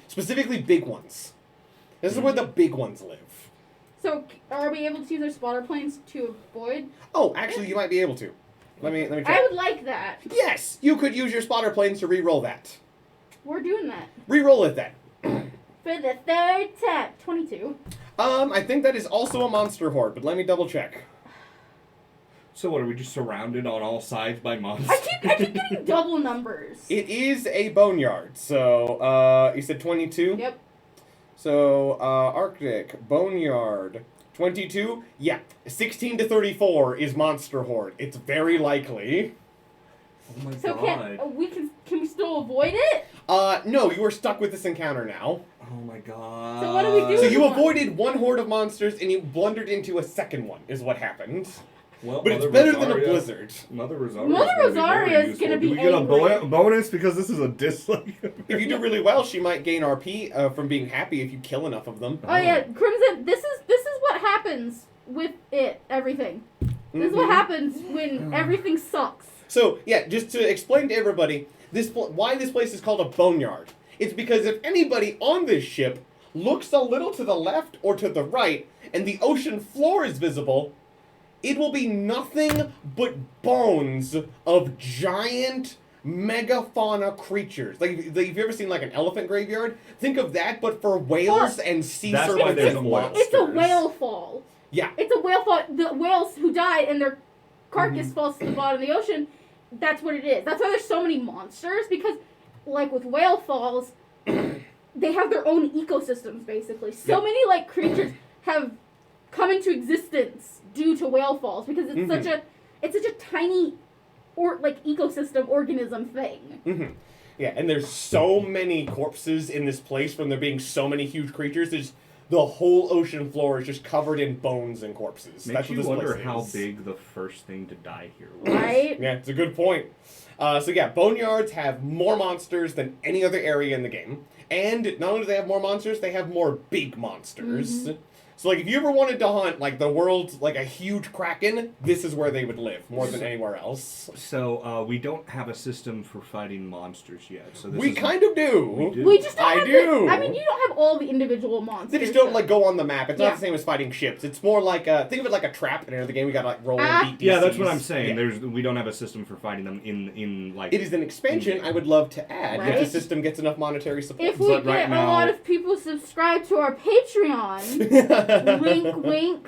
Specifically big ones. This is where the big ones live. So, are we able to use our spotter planes to avoid? Oh, actually, you might be able to. Let me I try. would like that. Yes, you could use your spotter planes to re-roll that. We're doing that. Re-roll it then. For the 3rd time. 22. I think that is also a monster horde, but let me double check. So what, are we just surrounded on all sides by monsters? I keep getting double numbers. It is a boneyard, so, you said 22? Yep. So, Arctic, boneyard, 22? Yeah. 16 to 34 is Monster Horde. It's very likely. Oh my So god. can we still avoid it? No, you are stuck with this encounter now. Oh my god. So what do we do? So you One. avoided one horde of monsters and you blundered into a second one, is what happened. Well, But it's Mother better than a Rosaria- blizzard. Mother Rosaria. Mother Rosaria is gonna Do be we get a angry. bonus because this is a dislike? If you do really well, she might gain RP from being happy if you kill enough of them. Oh yeah, Crimson. This is what happens with everything. This is what happens when everything sucks. So, yeah, just to explain to everybody why this place is called a boneyard. It's because if anybody on this ship looks a little to the left or to the right, and the ocean floor is visible, it will be nothing but bones of giant megafauna creatures. Like, if you've ever seen, like, an elephant graveyard, think of that, but for whales and sea That's why serpents there's and oil. monsters. It's a whale fall. Yeah. It's a whale fall. The whales who died and their carcass falls to the bottom of the ocean. That's what it is. That's why there's so many monsters, because, like with whale falls, they have their own ecosystems basically. So many like creatures have come into existence due to whale falls because it's such a tiny ecosystem organism thing. Mm-hmm. Yeah, and there's so many corpses in this place from there being so many huge creatures. There's the whole ocean floor is just covered in bones and corpses. Makes That's what you this wonder place how is. big the first thing to die here was. Right? Yeah, it's a good point. So yeah, boneyards have more monsters than any other area in the game. And not only do they have more monsters, they have more big monsters. So like if you ever wanted to hunt like the world's like a huge kraken, this is where they would live more than anywhere else. So we don't have a system for fighting monsters yet. So this We is kind of do. We do. We just don't I have do. I mean, you don't have all the individual monsters. They just don't though. like go on the map. It's Yeah. not the same as fighting ships. It's more like think of it like a trap in another game. We got to like roll and beat DCs. Yeah, that's what I'm saying. Yeah. We don't have a system for fighting them in like. It is an expansion I would love to add if Right? the system gets enough monetary support. If we But right get a now- lot of people subscribe to our Patreon, wink, wink.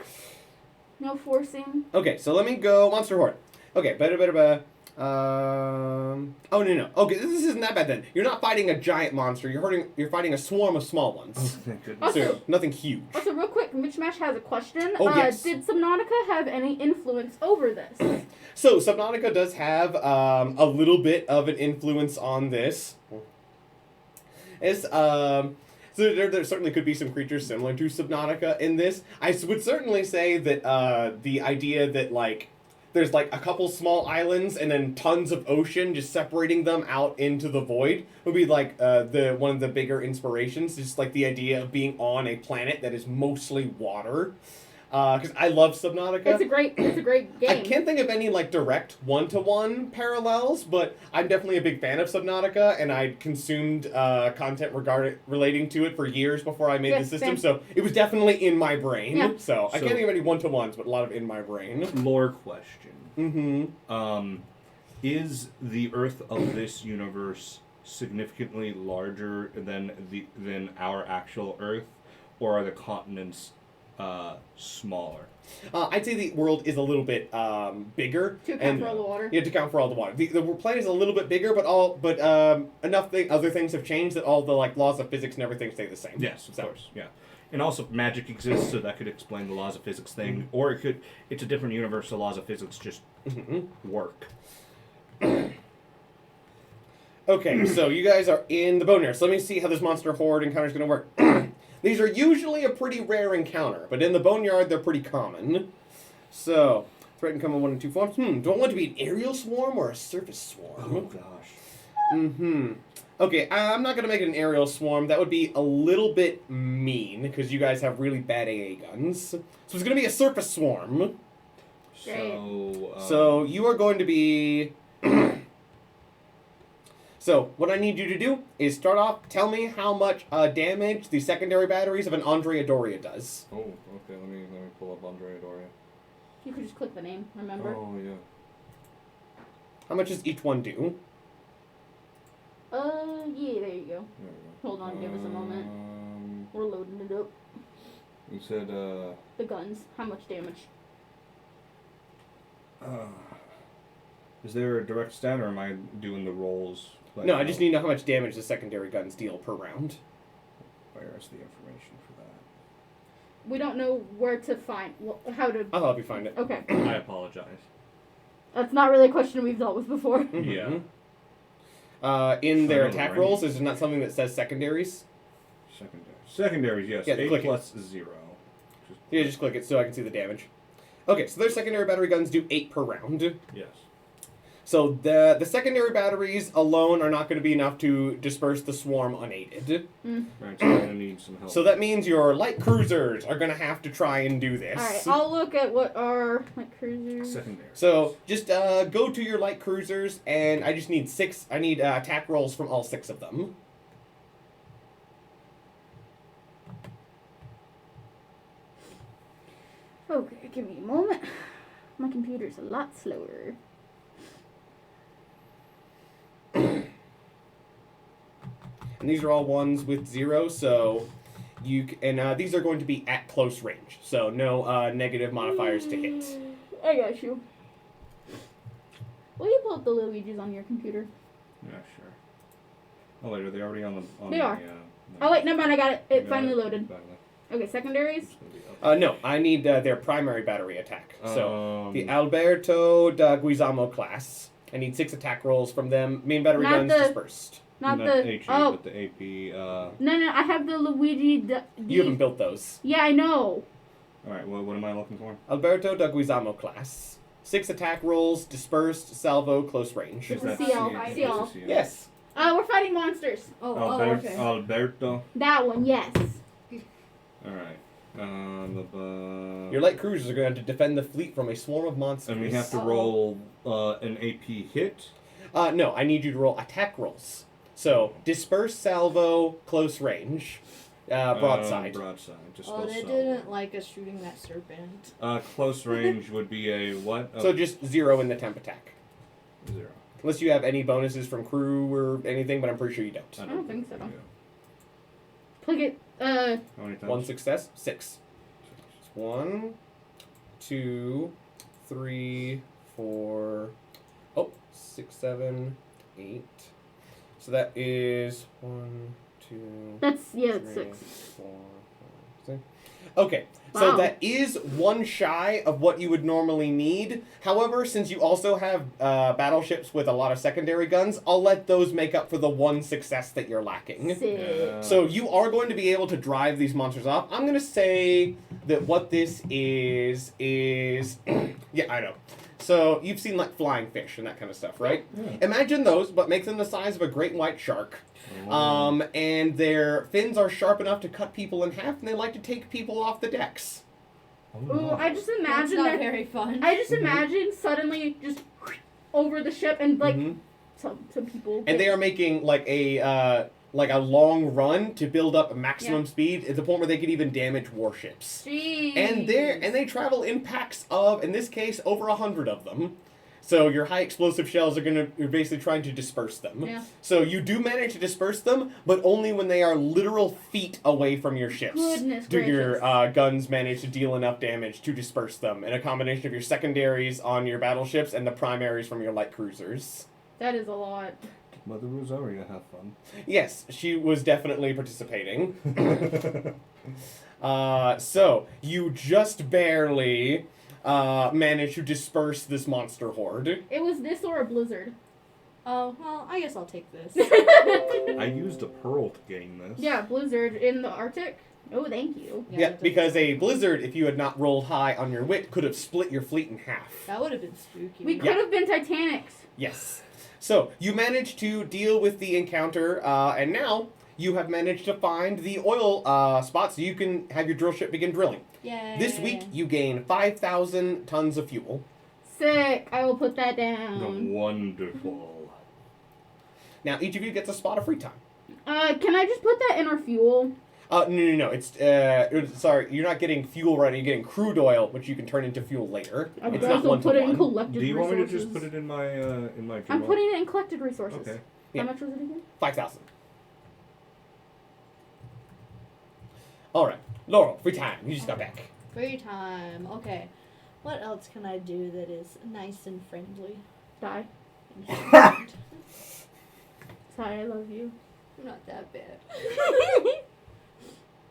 No forcing. Okay, so let me go Monster Horde. Okay, better. Oh no. Okay, this isn't that bad then. You're not fighting a giant monster. You're fighting a swarm of small Oh, ones. thank goodness. Also- So nothing huge. Also, real quick, Mitch Mash has a question. Oh, yes. Did Subnautica have any influence over this? So Subnautica does have a little bit of an influence on this. So there certainly could be some creatures similar to Subnautica in this. I would certainly say that the idea that like there's like a couple small islands and then tons of ocean just separating them out into the void would be like the one of the bigger inspirations. Just like the idea of being on a planet that is mostly water. Because I love Subnautica. It's a great game. I can't think of any like direct one-to-one parallels, but I'm definitely a big fan of Subnautica, and I consumed content relating to it for years before I made Yeah, the system, same. so it was definitely in my brain. Yeah. So I So- can't think of any one-to-ones, but a lot of in my brain. Lore question. Mm-hmm. Is the Earth of this universe significantly larger than our actual Earth, or are the continents smaller? I'd say the world is a little bit bigger. To account for all the water. Yeah, to account for all the water. The planet is a little bit bigger, but other things have changed that all the like laws of physics and everything stay the same. Yes, of So- course. Yeah, and also magic exists, so that could explain the laws of physics thing. Or it's a different universe, so laws of physics just work. Okay, so you guys are in the Boneyard. So let me see how this Monster Horde encounter is going to work. These are usually a pretty rare encounter, but in the Boneyard, they're pretty common. So, threat can come in one of two forms. Do I want to be an aerial swarm or a surface swarm? Oh gosh. Okay, I'm not going to make it an aerial swarm. That would be a little bit mean, because you guys have really bad AA guns. So it's going to be a surface swarm. So you are going to be... So, what I need you to do is start off, tell me how much damage the secondary batteries of an Andrea Doria does. Oh, okay. Let me pull up Andrea Doria. You could just click the name, remember? Oh yeah. How much does each one do? Yeah, there you go. There we go. Hold on, give us a moment. We're loading it up. You said The guns, how much damage? Is there a direct stat, or am I doing the rolls? Like, No, I just need to know how much damage the secondary guns deal per round. Where is the information for we don't know where to find how to. I'll help you find it. Okay, I apologize. that's not really a question we've dealt with before. Yeah. In their I know the attack range. rolls, is there not something that says secondaries? Secondaries, yes. Yeah, 8 click it. plus 0. Yeah, just click it so I can see the damage. Okay, so their secondary battery guns do 8 per round. Yes. So the secondary batteries alone are not going to be enough to disperse the swarm unaided. Right, so I'm going to need some help. So that means your light cruisers are going to have to try and do this. Alright, I'll look at what our cruisers. Secondary. So just go to your light cruisers, and I just need 6. I need attack rolls from all 6 of them. Okay, give me a moment. My computer's a lot slower. And these are all ones with 0, so these are going to be at close range, so no negative modifiers to hit. I got you. Will you pull up the Luigi's on your computer? Yeah, sure. Oh, wait, are they already on the... They are. no. Oh wait, never mind, I got it. It Got finally it. loaded. Finally. Okay, secondaries? It's gonna be up. No, I need their primary battery attack. So Um, the Alberto da Guizamo class. I need 6 attack rolls from them. Main battery Not guns the- dispersed. Not not the HE, oh but the AP, no, I have the Luigi. You haven't built those. Yeah, I know. Alright, what am I looking for? Alberto da Guizamo class. 6 attack rolls, dispersed, salvo, close range. It's a that CL. CL? CL. It's a CL. Yes. We're fighting monsters. Okay. Alberto. That one, yes. Alright. Your light cruisers are going to have to defend the fleet from a swarm of monsters. And we have to Uh-oh. roll an AP hit. No, I need you to roll attack rolls. So, disperse, salvo, close range, broadside. Broadside. Just Oh, go they salvo. didn't like us shooting that serpent. Close range would be a what? So just 0 in the temp attack. 0. Unless you have any bonuses from crew or anything, but I'm pretty sure you don't. I don't think so. Yeah. Click it. How many times? 1 success, 6. 1, 2, 3, 4, 6, 7, 8. So that is 1, 2, That's it's 3, 6. 4, 5, 6. Okay, so Wow. that is 1 shy of what you would normally need. However, since you also have battleships with a lot of secondary guns, I'll let those make up for the 1 success that you're lacking. Sick. So you are going to be able to drive these monsters off. I'm going to say that what this is yeah, I know. So you've seen like flying fish and that kind of stuff, right? Yeah. Imagine those, but make them the size of a great white shark. And their fins are sharp enough to cut people in half, and they like to take people off the decks. Ooh, I just That's imagine not that. very fun. I just imagine suddenly just over the ship and like Mhm. some people. And they are making like a long run to build up maximum speed at the point where they could even damage warships. Jeez. And they travel in packs of, in this case, over 100 of them. So your high explosive shells you're basically trying to disperse them. Yeah. So you do manage to disperse them, but only when they are literal feet away from your ships. Goodness do your gracious. guns manage to deal enough damage to disperse them, in a combination of your secondaries on your battleships and the primaries from your light cruisers. That is a lot. Mother Rosaria have fun. Yes, she was definitely participating. So you just barely managed to disperse this monster horde. It was this or a blizzard. Oh, well, I guess I'll take this. I used a pearl to gain this. Yeah, blizzard in the Arctic. Oh, thank you. Yeah, that because doesn't- a blizzard, if you had not rolled high on your wit, could have split your fleet in half. That would have been spooky. We could have been Titanics. Yes. So you managed to deal with the encounter, and now you have managed to find the oil spot so you can have your drill ship begin drilling. Yay. This week, you gain 5,000 tons of fuel. Sick. I will put that down. Wonderful. Now, each of you gets a spot of free time. Can I just put that in our fuel? No. It's sorry, you're not getting fuel right now. You're getting crude oil, which you can turn into fuel later. I would It's not also one put to it in one. collected Do you want resources. me to just put it in my I'm journal? putting it in collected resources. Okay. Yeah. How much was it again? 5,000. All right, Laurel, free time. You just got back. Free time. Okay. What else can I do that is nice and friendly? Die. I'm Sorry, I love you. not that bad.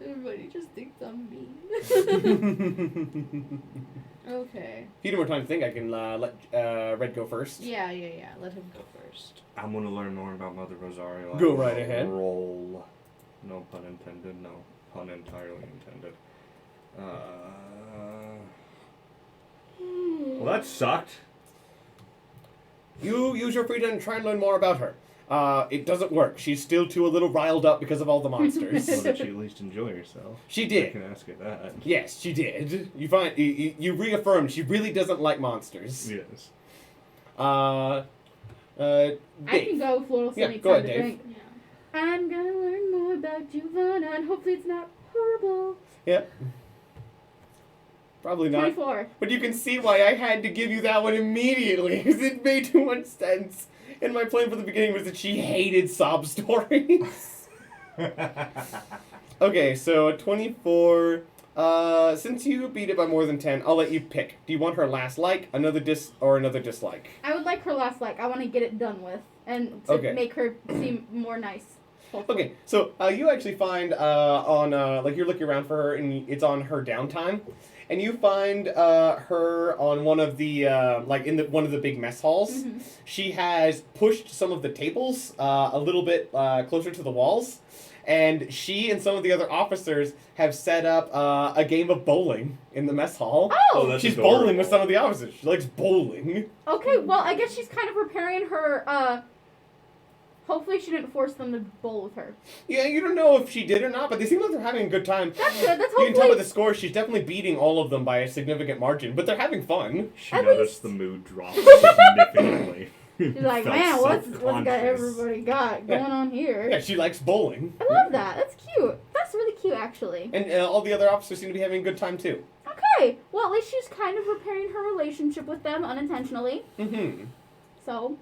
Everybody just thinks I'm mean. Okay. If you need more time to think, I can let Red go first. Yeah. Let him go first. I'm gonna learn more about Mother Rosario. Go I will right ahead. Roll. No pun intended. No pun entirely intended. Well, that sucked. You use your freedom and try and learn more about her. It doesn't work. She's still too a little riled up because of all the monsters. Well, did you at least enjoy yourself? She I did. can ask her that. Yes, she did. You reaffirmed she really doesn't like monsters. Yes. I can Dave. go if Laurel Yeah, needs go time ahead, to Dave. think. I'm gonna learn more about Giovanna, and hopefully it's not horrible. Yep. Probably not. 24. But you can see why I had to give you that one immediately, because it made too much sense. And my plan from the beginning was that she hated sob stories. Okay, so a 24. Since you beat it by more than 10, I'll let you pick. Do you want her last like, another another dislike? I would like her last like. I want to get it done with, and to Okay. make her seem more nice. Hopefully. Okay, so you actually find on like you're looking around for her, and it's on her downtime, and you find her on one of the like in one of the big mess halls. Mm-hmm. She has pushed some of the tables a little bit closer to the walls, and she and some of the other officers have set up a game of bowling in the mess hall. Oh! that's She's adorable. bowling with some of the officers. She likes bowling. Okay, well, I guess she's kind of preparing her, hopefully she didn't force them to bowl with her. Yeah, you don't know if she did or not, but they seem like they're having a good time. That's good, that's You can tell by hopefully... the score she's definitely beating all of them by a significant margin, but they're having fun. She At noticed least- the mood drop significantly. She's like, Felt man, what's got self-conscious. everybody got going on here? Yeah, she likes bowling. I love that. That's cute. That's really cute, actually. And all the other officers seem to be having a good time, too. Okay, well, at least she's kind of repairing her relationship with them unintentionally. Mm-hmm. So,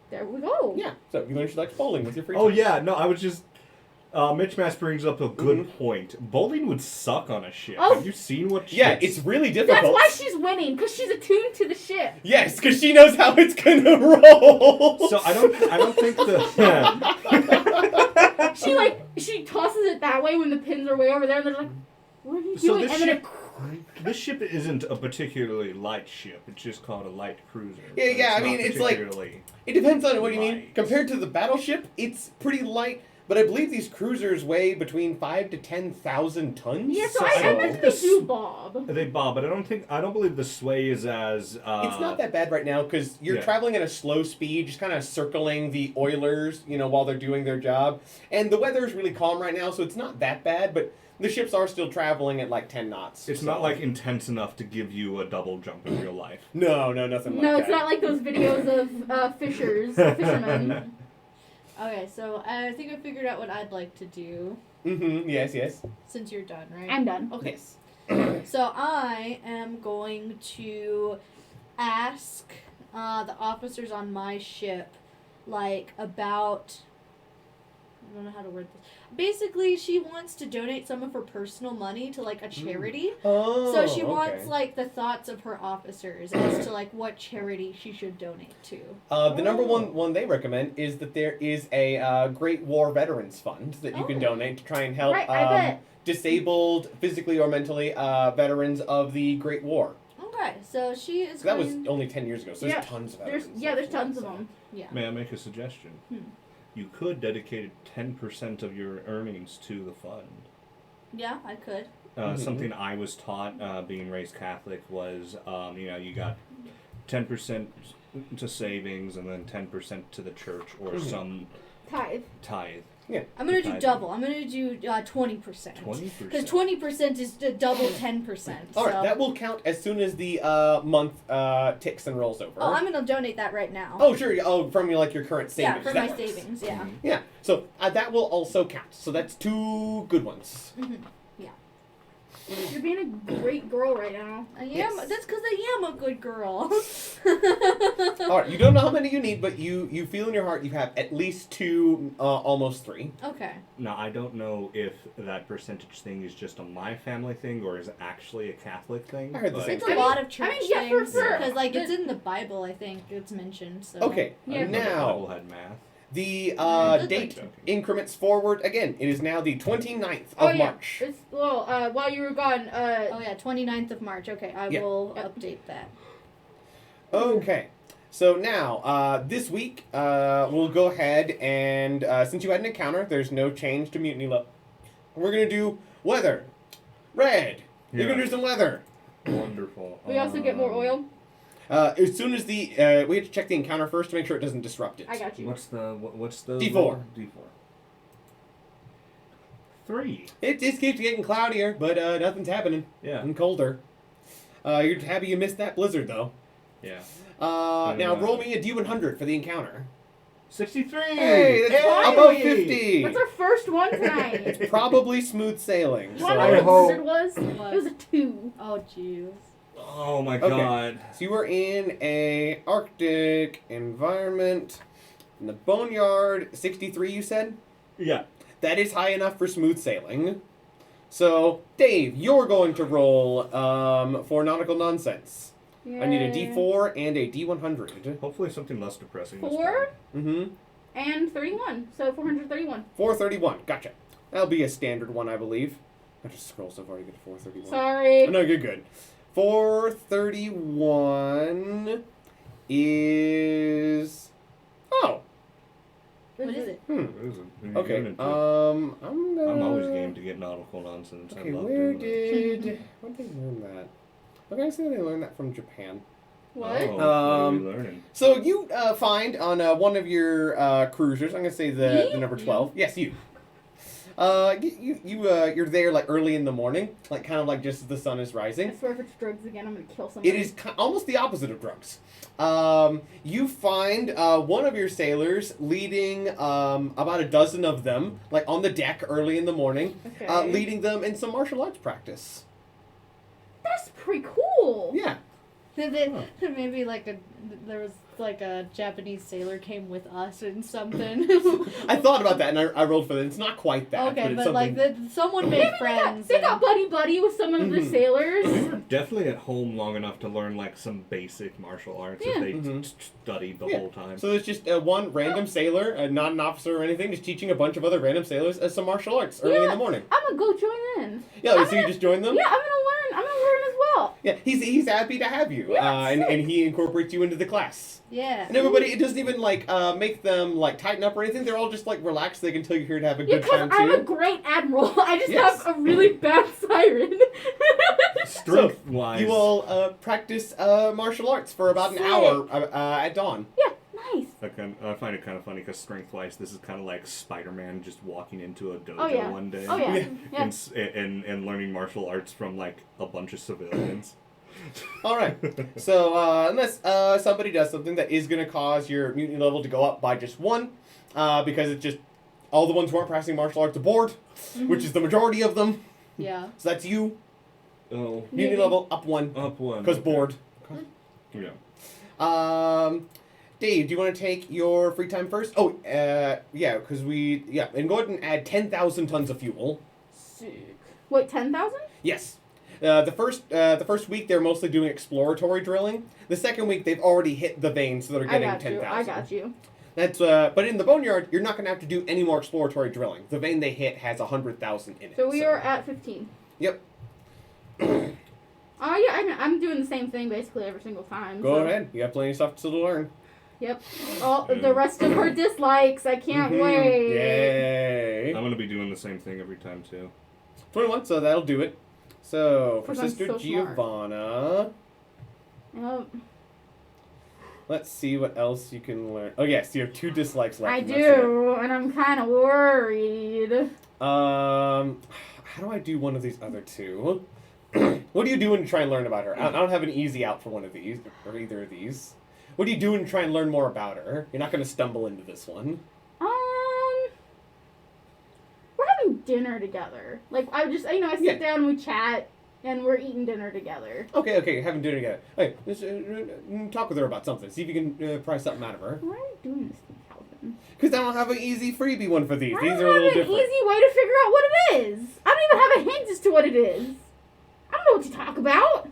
there we go. Yeah, so you learn she likes bowling with your free time. Oh yeah, no, I was just. Mitch Mass brings up a good Mhm. point. Bowling would suck on a ship. Oh. Have you seen what? Yeah, ships- it's really difficult. That's why she's winning, because she's attuned to the ship. Yes, because she knows how it's gonna roll. So I don't think the. She tosses it that way when the pins are way over there, and they're like, what are you So doing? this And then ship, this ship isn't a particularly light ship. It's just called a light cruiser. Yeah, but yeah, I not mean, it's like- particularly- It depends on what you mean. Light. Compared to the battleship, it's pretty light, but I believe these cruisers weigh between 5,000 to 10,000 tons. yeah, so So I I don't bet think they this- do bob. They bob, but I don't believe the sway is as. It's not that bad right now because you're yeah. traveling at a slow speed, just kind of circling the oilers, while they're doing their job. And the weather is really calm right now, so it's not that bad, but the ships are still traveling at like 10 knots. It's so- not like intense enough to give you a double jump in real life. No, nothing like No, that. it's not like those videos of fishermen. Okay, so I think I figured out what I'd like to do Mm-hmm, yes. since you're done, right? I'm done. Okay. Yes. So I am going to ask the officers on my ship, about. I don't know how to word this. Basically, she wants to donate some of her personal money to a charity. Oh, So she okay. wants the thoughts of her officers as to what charity she should donate to. The number one they recommend is that there is a Great War Veterans Fund that you can Oh. donate to try and help Right, I bet. disabled, physically or mentally, veterans of the Great War. Okay, so she is. So that was going- only 10 years ago, so Yeah, there's tons of veterans. There's tons of them. Yeah. May I make a suggestion? You could dedicate 10% of your earnings to the fund. Yeah, I could. Mhm. Something I was taught, being raised Catholic, was you got 10% to savings and then 10% to the church or some Tithe. tithe. I'm gonna do Tithe. double. I'm gonna do 20%. 20%. Because 20% is double 10%. All right, so- that will count as soon as the month ticks and rolls over. Oh, I'm gonna donate that right now. Oh, sure. Oh, from your current yeah, savings. for That my works. savings. Yeah. Mhm. Yeah, so that will also count. So that's 2 good ones. You're being a great girl right now. I am. Yes. That's because I am a good girl. All right, you don't know how many you need, but you feel in your heart you have at least 2, almost 3. Okay. Now, I don't know if that percentage thing is just a my family thing or is it actually a Catholic thing. I heard the but- same It's thing. a lot of church yeah, for things sure. because it's in the Bible. I think it's mentioned. So. Okay, Yeah. I didn't know the now Bible had math. The Good date luck. increments forward again. It is now the 29th Oh, of yeah. March. It's, well, while you were gone, Oh yeah, 29th of March. Okay, I Yeah. will update that. Okay. So now, this week, we'll go ahead and, since you had an encounter, there's no change to mutiny level. We're going to do weather. Red. You're going to do some weather. Wonderful. we also get more oil. As soon as we have to check the encounter first to make sure it doesn't disrupt it. I got you. What's the D4. number? D4. 3. It just keeps getting cloudier, but nothing's happening. Yeah. And colder. You're happy you missed that blizzard, though. Yeah. Now roll me a D100 for the encounter. 63. Hey, that's Hey! above 50. That's our first one tonight. It's probably smooth sailing. Do you So, want to I know hope- what blizzard was? What? It was a 2. Oh jeez. Oh my Okay. god. so you were in a Arctic environment. In the Boneyard, 63 you said? Yeah. That is high enough for smooth sailing. So, Dave, you're going to roll for nautical nonsense. I need a D4 and a D100. Hopefully something less depressing. this 4 Mm-hmm. and 31. So 431. 431. Gotcha. That'll be a standard one, I believe. I just scroll so far to get to 431. Sorry. Oh, no, you're good. 431 is... Oh. What is it? Hmm. time. It is a- you're Okay. gonna do- I'm gonna... I'm always game to get nautical nonsense. Okay, I love where doing did they learn that? Okay, I see they learned that from Japan. What? Oh, what are we learning? So you find on one of your cruisers, I'm gonna say the Me? number 12. Yes, you. You're there like early in the morning, like kind of like just as the sun is I rising. swear if it's drugs again, I'm gonna kill somebody. It is almost the opposite of drugs. You find one of your sailors leading about a dozen of them, like on the deck early in the morning, Okay. leading them in some martial arts practice. That's pretty cool. Yeah. Maybe there was like a Japanese sailor came with us and something. I thought about that and I rolled for that. It's not quite that. Okay, it's but something... like someone made friends. They got buddy with some of the Mhm. sailors. They were definitely at home long enough to learn like some basic martial arts Yeah. that they Mhm. studied the Yeah. whole time. So there's just one random sailor, not an officer or anything, just teaching a bunch of other random sailors some martial arts early in Yeah. the morning. I'm gonna go join in. Yeah, I'm so you just join them? Yeah, I'm gonna learn as well. Yeah, he's happy to have you, Yeah, and sick. he incorporates you into the class. Yeah. And everybody, it doesn't even like make them like tighten up or anything. They're all just like relaxed. They can tell you're here to have a Yeah, good because time I'm too. a great admiral. I just Yes. have a really bad siren. Strength wise, You all practice martial arts for about an Sick. hour at dawn. Yeah, nice. I find it kind of funny because strength wise, this is kind of like Spider-Man just walking into a dojo Oh, yeah. one day. Oh yeah. Yeah. And learning martial arts from like a bunch of civilians. All right. So unless somebody does something that is going to cause your mutiny level to go up by just 1, because it's just all the ones who aren't practicing martial arts are bored, which is the majority of them. Yeah. So that's you. Oh, Mutiny Maybe. level up 1 up one. because okay. bored. Yeah. Dave, do you want to take your free time first? Oh, yeah, because and go ahead and add 10,000 tons of fuel. Sick. Wait, 10,000? Yes. The first week they're mostly doing exploratory drilling. The second week they've already hit the vein, so they're I getting got you. 10,000. I got you. That's but in the Boneyard, you're not going to have to do any more exploratory drilling. The vein they hit has 100,000 in it. So we are at 15. Yep. Oh yeah, I'm doing the same thing basically every single time. Go so. ahead. You got plenty of stuff still to learn. Yep. Oh, the rest of her dislikes. I can't Mhm. wait. Yay. I'm gonna be doing the same thing every time too. 21, so that'll do it. So for 'Cause I'm Sister so smart. Giovanna, Yep. let's see what else you can learn. Oh yes, you have 2 dislikes left. I and that's it. do, and I'm kind of worried. How do I do one of these other 2? What are you doing to try and learn about her? I don't have an easy out for one of these, or either of these. What are you doing to try and learn more about her? You're not going to stumble into this one. We're having dinner together. Like I just, I sit Yeah. down, we chat, and we're eating dinner together. Okay, having dinner together. Okay, let's talk with her about something. See if you can pry something out of her. Why are you doing this to me, Calvin? Because I don't have an easy freebie one for these. I These don't are a little have an different. easy way to figure out what it is. I don't even have a hint as to what it is. I don't know what to talk about.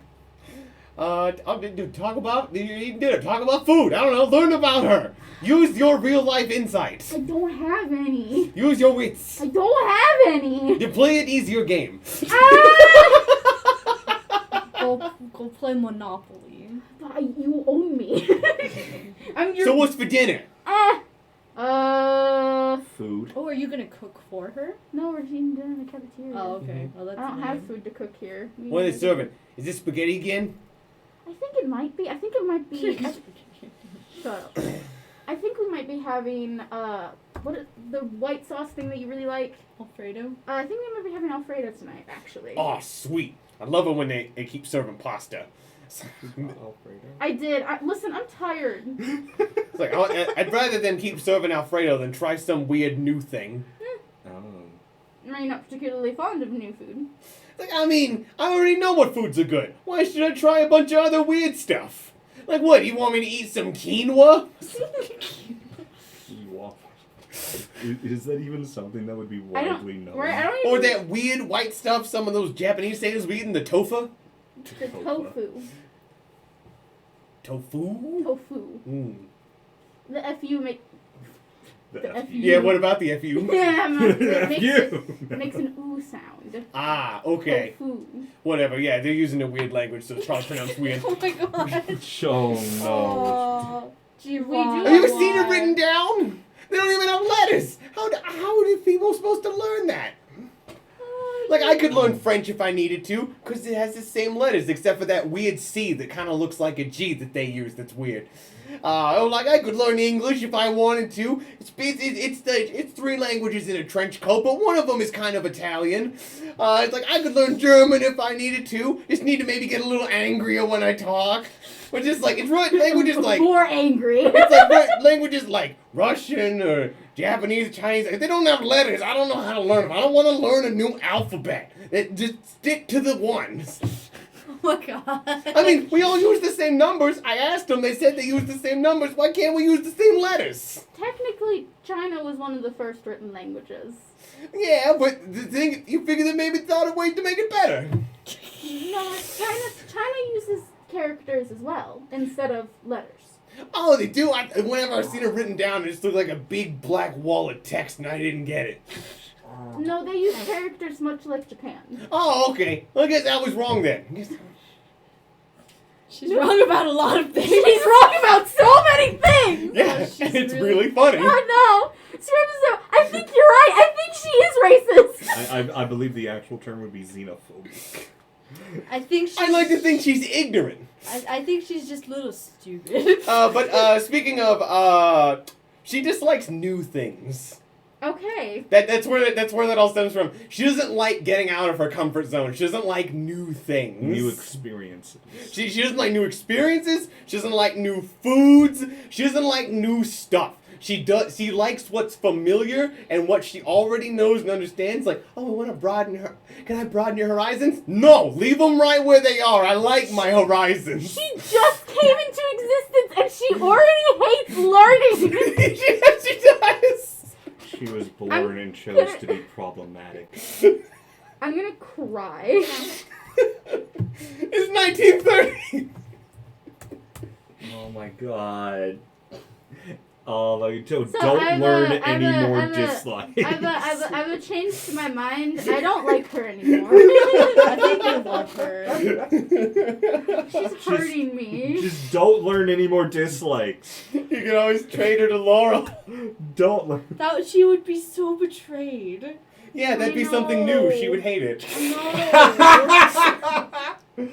Talk about eating dinner. Talk about food. I don't know. Learn about her. Use your real life insights. I don't have any. Use your wits. I don't have any. You play an easier game. Go play Monopoly. You own me. I'm your. So what's for dinner? Food. Oh, are you gonna cook for her? No, we're eating dinner in the cafeteria. Oh, okay. Well, that's I don't have lame. food to cook here. What are they serving? Is this spaghetti again? I think it might be. Shut up. I think we might be having what is the white sauce thing that you really like? Alfredo. I think we might be having Alfredo tonight, actually. Oh, sweet. I love it when they keep serving pasta. Alfredo. I did. Listen, I'm tired. It's like, I'd rather them keep serving Alfredo than try some weird new thing. Oh. Are you not particularly fond of new food? Like, I mean, I already know what foods are good. Why should I try a bunch of other weird stuff? Like what, you want me to eat some quinoa? Quinoa. Is that even something that would be widely known? Right, I don't even Or that weird white stuff some of those Japanese sailors were eating, the tofu? The tofu. Tofu? Tofu. Mm. The FU make. The The F- FU. Yeah, what about the FU? Yeah, it You. makes an ooh sound. Ah, okay. Tofu. Whatever, yeah, they're using a weird language, so it's probably pronounced weird. Oh my god. Oh no. Oh, Giovanni. Have you ever seen it written down? They don't even have letters. How are people supposed to learn that? Like, I could learn French if I needed to, because it has the same letters, except for that weird C that kind of looks like a G that they use that's weird. Like, I could learn English if I wanted to. It's 3 languages in a trench coat, but one of them is kind of Italian. It's like, I could learn German if I needed to. Just need to maybe get a little angrier when I talk. But just like, it's languages like... More angry. It's like languages like Russian or Japanese, Chinese. If they don't have letters, I don't know how to learn them. I don't want to learn a new alphabet. Just stick to the ones. Oh my god. I mean, we all use the same numbers. I asked them. They said they use the same numbers. Why can't we use the same letters? Technically, China was one of the first written languages. Yeah, but the thing, you figure they maybe thought of ways to make it better. No, China uses characters as well instead of letters. Oh, they do? Whenever I've seen it written down, it just looked like a big black wall of text, and I didn't get it. No, they use characters much like Japan. Oh, okay. Well, I guess I was wrong then. She's wrong about a lot of things. She's wrong about so many things! Yeah, she's it's really- really funny. Oh no! I think you're right. I think she is racist. I believe the actual term would be xenophobic. I think she's... I like to think she's ignorant. I think she's just a little stupid. But speaking of, she dislikes new things. Okay. That's where that all stems from. She doesn't like getting out of her comfort zone. She doesn't like new things. New experiences. She doesn't like new experiences. She doesn't like new foods. She doesn't like new stuff. She likes what's familiar and what she already knows and understands. Like, oh, I want to broaden her. Can I broaden your horizons? No, leave them right where they are. I like my horizons. She just came into existence and she already hates learning. Yes, she does. She was born and chose to be problematic. I'm gonna cry. It's 1930. Oh my god. Oh, like, don't I've learn a- any I've a- more I've a- dislikes. I've a change to my mind. I don't like her anymore. I think you love her. She's hurting me. Just don't learn any more dislikes. You can always trade her to Laurel. Don't learn. That she would be so betrayed. Yeah, that'd be I something new. know. She would hate it. No.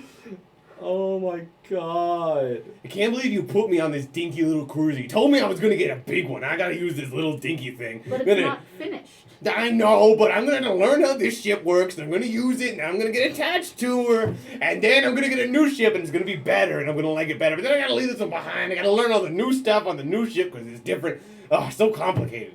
Oh my god. I can't believe you put me on this dinky little cruiser. You told me I was gonna get a big one. I gotta use this little dinky thing. But it's not finished. I know, but I'm gonna learn how this ship works, and I'm gonna use it, and I'm gonna get attached to her, and then I'm gonna get a new ship, and it's gonna be better, and I'm gonna like it better. But then I gotta leave this one behind. I gotta learn all the new stuff on the new ship because it's different. Oh, so complicated.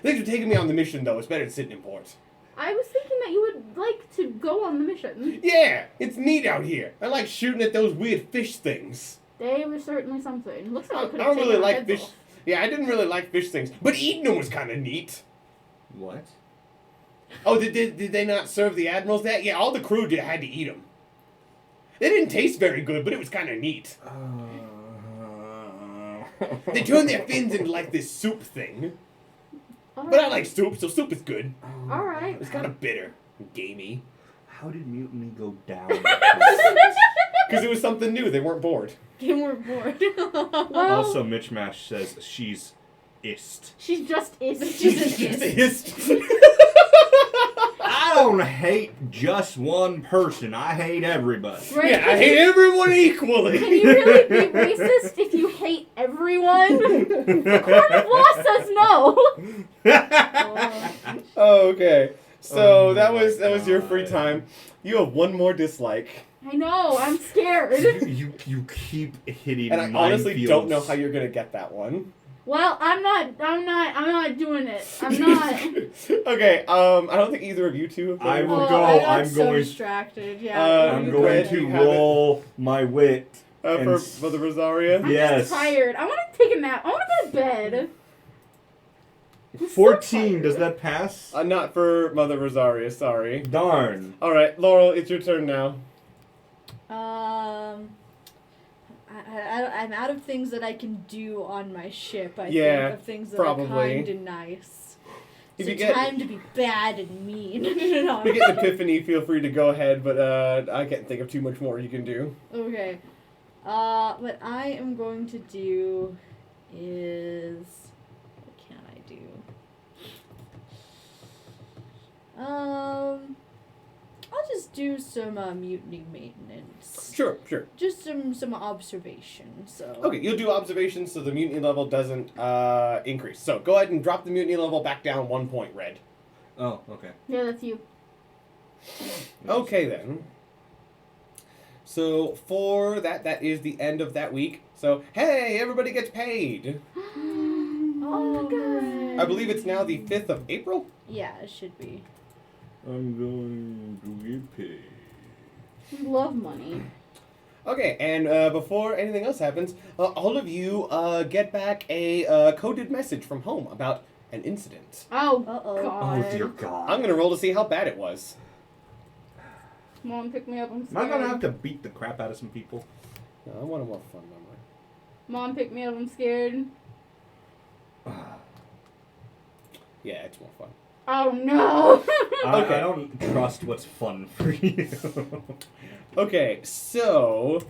Thanks for taking me on the mission, though. It's better than sitting in port. I was thinking that you would like to go on the mission. Yeah, it's neat out here. I like shooting at those weird fish things. They were certainly something. Looks like I I could don't have really taken our like heads fish. off. Yeah, I didn't really like fish things, but eating them was kind of neat. What? Oh, did they not serve the Admirals that? Yeah, all the crew had to eat them. They didn't taste very good, but it was kind of neat. They turned their fins into like this soup thing. But I like soup, so soup is good. All right. It's kind of bitter and gamey. How did mutiny go down? Because it was something new. They weren't bored. They were bored. Well, Also, Mitch Mash says she's ist. she's just is. She's a ist. I don't hate just one person. I hate everybody. Right? Yeah, I hate everyone equally. Can you really be racist if you hate everyone? The court of law says no. Okay, so Oh that my was your free God. time. You have one more dislike, I know. I'm scared. You keep hitting and I honestly don't know how you're gonna get that one. Well, I'm not doing it. I'm not. Okay, I don't think either of you two have. I will Oh, go. I got I'm so going. distracted. Yeah. I'm you going glad to you have it? roll my wit. and For the Rosaria. I'm Yes. just tired. I want to take a nap. I want to go to bed. I'm so 14. tired. Does that pass? Not for Mother Rosaria, sorry. Darn. All right, Laurel, it's your turn now. I'm out of things that I can do on my ship. I Yeah, think of things that probably. are kind and nice. If It's you get time to be bad and mean. No, if you get an epiphany, feel free to go ahead, but I can't think of too much more you can do. Okay. What I am going to do is... What can I do? I'll just do some mutiny maintenance. Sure. Just some observation. So. Okay, you'll do observations so the mutiny level doesn't increase. So go ahead and drop the mutiny level back down 1 point, Red. Oh, okay. Yeah, that's you. Okay then. So for that is the end of that week. So hey, everybody gets paid. Oh my god. I believe it's now the 5th of April. Yeah, it should be. I'm going to get paid. We love money. Okay, and before anything else happens, all of you get back a coded message from home about an incident. Oh, Uh-oh. God. Oh dear God. I'm gonna roll to see how bad it was. Mom, pick me up. I'm Am scared. I gonna have to beat the crap out of some people? No, I want a more fun number. Mom, pick me up. I'm scared. Yeah, it's more fun. Oh no. Okay. I don't trust what's fun for you. Okay, so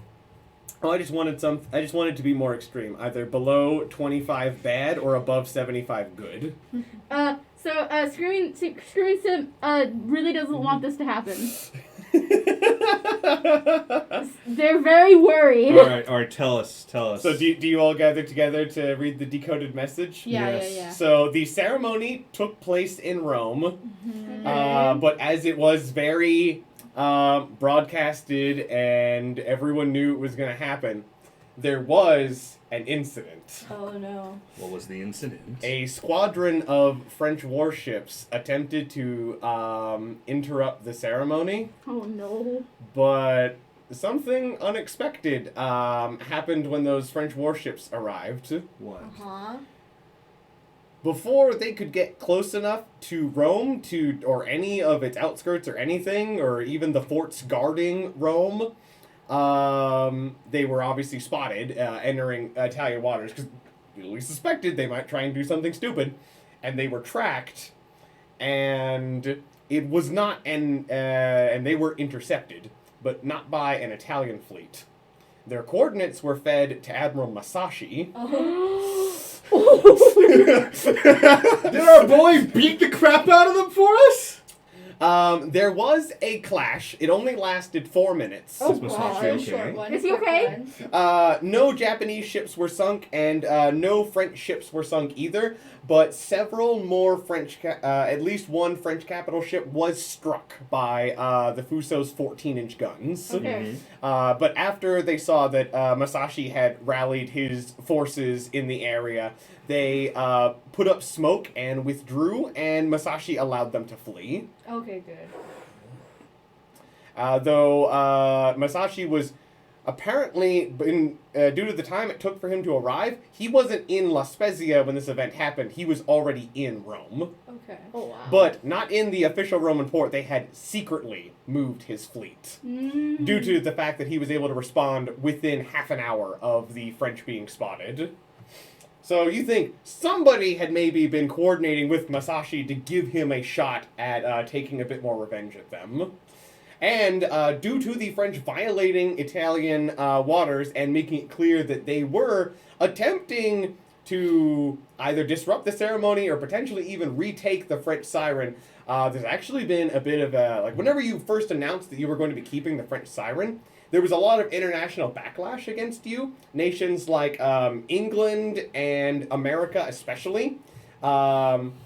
I just wanted it to be more extreme, either below 25 bad or above 75 good. Screaming Sim really doesn't want this to happen. They're very worried. all right, tell us. So do you all gather together to read the decoded message? Yes. So the ceremony took place in Rome, Okay. but as it was very broadcasted and everyone knew it was going to happen, there was an incident. Oh no. What was the incident? A squadron of French warships attempted to interrupt the ceremony, Oh no. but something unexpected happened when those French warships arrived. What? Uh-huh. Before they could get close enough to Rome, or any of its outskirts or anything, or even the forts guarding Rome, they were obviously spotted entering Italian waters, because we suspected they might try and do something stupid, and they were tracked, and it was not, and they were intercepted, but not by an Italian fleet. Their coordinates were fed to Admiral Masashi. Did our boy beat the crap out of them for us? There was a clash. It only lasted 4 minutes. Oh, Is Masashi God. Very okay? short one. Is he quick okay? one. No Japanese ships were sunk, and no French ships were sunk either. But several more at least one French capital ship was struck by the Fuso's 14-inch guns. Okay. But after they saw that Masashi had rallied his forces in the area, they put up smoke and withdrew, and Masashi allowed them to flee. Okay, good. Though Masashi was apparently, due to the time it took for him to arrive, he wasn't in La Spezia when this event happened. He was already in Rome. Okay. Oh wow. But not in the official Roman port. They had secretly moved his fleet due to the fact that he was able to respond within half an hour of the French being spotted. So you think somebody had maybe been coordinating with Masashi to give him a shot at taking a bit more revenge at them. And due to the French violating Italian waters and making it clear that they were attempting to either disrupt the ceremony or potentially even retake the French siren, there's actually been a bit of a, like, whenever you first announced that you were going to be keeping the French siren, there was a lot of international backlash against you. Nations like England and America especially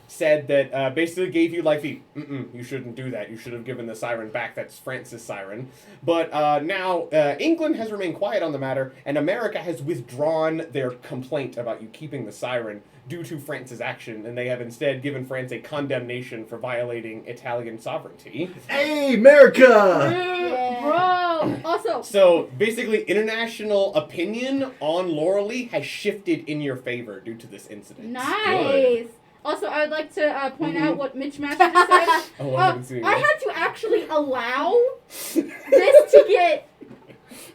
said that basically gave you like the, you shouldn't do that. You should have given the siren back. That's France's siren. But now England has remained quiet on the matter, and America has withdrawn their complaint about you keeping the siren due to France's action, and they have instead given France a condemnation for violating Italian sovereignty. Hey, America! Yeah. Bro! Also... So, basically, international opinion on Laurelie has shifted in your favor due to this incident. Nice! Also, I would like to point out what Mitch Master just said. Oh, I haven't seen I it. had to actually allow this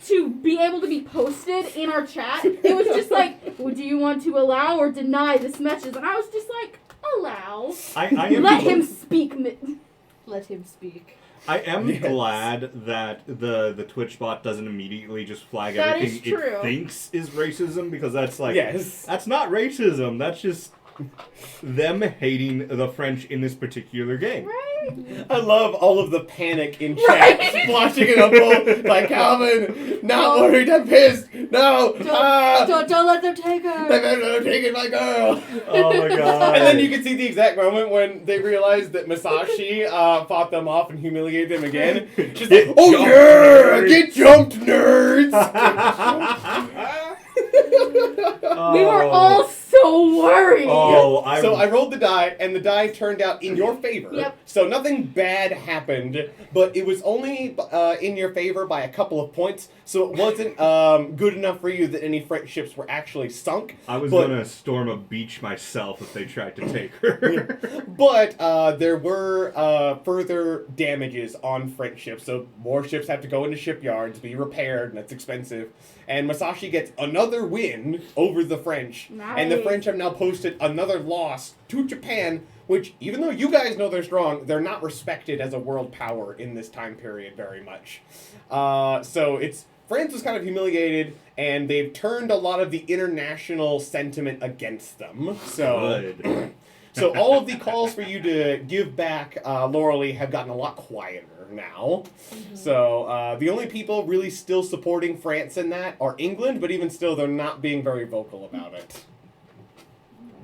to be able to be posted in our chat. It was just like, well, do you want to allow or deny this message? And I was just like, allow. I am Let him speak. Let him speak. I am Yes. glad that the Twitch bot doesn't immediately just flag That everything is true. it thinks is racism, because that's like, Yes. that's not racism. That's just them hating the French in this particular game. Right? I love all of the panic in chat, Right. splashing it up like Calvin. Not worried, I'm pissed. No, Don't let them take her. they're taking my girl. Oh my god. And then you can see the exact moment when they realized that Masashi fought them off and humiliated them again. She's Get like, oh jumped, yeah, nerds." get jumped, nerds. We were all so worried. Oh, So I rolled the die, and the die turned out in your favor. Yep. So nothing bad happened, but it was only in your favor by a couple of points, so it wasn't good enough for you that any French ships were actually sunk. I was but- gonna storm a beach myself if they tried to take her. But there were further damages on French ships, so more ships have to go into shipyards, be repaired, and that's expensive. And Masashi gets another win over the French, and the Nice. French have now posted another loss to Japan, which, even though you guys know they're strong, they're not respected as a world power in this time period very much. So it's France was kind of humiliated, and they've turned a lot of the international sentiment against them. So. Good. So all of the calls for you to give back Laurelie have gotten a lot quieter now. So the only people really still supporting France in that are England, but even still, they're not being very vocal about it.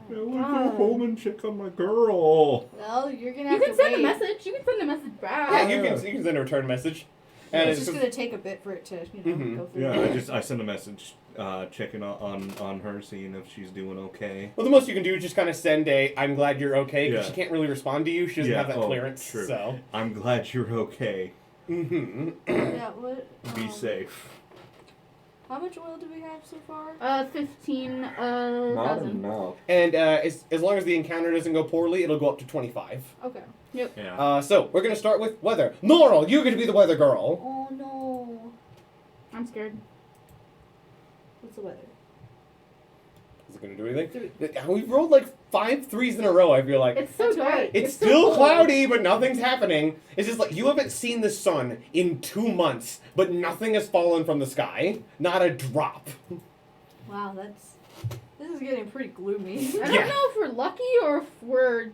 I want to go home and check on my girl. Well, you're gonna You have can to send a wait. message. You can send a message back. Yeah, you can send a return message. And It's it's just gonna take a bit for it to, Mhm. go through. Yeah, I sent a message checking on her, seeing if she's doing okay. well, the most you can do is just kind of send a "I'm glad you're okay" because Yeah. she can't really respond to you. She doesn't Yeah, have that clearance. true. So. I'm glad you're okay. Mm-hmm. Yeah. What? Be safe. How much oil do we have so far? 15,000. enough. And as long as the encounter doesn't go poorly, it'll go up to 25. Okay. Yeah. So we're gonna start with weather. Laurel, you're gonna be the weather girl. Oh no. I'm scared. What's the weather? Is it gonna do anything? We've rolled like 5 3s in a row. I feel like It's so That's dark. right. it's so still cold. cloudy, but nothing's happening. It's just like you haven't seen the sun in 2 months, but nothing has fallen from the sky. Not a drop. Wow, this is getting pretty gloomy. I don't Yeah. know if we're lucky or if we're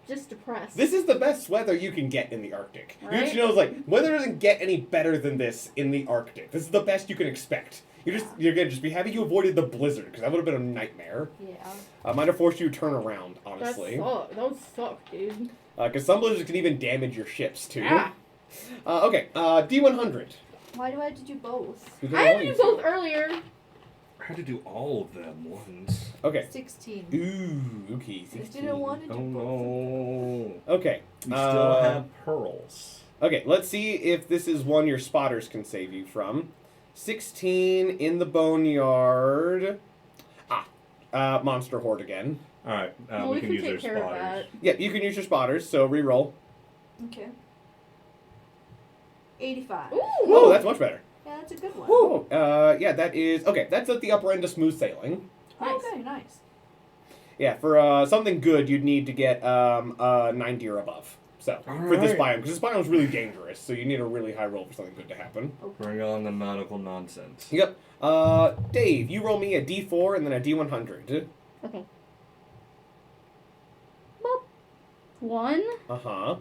just depressed. This is the best weather you can get in the Arctic. You Right. should know, like, weather doesn't get any better than this in the Arctic. This is the best you can expect. You're gonna just be happy you avoided the blizzard, because that would have been a nightmare. Yeah. Might have forced you to turn around, That honestly. sucked. That would suck, dude. Because some blizzards can even damage your ships, too. Yeah. Okay, D100. Why do I have to do both? Because I had to want do you both earlier. I had to do all of them once. Okay. 16. Ooh, okay. I 16. didn't want to do Oh both. no. Okay. We still have pearls. Okay, let's see if this is one your spotters can save you from. 16 in the boneyard. Monster horde again. All right, Well, we can use take our care of spotters. that. Yeah, you can use your spotters, so re-roll. Okay. 85. Ooh. Oh, that's much better. Yeah, that's a good one. Woo. Yeah, that is okay. That's at the upper end of smooth sailing. Nice. Okay, nice. Yeah, for something good, you'd need to get 90 or above. So for this Alright. biome, because this biome is really dangerous, so you need a really high roll for something good to happen. Bring on the nautical nonsense. Yep. Dave, you roll me a D4 and then a D100. Okay. Boop. 1, Uh-huh.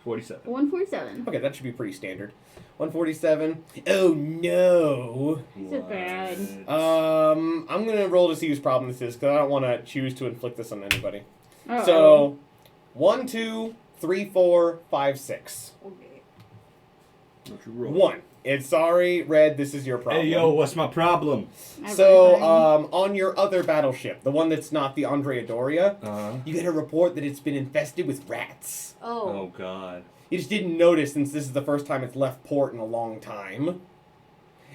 47. 147. Okay, that should be pretty standard. 147. Oh no. This is bad. I'm gonna roll to see whose problem this is, because I don't want to choose to inflict this on anybody. Uh-oh. So, 1, 2, 3, 4, 5, 6. Okay. What you roll? 1. It's sorry, Red, this is your problem. Hey, yo, what's my problem? So, Everything. on your other battleship, the one that's not the Andrea Doria, Uh-huh. you get a report that it's been infested with rats. Oh. Oh, God. You just didn't notice since this is the first time it's left port in a long time.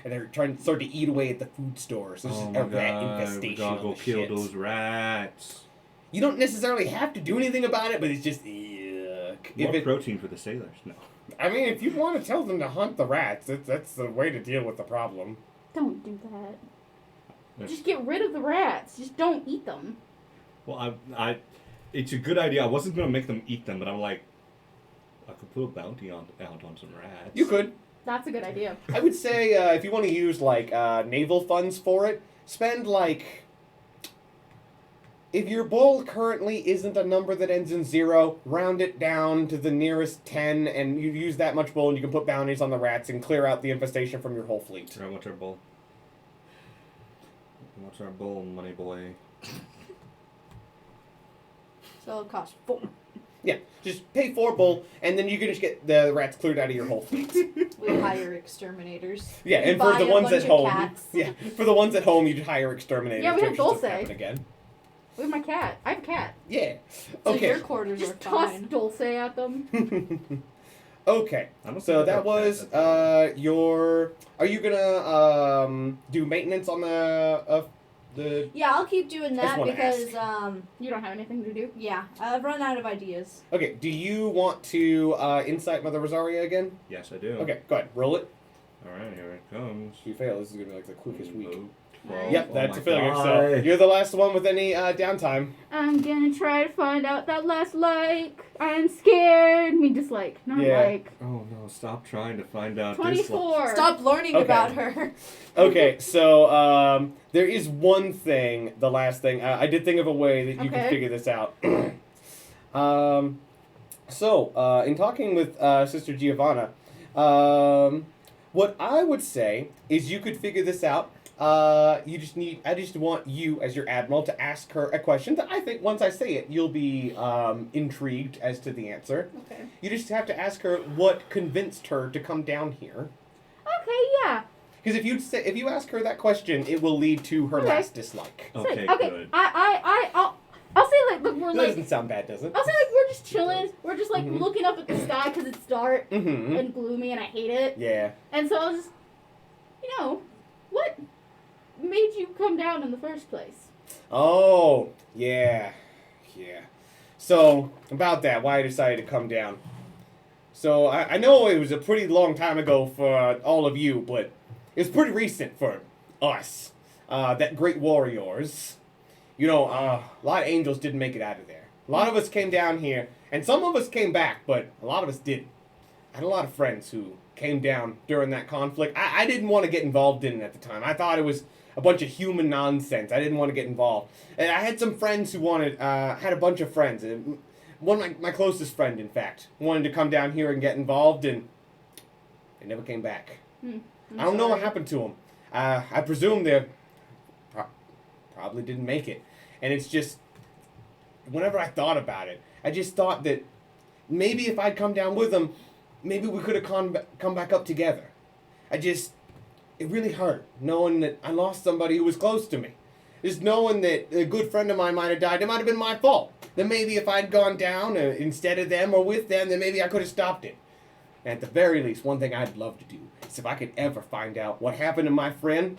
And they're trying to start to eat away at the food stores. There's Oh, a my rat God. We infestation gotta on go the kill shit. those rats. You don't necessarily have to do anything about it, but it's just yuck. More protein for the sailors. No. I mean, if you want to tell them to hunt the rats, that's the way to deal with the problem. Don't do that. That's- Just get rid of the rats. Just don't eat them. Well, I, it's a good idea. I wasn't gonna make them eat them, but I'm like, I could put a bounty out on some rats. You could. That's a good idea. I would say if you want to use like naval funds for it, spend like. If your bull currently isn't a number that ends in 0, round it down to the nearest 10, and you use that much bull, and you can put bounties on the rats and clear out the infestation from your whole fleet. Alright, what's our bull? What's our bull, money boy? So it costs 4. Yeah, just pay 4 bull, and then you can just get the rats cleared out of your whole fleet. We hire exterminators. Yeah, We and for buy the a ones bunch at of home, cats. yeah, for the ones at home, you just hire exterminators. Yeah, we so have it just doesn't Dulce. happen again. With my cat. I have a cat. Yeah. So Okay. your quarters Just are toss fine. Dulce at them. Okay. I don't So think that I've was had that. your. Are you gonna do maintenance on the? Yeah, I'll keep doing I just that wanna because You don't have anything to do? yeah, I've run out of ideas. Okay. Do you want to insight Mother Rosaria again? Yes, I do. Okay. Go ahead. Roll it. Alright, here it comes. If you fail, this is gonna be like the quickest week. Vote. Alright. Yep, Oh that's my a failure. So God. you're the last one with any downtime. I'm gonna try to find out that last like. I'm scared. I mean, dislike, not Yeah. like. Oh no! Stop trying to find out. 24. Stop learning Okay. about her. Okay, so there is one thing, the last thing. I did think of a way that you can Okay. figure this out. In talking with Sister Giovanna, what I would say is you could figure this out. I just want you, as your admiral, to ask her a question that I think once I say it, you'll be intrigued as to the answer. Okay. You just have to ask her what convinced her to come down here. Okay, yeah. Because if you ask her that question, it will lead to her Okay. last dislike. So, Okay, okay. good. I'll say like, look, we're That like. doesn't sound bad, does it? I'll say like we're just chilling. We're just like Mhm. looking up at the sky because it's dark Mm-hmm. and gloomy and I hate it. Yeah. And so I was just, what made you come down in the first place? Oh, yeah. Yeah. So, about that, why I decided to come down. So, I know it was a pretty long time ago for all of you, but it's pretty recent for us. That great warriors. You know, a lot of angels didn't make it out of there. A lot of us came down here, and some of us came back, but a lot of us didn't. I had a lot of friends who came down during that conflict. I didn't want to get involved in it at the time. I thought it was a bunch of human nonsense. I didn't want to get involved. And I had some friends who had a bunch of friends. One of my closest friend, in fact, wanted to come down here and get involved, and they never came back. I don't know what happened to them. I presume they probably didn't make it. And it's just, whenever I thought about it, I just thought that maybe if I'd come down with them, maybe we could have come back up together. It really hurt knowing that I lost somebody who was close to me. Just knowing that a good friend of mine might have died, it might have been my fault. Then maybe if I'd gone down instead of them or with them, then maybe I could have stopped it. And at the very least, one thing I'd love to do is if I could ever find out what happened to my friend,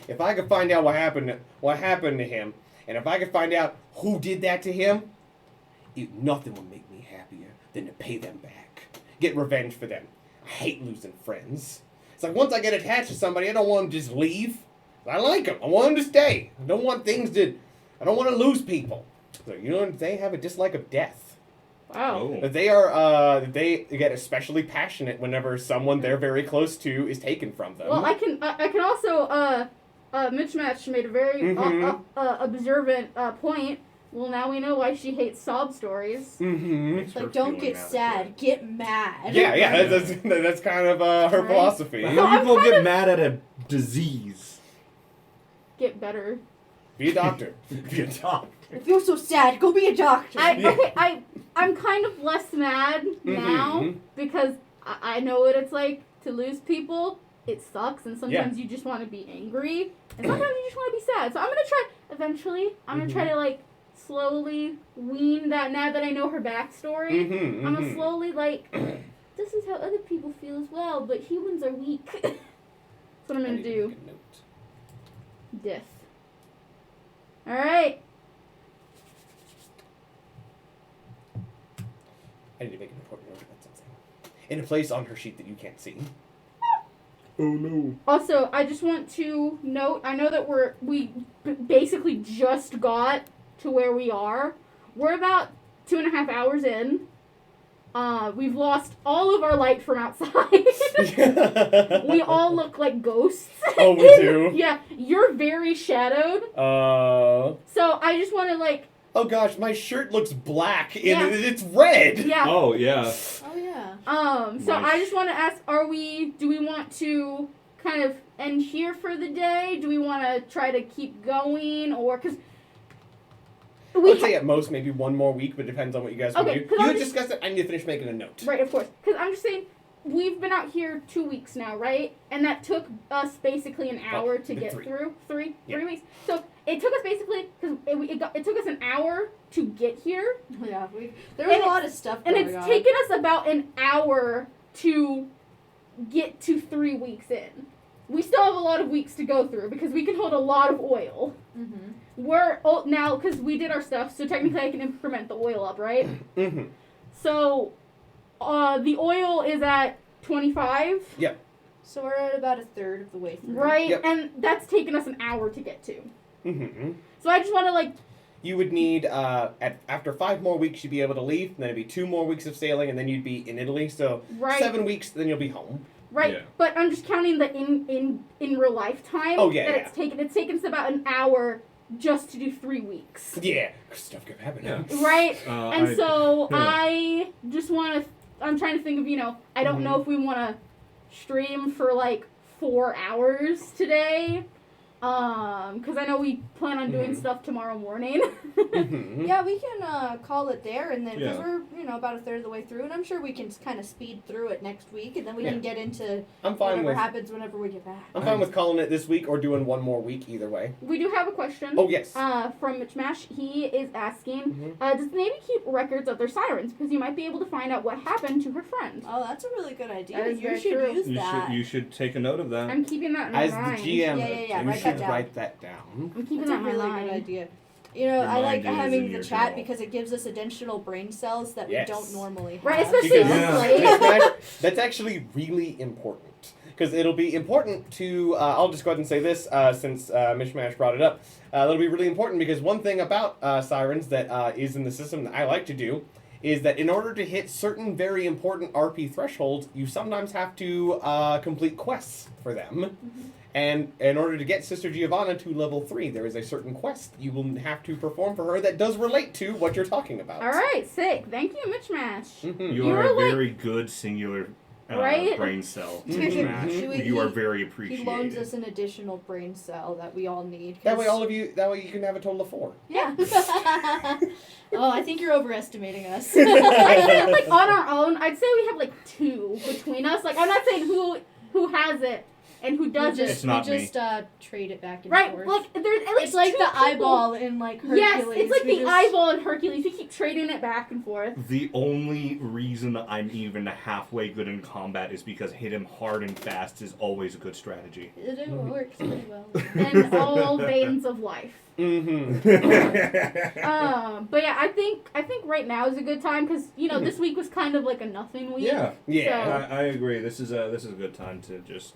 if I could find out what happened to him, and if I could find out who did that to him, nothing would make me happier than to pay them back. Get revenge for them. I hate losing friends. It's like once I get attached to somebody, I don't want them to just leave. I like them. I want them to stay. I don't want to lose people. So, they have a dislike of death. Wow. That they get especially passionate whenever someone they're very close to is taken from them. Well, I can also Mitch Match made a very observant point. Well, now we know why she hates sob stories. Mm-hmm. Makes her Like, don't feeling get that sad, way. get mad. Yeah, that's kind of her Right. philosophy. How people get mad at a disease? Get better. Be a doctor. Be a doctor. If you're so sad, go be a doctor. I'm kind of less mad now Mhm. because I know what it's like to lose people. It sucks, and sometimes you just want to be angry, and sometimes you just want to be sad. So I'm gonna try. Eventually, I'm gonna try to like slowly wean that. Now that I know her backstory, Mhm, I'm gonna mhm. slowly like. This is how other people feel as well, but humans are weak. That's what I'm I gonna need to do. make a note. Death. All right. I need to make an important note about something. In a place on her sheet that you can't see. Oh no. Also, I just want to note, I know that we basically just got to where we are. We're about 2.5 hours in. We've lost all of our light from outside. We all look like ghosts. Oh, we do? Yeah, you're very shadowed. So I just want to like, Oh gosh, my shirt looks black and Yeah. it's red. yeah. Oh yeah. Oh, yeah. So Nice. I just want to ask, do we want to kind of end here for the day? Do we want to try to keep going? Or, because I would say at most maybe one more week, but it depends on what you guys want Okay, to do. 'cause You I'm had just- discussed it. I need to finish making a note. Right, of course. Because I'm just saying, we've been out here 2 weeks now, right? And that took us basically an hour to get three. through. Three Yeah. weeks. So it took us basically, because it took us an hour to get here. Yeah, there was And a lot of stuff And going it's on. taken us about an hour to get to 3 weeks in. We still have a lot of weeks to go through because we can hold a lot of oil. Mm-hmm. We're now, because we did our stuff, so technically I can increment the oil up, right? Mm-hmm. So the oil is at 25. So we're at about a third of the way through. Right, Yep. and that's taken us an hour to get to. Mm-hmm. So I just want to like, You would need, after 5 more weeks, you'd be able to leave, and then it'd be 2 more weeks of sailing, and then you'd be in Italy. So right, 7 weeks, then you'll be home. right. Yeah. But I'm just counting the in real life time. Oh, yeah, that yeah. it's taken us about an hour just to do 3 weeks. Yeah, 'cause stuff could happen. Yeah. Right, and so yeah. I just want to. I'm trying to think of I don't know if we want to stream for like 4 hours today. Because I know we plan on doing stuff tomorrow morning. Mm-hmm. Yeah, we can call it there, and then because Yeah. we're about a third of the way through, and I'm sure we can kind of speed through it next week, and then we Yeah. can get into I'm fine whatever with happens whenever we get back. I'm fine with calling it this week or doing 1 more week either way. We do have a question. Oh yes. From Mitch Mash. He is asking, Mhm. does the Navy keep records of their sirens? Because you might be able to find out what happened to her friend. Oh, that's a really good idea. That is You very should true. use that. You should take a note of that. I'm keeping that in my As the mind. GM, Yeah, you write should that down. write that down. I'm keeping That's that a in my really mind. good idea. I Your like mind is having in the your chat journal. because it gives us additional brain cells that Yes. we don't normally have. Right, especially Because this Yeah. late. that's actually really important. Because it'll be important to, I'll just go ahead and say this, since Mishmash brought it up. It'll be really important because one thing about sirens that is in the system that I like to do is that in order to hit certain very important RP thresholds, you sometimes have to complete quests for them. Mm-hmm. And in order to get Sister Giovanna to level 3, there is a certain quest you will have to perform for her that does relate to what you're talking about. All right, sick. Thank you, Mitch Mash. Mhm. You are You're a like- very good singular Right? brain cell. Mhm. Smash. Mhm. You are very He appreciated. loans us an additional brain cell that we all need. That way 'cause- that way you can have a total of 4. Yeah. Oh, I think you're overestimating us. I think like on our own, I'd say we have like 2 between us. Like I'm not saying who has it and who doesn't. It's not we me. just trade it back and Right, forth. like there's at least It's like two the people. eyeball in like Hercules. Yes, it's like We the just- eyeball in Hercules. We keep trading it back and forth. The only reason I'm even halfway good in combat is because hit him hard and fast is always a good strategy. It works pretty well. In all veins of life. Mm-hmm. But yeah, I think right now is a good time because this week was kind of like a nothing week. Yeah, Yeah. I agree. This is a good time to just.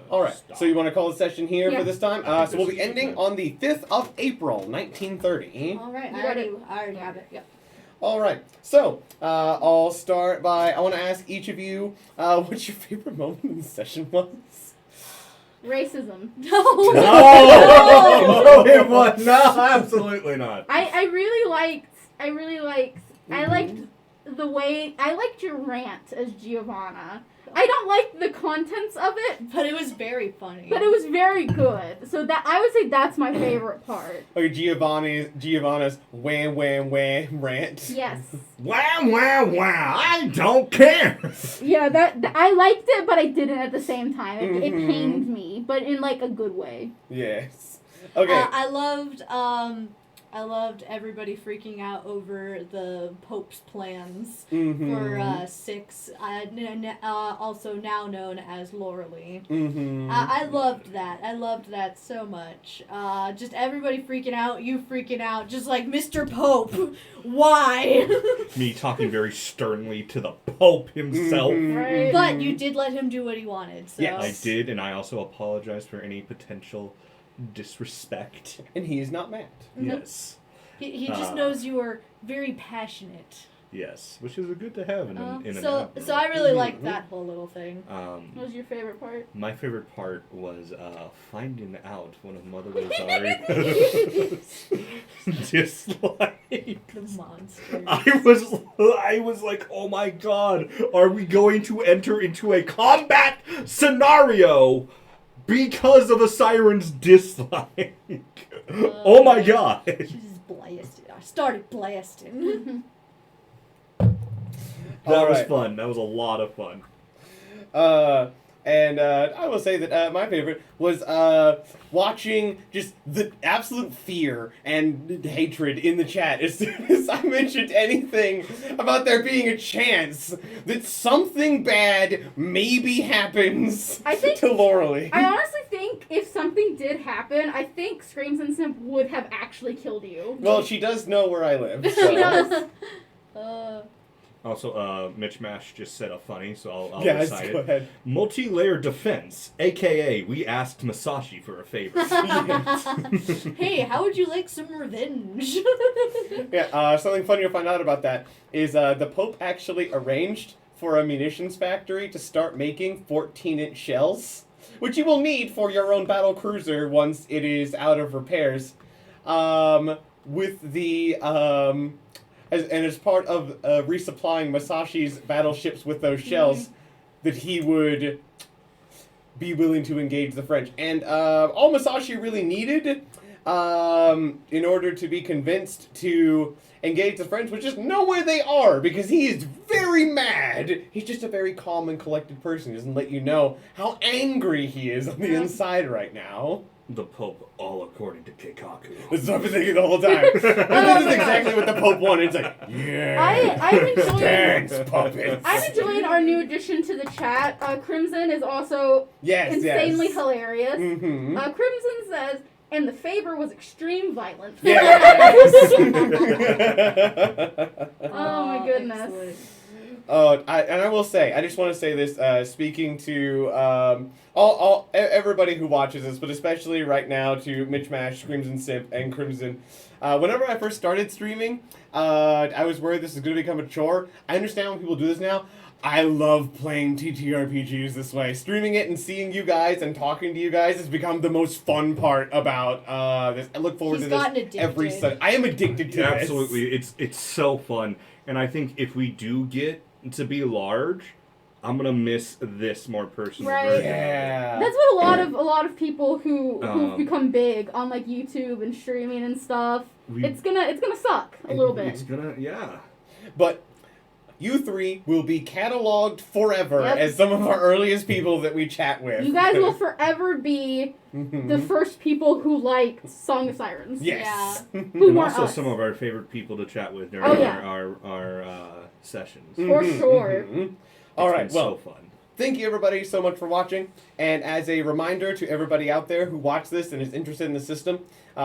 All right. Stop. So you want to call the session here Yeah. for this time? I think So we'll this be is a good ending time. on the 5th of April, 1930. All right, You I got already have it. Yep. All right. So I'll start by. I want to ask each of you what your favorite moment in the session was. Racism. No. No, it was not. Absolutely not. I liked the way I liked your rant as Giovanna. I don't like the contents of it, But it was very funny. but it was very good. So that I would say that's my favorite part. Okay, Giovanna's wham wham wham rant. Yes. Wow, wow, wow! I don't care. Yeah, that I liked it, but I didn't at the same time. It Mhm. pained me, but in like a good way. Yes. Okay. I loved everybody freaking out over the Pope's plans Mhm. for Six, also now known as Loralee. Mhm. I loved that. I loved that so much. Just everybody freaking out, you freaking out, just like Mr. Pope. Why? Me talking very sternly to the Pope himself. Mhm. Right. But you did let him do what he wanted. So. Yes. I did, and I also apologize for any potential disrespect. And he is not mad. Nope. Yes. He just knows you are very passionate. Yes, which is good to have in an So admiral. I really Mhm. liked that whole little thing. What was your favorite part? My favorite part was finding out one of Mother Rosaria's dislikes. The monster. I was like, oh my god, are we going to enter into a combat scenario because of a siren's dislike? Oh my god. She just blasted. I started blasting. That All was right. fun. That was a lot of fun. And I will say that my favorite was watching just the absolute fear and hatred in the chat as soon as I mentioned anything about there being a chance that something bad maybe happens I think- to Loralee. I honestly think if something did happen, I think Screams and Simp would have actually killed you. Well, she does know where I live. She So. does. Also, Mitch Mash just said a funny, so I'll Yes, recite go it. ahead. Multi-layer defense, aka we asked Masashi for a favor. Hey, how would you like some revenge? Yeah, something funny you'll find out about that is the Pope actually arranged for a munitions factory to start making 14-inch shells, which you will need for your own battle cruiser once it is out of repairs. With the as part of resupplying Masashi's battleships with those shells, that he would be willing to engage the French. And all Masashi really needed in order to be convinced to engage the French was just know where they are, because he is very mad. He's just a very calm and collected person. He doesn't let you know how angry he is on the inside right now. The Pope, all according to Keikaku. This is what I've been thinking the whole time. This is exactly what the Pope wanted. It's like, yeah. I'm enjoying. Dance, puppets. I'm enjoying our new addition to the chat. Crimson is also Yes, insanely yes. hilarious. Mm-hmm. Crimson says, and the favor was extreme violence. Yes. Oh my goodness. Excellent. I will say, I just want to say this, speaking to everybody who watches this, but especially right now to Mitch Mash, Screams and Simp, and Crimson. Whenever I first started streaming, I was worried this is going to become a chore. I understand when people do this now. I love playing TTRPGs this way. Streaming it and seeing you guys and talking to you guys has become the most fun part about this. I look forward He's to gotten this addicted. every Sunday. I am addicted to this. Absolutely, it's so fun, and I think if we do get to be large, I'm gonna miss this more personal Right. version. Yeah. That's what a lot of people who've Um, become big on like YouTube and streaming and stuff. We- It's gonna suck a little bit. It's gonna, yeah. But you three will be cataloged forever Yep. as some of our earliest people that we chat with. You guys will forever be the first people who liked Song of Sirens. Yes. Who And weren't also us. some of our favorite people to chat with during Oh, yeah. our sessions. For sure. All It's right, been well, so fun. thank you everybody so much for watching. And as a reminder to everybody out there who watched this and is interested in the system,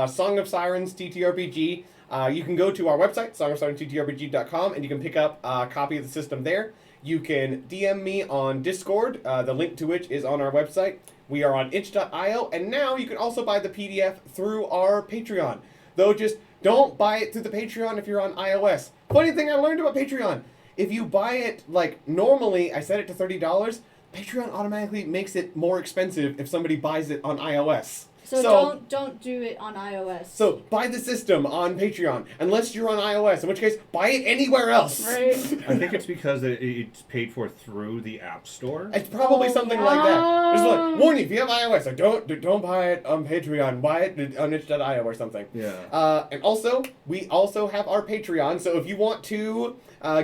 Song of Sirens TTRPG, you can go to our website, songofsirensttrpg.com, and you can pick up a copy of the system there. You can DM me on Discord, the link to which is on our website. We are on itch.io, and now you can also buy the PDF through our Patreon. Though just don't buy it through the Patreon if you're on iOS. Funny thing I learned about Patreon. If you buy it, like, normally, I set it to $30, Patreon automatically makes it more expensive if somebody buys it on iOS. So don't do it on iOS. So buy the system on Patreon, unless you're on iOS, in which case, buy it anywhere else. Right. I think it's because it's paid for through the App Store. It's probably Oh, something yeah. like that. Just like, warning, if you have iOS, like, don't buy it on Patreon, buy it on itch.io or something. Yeah. And also, we also have our Patreon, so if you want to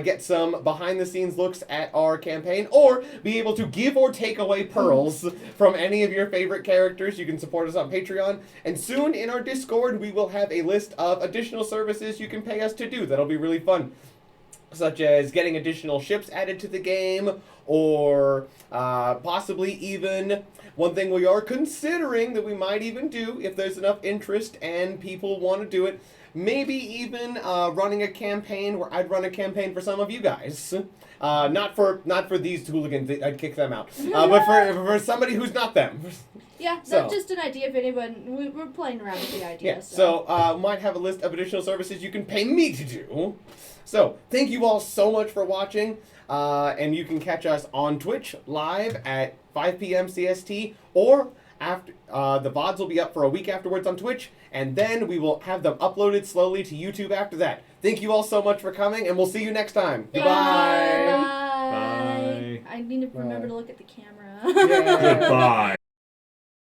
get some behind-the-scenes looks at our campaign, or be able to give or take away pearls from any of your favorite characters, you can support us on Patreon. And soon in our Discord, we will have a list of additional services you can pay us to do. That'll be really fun. Such as getting additional ships added to the game, or possibly even one thing we are considering that we might even do if there's enough interest and people want to do it. Maybe even running a campaign where I'd run a campaign for some of you guys. Not for these hooligans, I'd kick them out. But for somebody who's not them. Yeah, So- that's just an idea if anyone... We're playing around with the idea. Yeah, so might have a list of additional services you can pay me to do. So, thank you all so much for watching, and you can catch us on Twitch live at 5 p.m. CST, or after the VODs will be up for a week afterwards on Twitch, and then we will have them uploaded slowly to YouTube after that. Thank you all so much for coming, and we'll see you next time. Bye. Goodbye. Bye. I need to remember Bye. to look at the camera. Yeah. Goodbye.